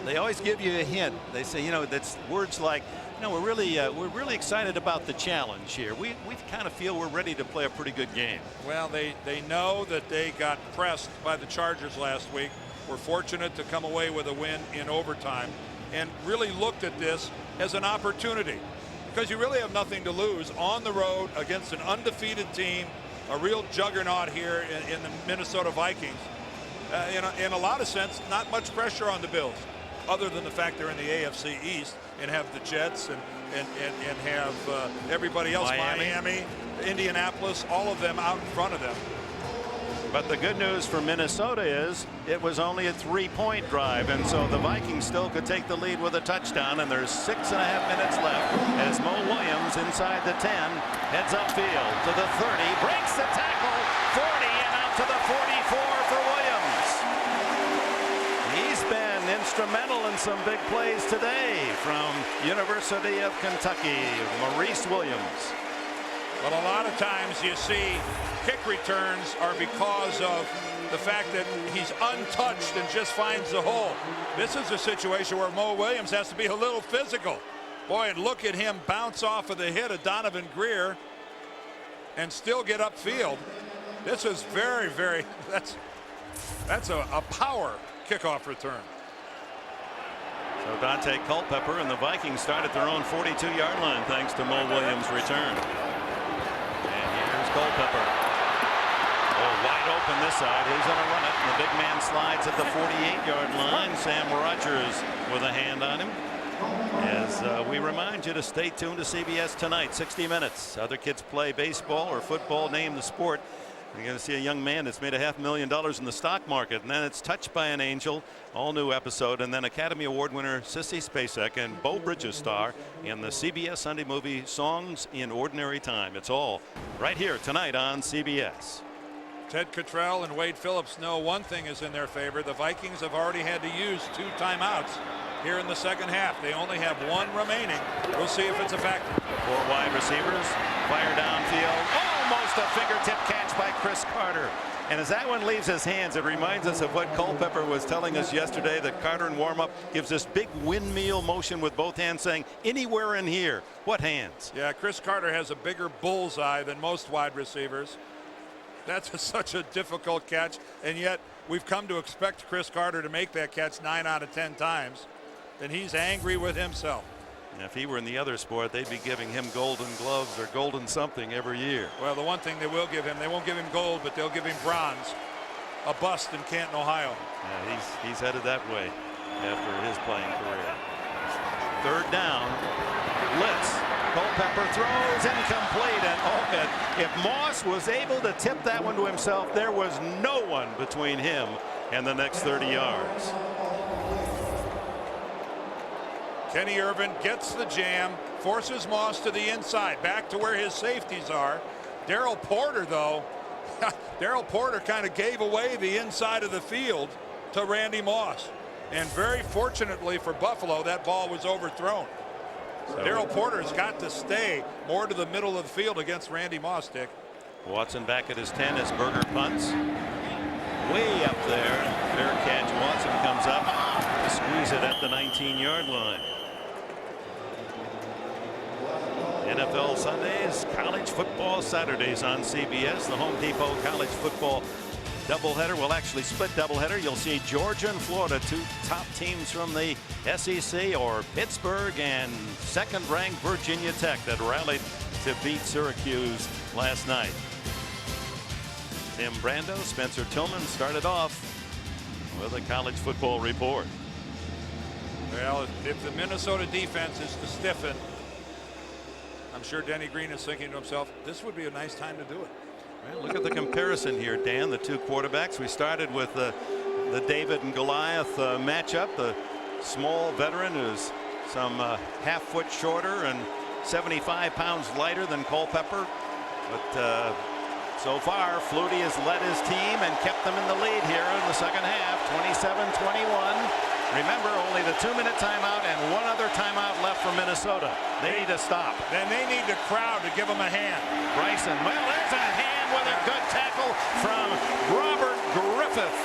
They always give you a hint. They say, you know, that's words like, you know, we're really excited about the challenge here. We kind of feel we're ready to play a pretty good game.
Well, they know that they got pressed by the Chargers last week. We're fortunate to come away with a win in overtime, and really looked at this as an opportunity, because you really have nothing to lose on the road against an undefeated team, a real juggernaut here in the Minnesota Vikings. In a lot of sense, not much pressure on the Bills, other than the fact they're in the AFC East and have the Jets and have everybody else, Miami, Indianapolis, all of them out in front of them.
But the good news for Minnesota is it was only a 3-point drive, and so the Vikings still could take the lead with a touchdown, and there's 6.5 minutes left as Mo Williams inside the 10 heads upfield to the 30, breaks the tackle, 40, and out to the 44 for Williams. He's been instrumental in some big plays today from University of Kentucky, Maurice Williams.
But a lot of times you see kick returns are because of the fact that he's untouched and just finds the hole. This is a situation where Mo Williams has to be a little physical. Boy, and look at him bounce off of the hit of Donovan Greer and still get upfield. This is very, very, that's a power kickoff return.
So Daunte Culpepper and the Vikings start at their own 42-yard line thanks to Mo Williams' return. Culpepper. Oh, wide open this side. He's going to run it. And the big man slides at the 48-yard line. Sam Rogers with a hand on him. As we remind you to stay tuned to CBS tonight, 60 Minutes. Other kids play baseball or football, name the sport. You're going to see a young man that's made $500,000 in the stock market, and then it's Touched by an Angel, all new episode, and then Academy Award winner Sissy Spacek and Beau Bridges star in the CBS Sunday movie Songs in Ordinary Time. It's all right here tonight on CBS.
Ted Cottrell and Wade Phillips know one thing is in their favor. The Vikings have already had to use 2 timeouts here in the second half. They only have 1 remaining. We'll see if it's a factor.
4 wide receivers, fire downfield. Almost a fingertip catch by Chris Carter. And as that one leaves his hands, it reminds us of what Culpepper was telling us yesterday, that Carter in warm-up gives this big windmill motion with both hands, saying, anywhere in here. What hands?
Yeah, Chris Carter has a bigger bullseye than most wide receivers. That's such a difficult catch, and yet we've come to expect Chris Carter to make that catch 9 out of 10 times, and he's angry with himself.
And if he were in the other sport, they'd be giving him golden gloves or golden something every year.
Well, the one thing they will give him, they won't give him gold, but they'll give him bronze. A bust in Canton, Ohio.
Yeah, he's headed that way after his playing career. 3rd down, blitz. Culpepper throws incomplete, and if Moss was able to tip that one to himself, there was no one between him and the next 30 yards.
Kenny Irvin gets the jam, forces Moss to the inside, back to where his safeties are. Darrell Porter, though, Darrell Porter kind of gave away the inside of the field to Randy Moss. And very fortunately for Buffalo, that ball was overthrown. So Darrell Porter's got to stay more to the middle of the field against Randy Moss, Dick.
Watson back at his 10 as Berger punts. Way up there. Fair catch. Watson comes up to squeeze it at the 19-yard line. NFL Sundays, college football Saturdays on CBS. The Home Depot College Football doubleheader. Well, actually split doubleheader. You'll see Georgia and Florida, two top teams from the SEC, or Pittsburgh and second-ranked Virginia Tech that rallied to beat Syracuse last night. Tim Brando, Spencer Tillman started off with a college football report.
Well, if the Minnesota defense is to stiffen, I'm sure Denny Green is thinking to himself, this would be a nice time to do it.
Well, look at the comparison here, Dan. The two quarterbacks. We started with the David and Goliath matchup. The small veteran who's some half foot shorter and 75 pounds lighter than Culpepper. But so far, Flutie has led his team and kept them in the lead here in the second half, 27-21. Remember, only the 2-minute timeout and one other timeout left for Minnesota. They need to stop.
Then they need the crowd to give them a hand.
Bryson, well, there's a hand with a good tackle from Robert Griffith.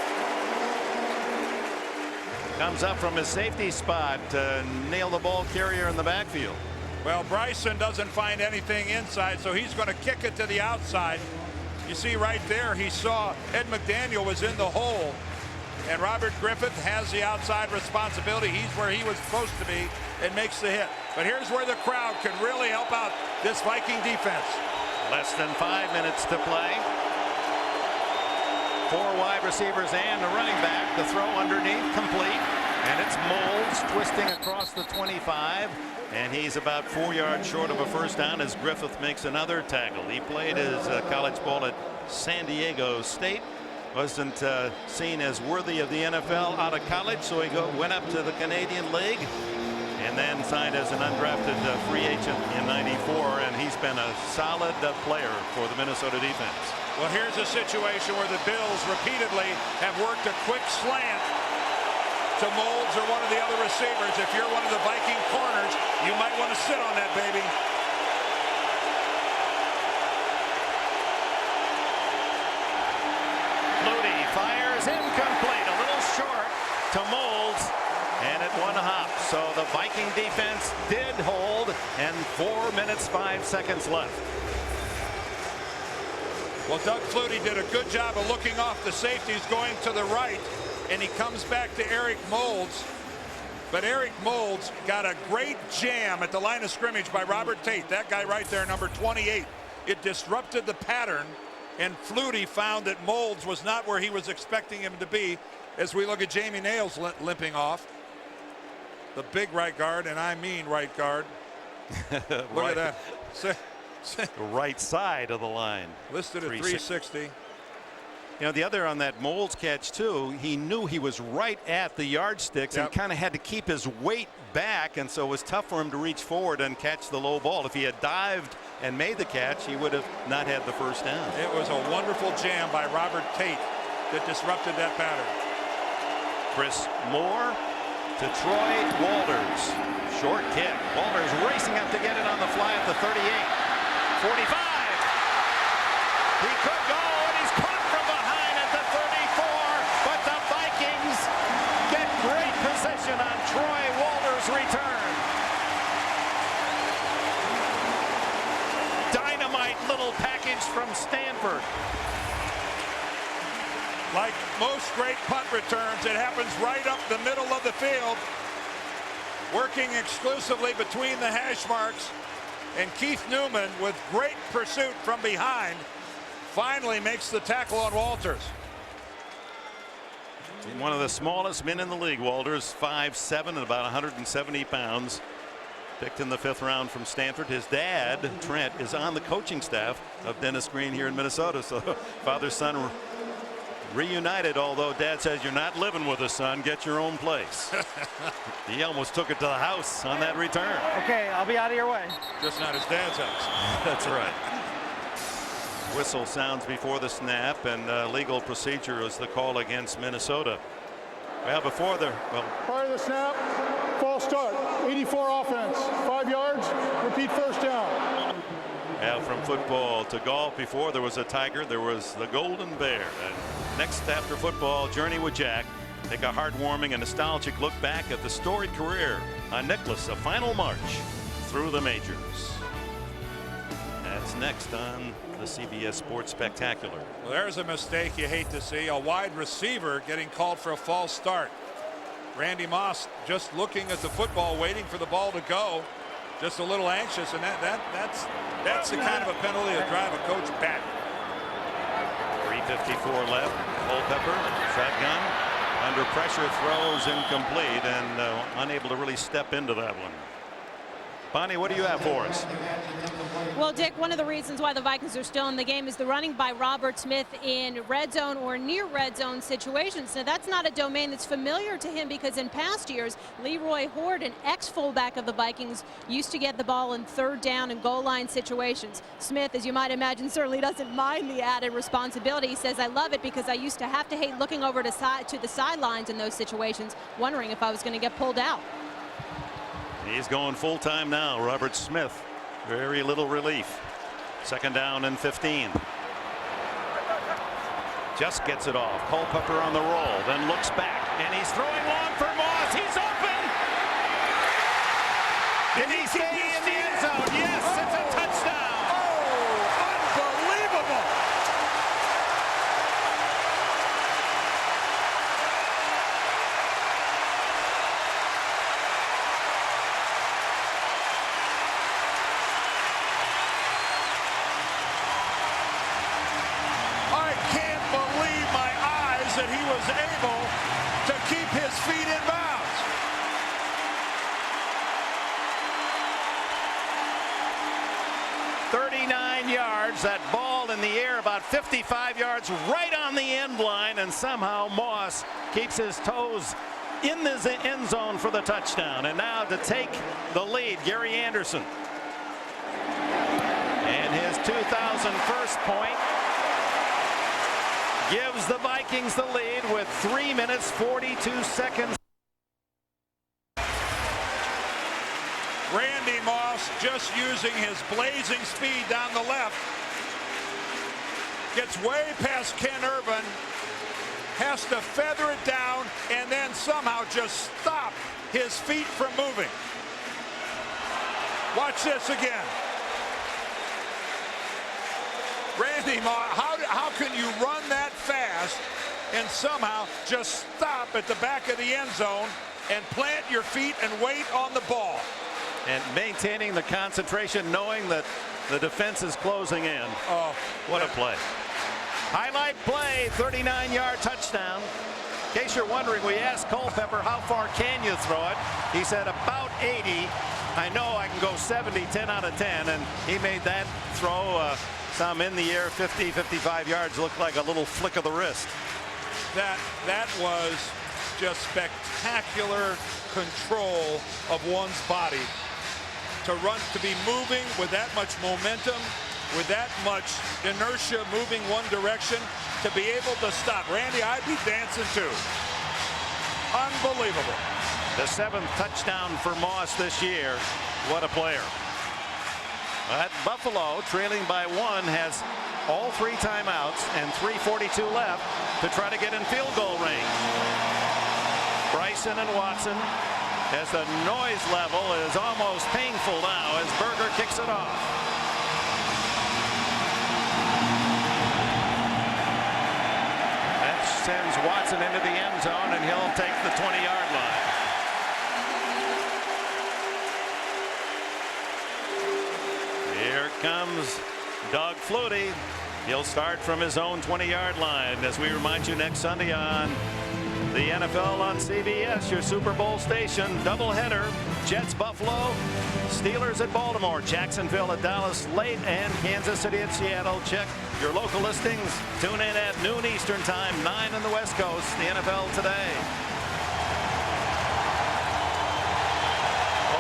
Comes up from his safety spot to nail the ball carrier in the backfield.
Well, Bryson doesn't find anything inside, so he's going to kick it to the outside. You see right there, he saw Ed McDaniel was in the hole, and Robert Griffith has the outside responsibility. He's where he was supposed to be and makes the hit. But here's where the crowd can really help out this Viking defense.
Less than 5 minutes to play. 4 wide receivers and a running back. The throw underneath, complete. And it's Moles twisting across the 25. And he's about 4 yards short of a first down as Griffith makes another tackle. He played his college ball at San Diego State. Wasn't seen as worthy of the NFL out of college, so he went up to the Canadian League and then signed as an undrafted free agent in '94, and he's been a solid player for the Minnesota defense.
Well, here's a situation where the Bills repeatedly have worked a quick slant to Moles or one of the other receivers. If you're one of the Viking corners, you might want to sit on that baby.
Flutie fires incomplete, a little short to Moles, and it won a hop. So the Viking defense did hold, and 4 minutes 5 seconds left.
Well, Doug Flutie did a good job of looking off the safeties going to the right, and he comes back to Eric Moulds. But Eric Moulds got a great jam at the line of scrimmage by Robert Tate. That guy right there, number 28. It disrupted the pattern, and Flutie found that Moulds was not where he was expecting him to be. As we look at Jamie Nails limping off. The big right guard, and I mean right guard. Look at that.
The right side of the line.
Listed at 360.
You know, the other on that Moles catch too, he knew he was right at the yardsticks and kind of had to keep his weight back, and so it was tough for him to reach forward and catch the low ball. If he had dived and made the catch, he would have not had the first down.
It was a wonderful jam by Robert Tate that disrupted that pattern.
Chris Moore to Troy Walters. Short kick. Walters racing up to get it on the fly at the 38. 45. He could go, and he's caught from behind at the 34. But the Vikings get great position on Troy Walters' return. Dynamite little package from Stanford.
Like most great punt returns, it happens right up the middle of the field. Working exclusively between the hash marks. And Keith Newman, with great pursuit from behind, finally makes the tackle on Walters.
One of the smallest men in the league, Walters, 5'7" and about 170 pounds. Picked in the 5th round from Stanford. His dad, Trent, is on the coaching staff of Dennis Green here in Minnesota. So father-son reunited, although Dad says you're not living with us, son. Get your own place. He almost took it to the house on that return.
Okay, I'll be out of your way.
Just not his dad's house.
That's right. Whistle sounds before the snap, and legal procedure is the call against Minnesota. Well, prior
to the snap, false start, 84 offense, 5 yards, repeat first down.
Now from football to golf, before there was a tiger, there was the golden bear. And next after football, Journey with Jack. Take a heartwarming and nostalgic look back at the storied career on Nicklaus, a final march through the majors. That's next on the CBS Sports Spectacular.
Well, there's a mistake you hate to see. A wide receiver getting called for a false start. Randy Moss just looking at the football, waiting for the ball to go. Just a little anxious, and that's the kind of a penalty that drive a coach back.
3:54 left. Culpepper, shotgun, under pressure, throws incomplete, and unable to really step into that one. Bonnie, what do you have for us?
Well, Dick, one of the reasons why the Vikings are still in the game is the running by Robert Smith in red zone or near red zone situations. Now, that's not a domain that's familiar to him because in past years, Leroy Horde, an ex-fullback of the Vikings, used to get the ball in third down and goal line situations. Smith, as you might imagine, certainly doesn't mind the added responsibility. He says, I love it because I used to hate looking over to the sidelines in those situations, wondering if I was going to get pulled out.
He's going full time now. Robert Smith, very little relief. Second down and 15. Just gets it off. Culpepper on the roll, then looks back, and he's throwing long for Moss. He's open. Did he stay in the end zone? Yes, it's a touchdown.
Oh, unbelievable. That he was able to keep his feet in bounds.
"39 yards, that ball in the air about 55 yards right on the end line, and somehow Moss keeps his toes in the end zone for the touchdown. And now to take the lead, Gary Anderson. And his 2001st point gives the Vikings the lead with 3 minutes 42 seconds.
Randy Moss just using his blazing speed down the left. Gets way past Ken Irvin. Has to feather it down and then somehow just stop his feet from moving. Watch this again. Randy Moss, how can you run that fast and somehow just stop at the back of the end zone and plant your feet and wait on the ball?
And maintaining the concentration, knowing that the defense is closing in.
Oh,
what a play. Highlight play, 39-yard touchdown. In case you're wondering, we asked Culpepper, how far can you throw it? He said about 80. I know I can go 70, 10 out of 10, and he made that throw some in the air, 50, 55 yards, looked like a little flick of the wrist.
That was just spectacular control of one's body. To run, to be moving with that much momentum, with that much inertia moving one direction, to be able to stop. Randy, I'd be dancing too. Unbelievable.
The 7th touchdown for Moss this year. What a player. At Buffalo, trailing by 1, has all 3 timeouts and 3:42 left to try to get in field goal range. Bryson and Watson, as the noise level is almost painful now as Berger kicks it off. That sends Watson into the end zone, and he'll take the 20-yard line. Here comes Doug Flutie. He'll start from his own 20-yard line as we remind you next Sunday on the NFL on CBS, your Super Bowl station. Doubleheader, Jets Buffalo, Steelers at Baltimore, Jacksonville at Dallas late, and Kansas City at Seattle. Check your local listings. Tune in at noon Eastern time, 9 on the West Coast, the NFL today.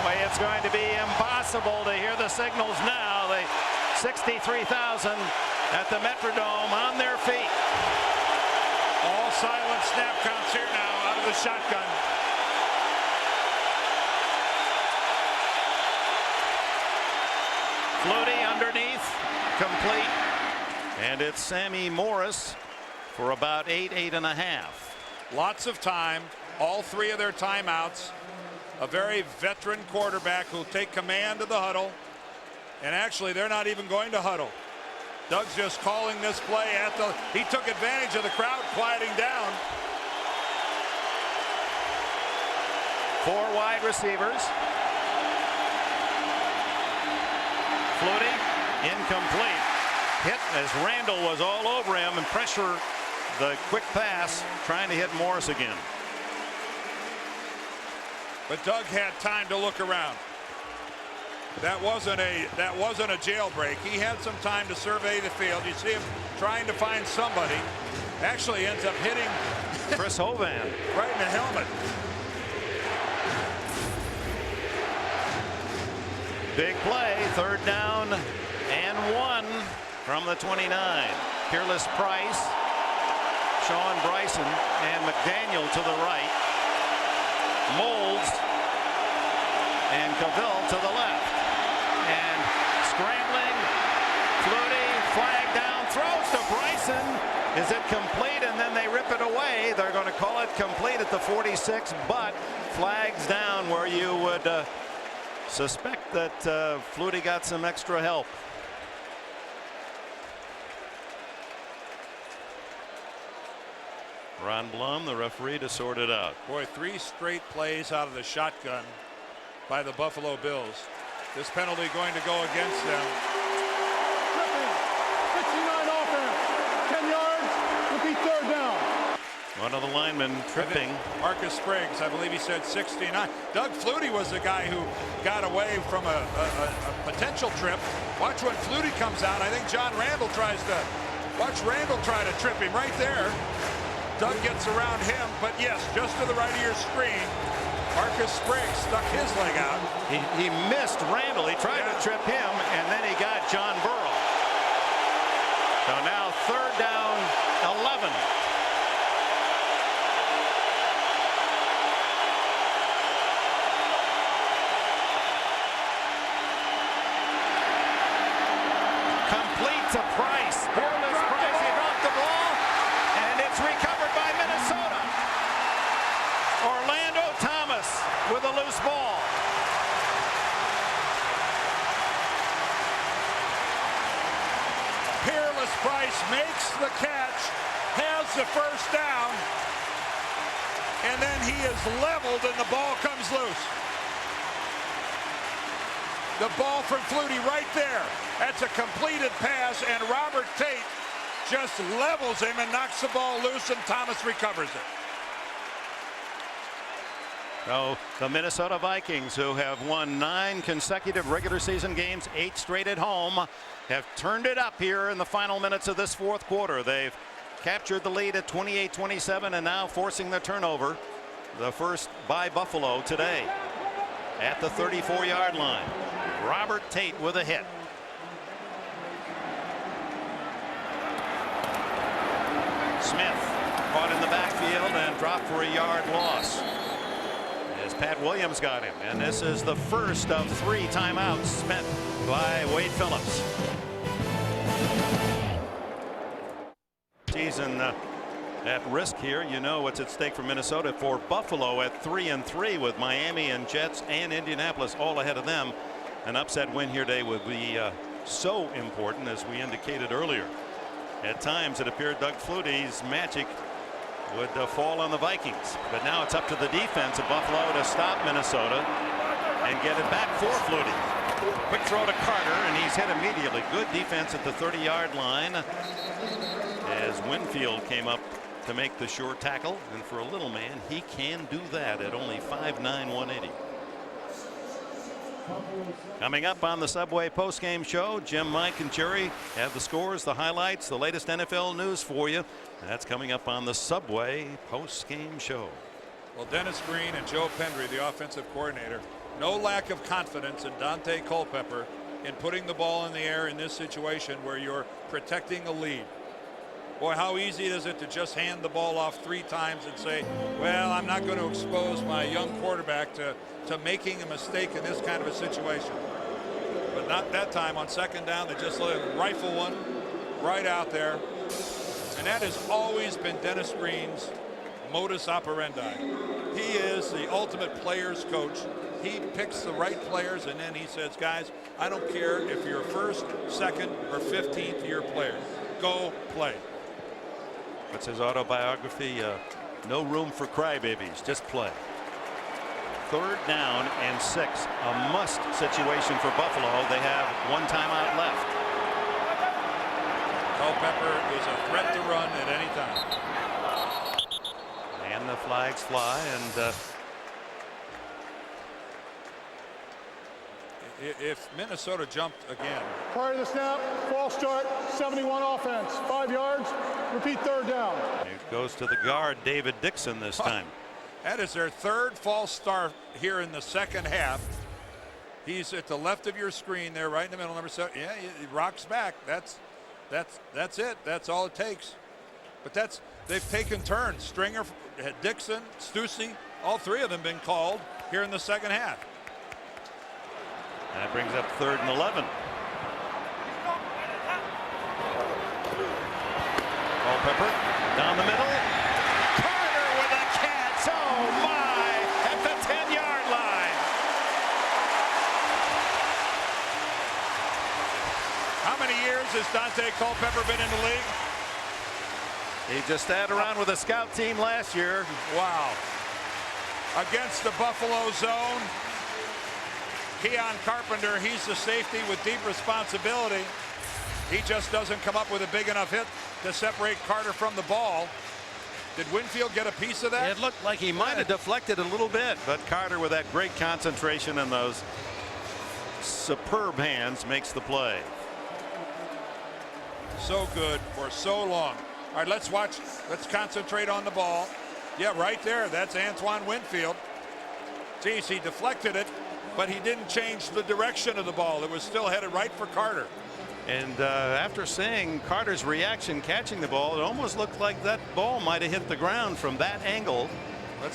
Boy, it's going to be impossible to hear the signals now. The 63,000 at the Metrodome on their feet.
All silent snap counts here now out of the shotgun.
Flutie underneath, complete. And it's Sammy Morris for about 8.5.
Lots of time. All 3 of their timeouts. A very veteran quarterback who'll take command of the huddle. And actually, they're not even going to huddle. Doug's just calling this play he took advantage of the crowd quieting down.
4 wide receivers. Flutie, incomplete. Hit as Randall was all over him and pressure the quick pass, trying to hit Morris again.
But Doug had time to look around. That wasn't a jailbreak. He had some time to survey the field. You see him trying to find somebody. Actually ends up hitting
Chris Hovan
right in the helmet.
Big play, 3rd down and 1 from the 29. Peerless Price, Sean Bryson, and McDaniel to the right. Molds and Cavill to the left. And scrambling, Flutie, flag down, throws to Bryson. Is it complete? And then they rip it away. They're going to call it complete at the 46, but flags down where you would suspect that Flutie got some extra help. Ron Blum, the referee, to sort it out.
Boy, 3 straight plays out of the shotgun by the Buffalo Bills. This penalty going to go against them.
69 offense, 10 yards, will be 3rd down.
One of the linemen tripping.
Marcus Spriggs, I believe he said 69. Doug Flutie was the guy who got away from a potential trip. Watch when Flutie comes out. I think John Randall watch Randall try to trip him right there. Doug gets around him, but yes, just to the right of your screen, Marcus Spriggs stuck his leg out.
He missed Randall. He tried to trip him, and then he got John Burrow. So now 3rd down, 11. Complete to Price. Peerless Price. He dropped the ball, and it's recovered by Minnesota. Orlando Thomas with a loose ball.
Peerless Price makes the catch, has the 1st down, and then he is leveled and the ball comes loose. The ball from Flutie right there. That's a completed pass, and Robert Tate just levels him and knocks the ball loose, and Thomas recovers it.
So the Minnesota Vikings, who have won 9 consecutive regular season games, 8 straight at home, have turned it up here in the final minutes of this 4th quarter. They've captured the lead at 28-27 and now forcing the turnover. The first by Buffalo today at the 34-yard line. Robert Tate with a hit. Smith caught in the backfield and dropped for a yard loss. As Pat Williams got him, and this is the first of 3 timeouts spent by Wade Phillips. Season at risk here. You know what's at stake for Minnesota. For Buffalo at 3-3 with Miami and Jets and Indianapolis all ahead of them. An upset win here today would be so important, as we indicated earlier. At times it appeared Doug Flutie's magic would fall on the Vikings, but now it's up to the defense of Buffalo to stop Minnesota and get it back for Flutie. Quick throw to Carter, and he's hit immediately. Good defense at the 30-yard line as Winfield came up to make the sure tackle, and for a little man, he can do that at only 5'9", 180. Coming up on the Subway postgame show, Jim, Mike, and Jerry have the scores, the highlights, the latest NFL news for you. That's coming up on the Subway postgame show.
Well, Dennis Green and Joe Pendry, the offensive coordinator, no lack of confidence in Daunte Culpepper in putting the ball in the air in this situation where you're protecting a lead. Boy, how easy is it to just hand the ball off 3 times and say, well, I'm not going to expose my young quarterback to making a mistake in this kind of a situation. But not that time. On 2nd down, they just let him rifle one right out there. And that has always been Dennis Green's modus operandi. He is the ultimate player's coach. he picks the right players, and then he says, guys, I don't care if you're first, second, or 15th year player. Go play.
What's his autobiography? No room for crybabies, just play. 3rd down and 6. A must situation for Buffalo. They have 1 timeout left.
Culpepper is a threat to run at any time.
And the flags fly, and
if Minnesota jumped again.
Prior to the snap, false start, 71 offense, 5 yards, repeat 3rd down.
It goes to the guard, David Dixon, this time.
That is their 3rd false start here in the second half. He's at the left of your screen there, right in the middle, number 7. Yeah, he rocks back. That's it. That's all it takes. But they've taken turns. Stringer, Dixon, Flutie, all 3 of them been called here in the second half.
That brings up 3rd and 11. Culpepper down the middle. Carter with a catch. Oh my! At the 10-yard line.
How many years has Daunte Culpepper been in the league?
He just sat around with a scout team last year.
Wow. Against the Buffalo zone. Keon Carpenter, he's the safety with deep responsibility. He just doesn't come up with a big enough hit to separate Carter from the ball. Did Winfield get a piece of that?
It looked like he might have deflected a little bit, but Carter, with that great concentration and those superb hands, makes the play.
So good for so long. All right, let's watch. Let's concentrate on the ball. Yeah, right there. That's Antoine Winfield. Geez, he deflected it, but he didn't change the direction of the ball. It was still headed right for Carter.
And after seeing Carter's reaction catching the ball, it almost looked like that ball might have hit the ground from that angle.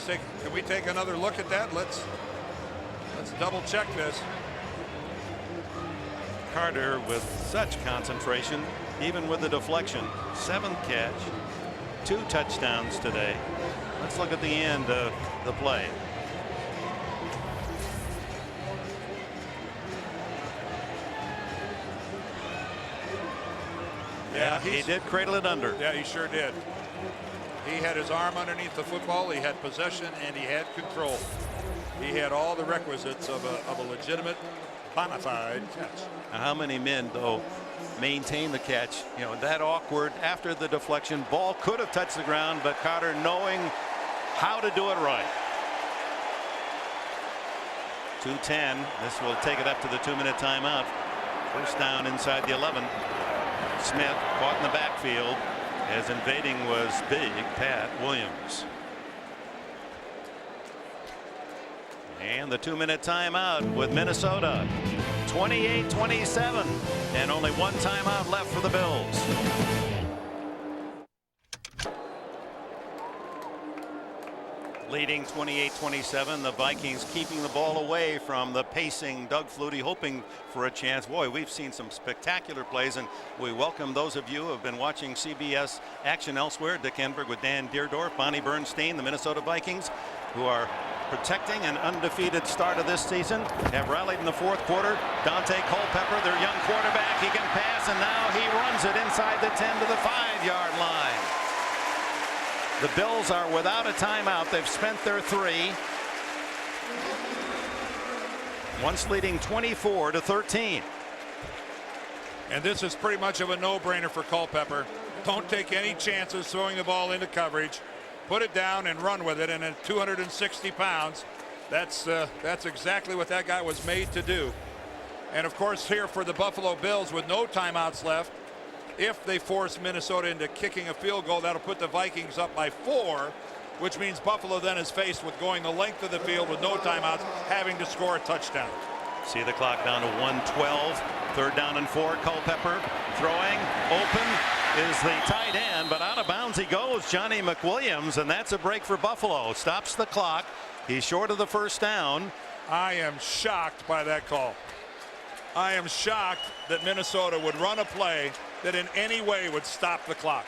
Can we take another look at that? Let's double check this.
Carter with such concentration, even with the deflection. 7th catch, 2 touchdowns today. Let's look at the end of the play. Yeah, he did cradle it under.
Yeah, he sure did. He had his arm underneath the football. He had possession and he had control. He had all the requisites of a legitimate, bona fide catch.
How many men, though, maintain the catch? You know, that awkward after the deflection. Ball could have touched the ground, but Carter knowing how to do it right. 2:10. This will take it up to the 2-minute timeout. 1st down inside the 11. Smith caught in the backfield as invading was big Pat Williams. And the 2-minute timeout with Minnesota. 28-27 and only 1 timeout left for the Bills. Leading 28-27, the Vikings keeping the ball away from the pacing Doug Flutie, hoping for a chance. Boy, we've seen some spectacular plays, and we welcome those of you who have been watching CBS action elsewhere. Dick Enberg with Dan Dierdorf, Bonnie Bernstein, the Minnesota Vikings, who are protecting an undefeated start of this season, have rallied in the 4th quarter. Daunte Culpepper, their young quarterback, he can pass, and now he runs it inside the 10 to the 5-yard line. The Bills are without a timeout. They've spent their 3. Once leading 24-13.
And this is pretty much of a no-brainer for Culpepper. Don't take any chances throwing the ball into coverage. Put it down and run with it. And at 260 pounds, that's exactly what that guy was made to do. And of course, here for the Buffalo Bills with no timeouts left, if they force Minnesota into kicking a field goal, that'll put the Vikings up by 4, which means Buffalo then is faced with going the length of the field with no timeouts, having to score a touchdown.
See the clock down to 1:12. 3rd down and 4. Culpepper throwing. Open is the tight end, but out of bounds he goes. Johnny McWilliams, and that's a break for Buffalo. Stops the clock. He's short of the 1st down.
I am shocked by that call. I am shocked that Minnesota would run a play that in any way would stop the clock.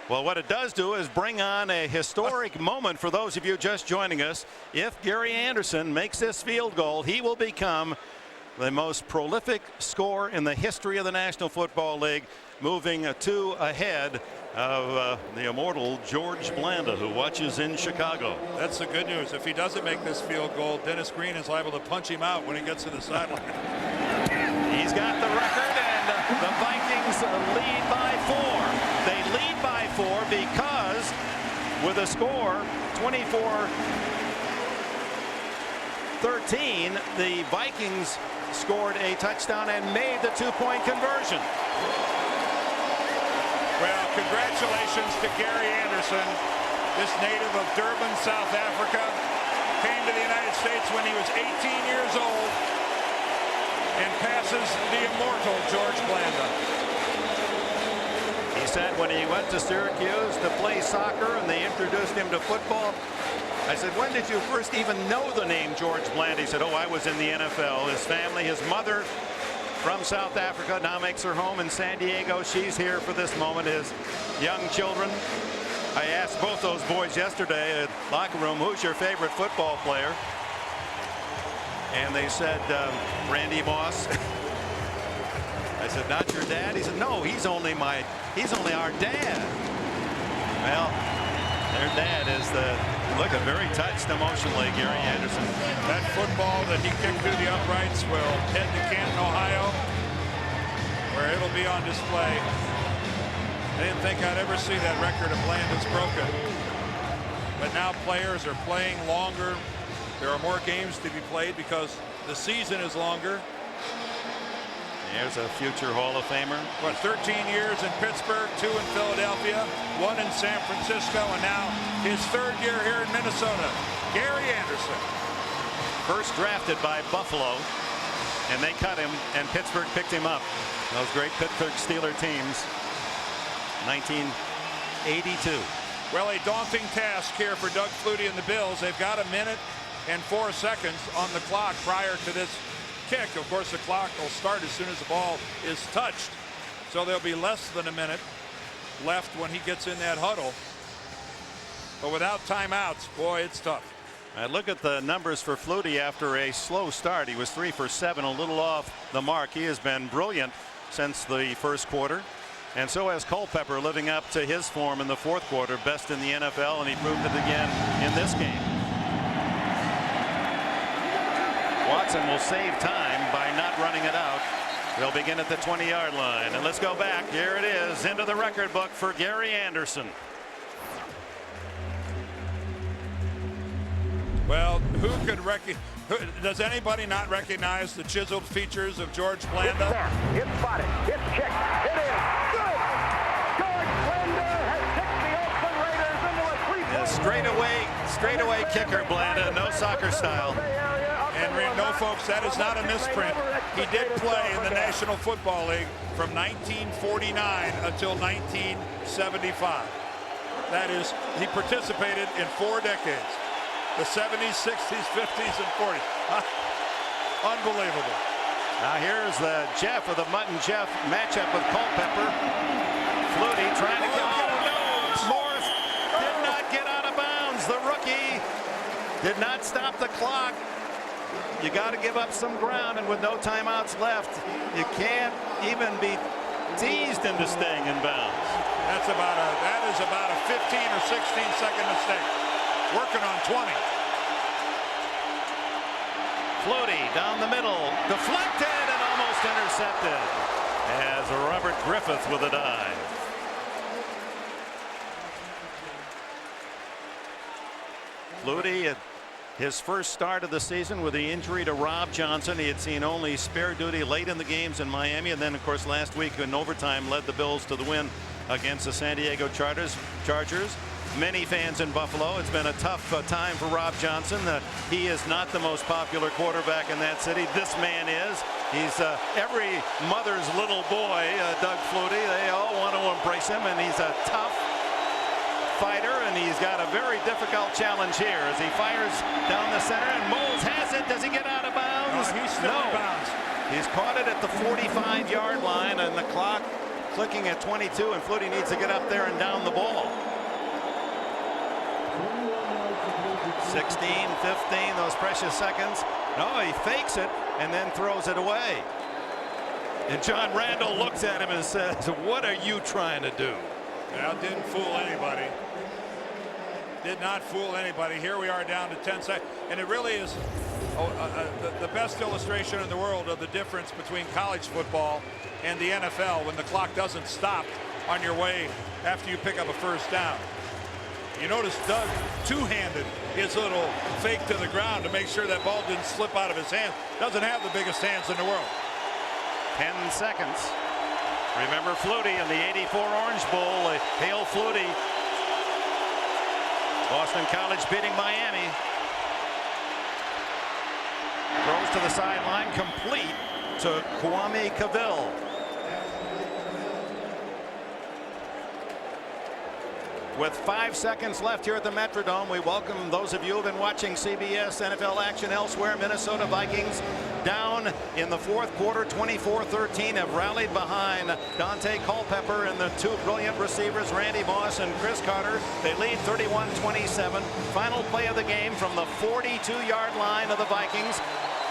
Well, what it does do is bring on a historic moment for those of you just joining us. If Gary Anderson makes this field goal, he will become the most prolific scorer in the history of the National Football League, moving 2 ahead of the immortal George Blanda, who watches in Chicago.
That's the good news. If he doesn't make this field goal, Dennis Green is liable to punch him out when he gets to the sideline.
He's got the record, and the Vikings lead by 4. They lead by 4 because with a score 24-13, the Vikings scored a touchdown and made the 2-point conversion.
Well, congratulations to Gary Anderson, this native of Durban, South Africa. Came to the United States when he was 18 years old and passes the immortal George Blanda.
He said when he went to Syracuse to play soccer and they introduced him to football, I said, when did you first even know the name George Blanda? He said, oh, I was in the NFL. His family, his mother from South Africa, now makes her home in San Diego. She's here for this moment. His young children. I asked both those boys yesterday at locker room, who's your favorite football player? And they said Randy Moss. I said, not your dad? He said, no, he's only our dad. Well, their dad is looking very touched emotionally, Gary Anderson.
That football that he kicked through the uprights will head to Canton, Ohio, where it'll be on display. I didn't think I'd ever see that record of Blanda's broken. But now players are playing longer. There are more games to be played because the season is longer.
There's a future Hall of Famer.
What, 13 years in Pittsburgh, 2 in Philadelphia, 1 in San Francisco, and now his 3rd year here in Minnesota. Gary Anderson.
First drafted by Buffalo, and they cut him, and Pittsburgh picked him up. Those great Pittsburgh Steeler teams. 1982.
Well, a daunting task here for Doug Flutie and the Bills. They've got 1 minute and 4 seconds on the clock prior to this kick. Of course, the clock will start as soon as the ball is touched. So there'll be less than 1 minute left when he gets in that huddle. But without timeouts, boy, it's tough.
Look at the numbers for Flutie after a slow start. He was 3 for 7, a little off the mark. He has been brilliant since the first quarter. And so has Culpepper, living up to his form in the 4th quarter, best in the NFL, and he proved it again in this game. Watson will save time by not running it out. They'll begin at the 20-yard line. And let's go back. Here it is, into the record book for Gary Anderson.
Well, does anybody not recognize the chiseled features of George Blanda?
It's spotted. It's kicked. It is good. George Blanda has kicked the Oakland Raiders into a 3-point
Straightaway kicker, Blanda, no soccer style.
And no, folks, that is not a misprint. He did play in the National Football League from 1949 until 1975. That is, he participated in 4 decades. The 70s, 60s, 50s, and 40s. Unbelievable.
Now here's the Jeff of the Mutt and Jeff matchup with Culpepper. Flutie trying to get out of bounds. Morris did not get out of bounds. The rookie did not stop the clock. You got to give up some ground, and with no timeouts left, you can't even be teased into staying in bounds.
That is about a 15 or 16 second mistake. Working on 20.
Flutie down the middle, deflected and almost intercepted as Robert Griffith with a dive. Flutie, his first start of the season with the injury to Rob Johnson. He had seen only spare duty late in the games in Miami, and then of course last week in overtime led the Bills to the win against the San Diego Chargers. Many fans in Buffalo. It's been a tough time for Rob Johnson. He is not the most popular quarterback in that city. This man is. He's every mother's little boy, Doug Flutie. They all want to embrace him, and he's a tough fighter, and he's got a very difficult challenge here as he fires down the center, and Moles has it. Does he get out of bounds?
No, he's still in bounds.
He's caught it at the 45-yard line, and the clock clicking at 22, and Flutie needs to get up there and down the ball. 16, 15, those precious seconds. No, he fakes it and then throws it away. And John Randall looks at him and says, "What are you trying to do?"
Well, didn't fool anybody. Did not fool anybody. Here we are down to 10 seconds. And it really is the best illustration in the world of the difference between college football and the NFL when the clock doesn't stop on your way after you pick up a first down. You notice Doug two-handed his little fake to the ground to make sure that ball didn't slip out of his hands. Doesn't have the biggest hands in the world.
10 seconds. Remember Flutie in the '84 Orange Bowl. Hail Flutie. Boston College beating Miami. Throws to the sideline, complete to Kwame Cavill. With 5 seconds left here at the Metrodome, we welcome those of you who have been watching CBS NFL action elsewhere. Minnesota Vikings down in the fourth quarter, 24-13, have rallied behind Daunte Culpepper and the two brilliant receivers, Randy Moss and Chris Carter. They lead 31-27. Final play of the game from the 42-yard line of the Vikings,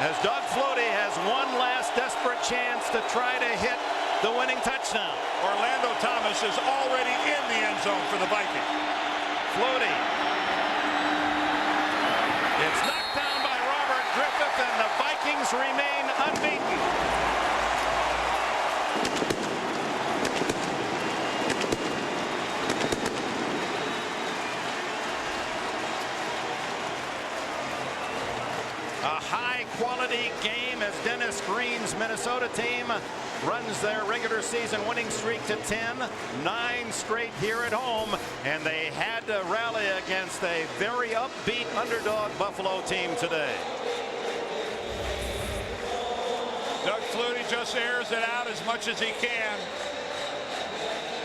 as Doug Flutie has one last desperate chance to try to hit the winning touchdown.
Orlando Thomas is already in the end zone for the Vikings.
Flutie. It's knocked down by Robert Griffith, and the Vikings remain unbeaten. A high-quality game as Dennis Green's Minnesota team runs their regular season winning streak to 10, 9 straight here at home, and they had to rally against a very upbeat underdog Buffalo team today.
Doug Flutie just airs it out as much as he can.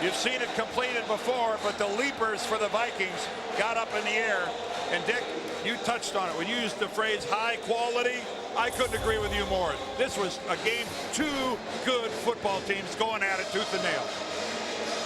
You've seen it completed before, but the leapers for the Vikings got up in the air. And Dick, you touched on it when you used the phrase high quality. I couldn't agree with you more. This was a game, two good football teams going at it tooth and nail.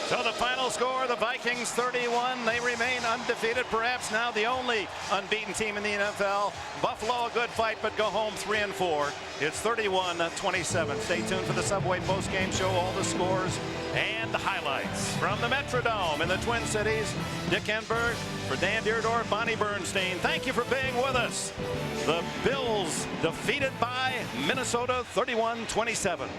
So the final score, the Vikings 31. They remain undefeated, perhaps now the only unbeaten team in the NFL. Buffalo, a good fight, but go home 3-4. It's 31-27. Stay tuned for the Subway postgame show, all the scores and the highlights from the Metrodome in the Twin Cities. Dick Enberg for Dan Dierdorf, Bonnie Bernstein. Thank you for being with us. The Bills defeated by Minnesota 31-27.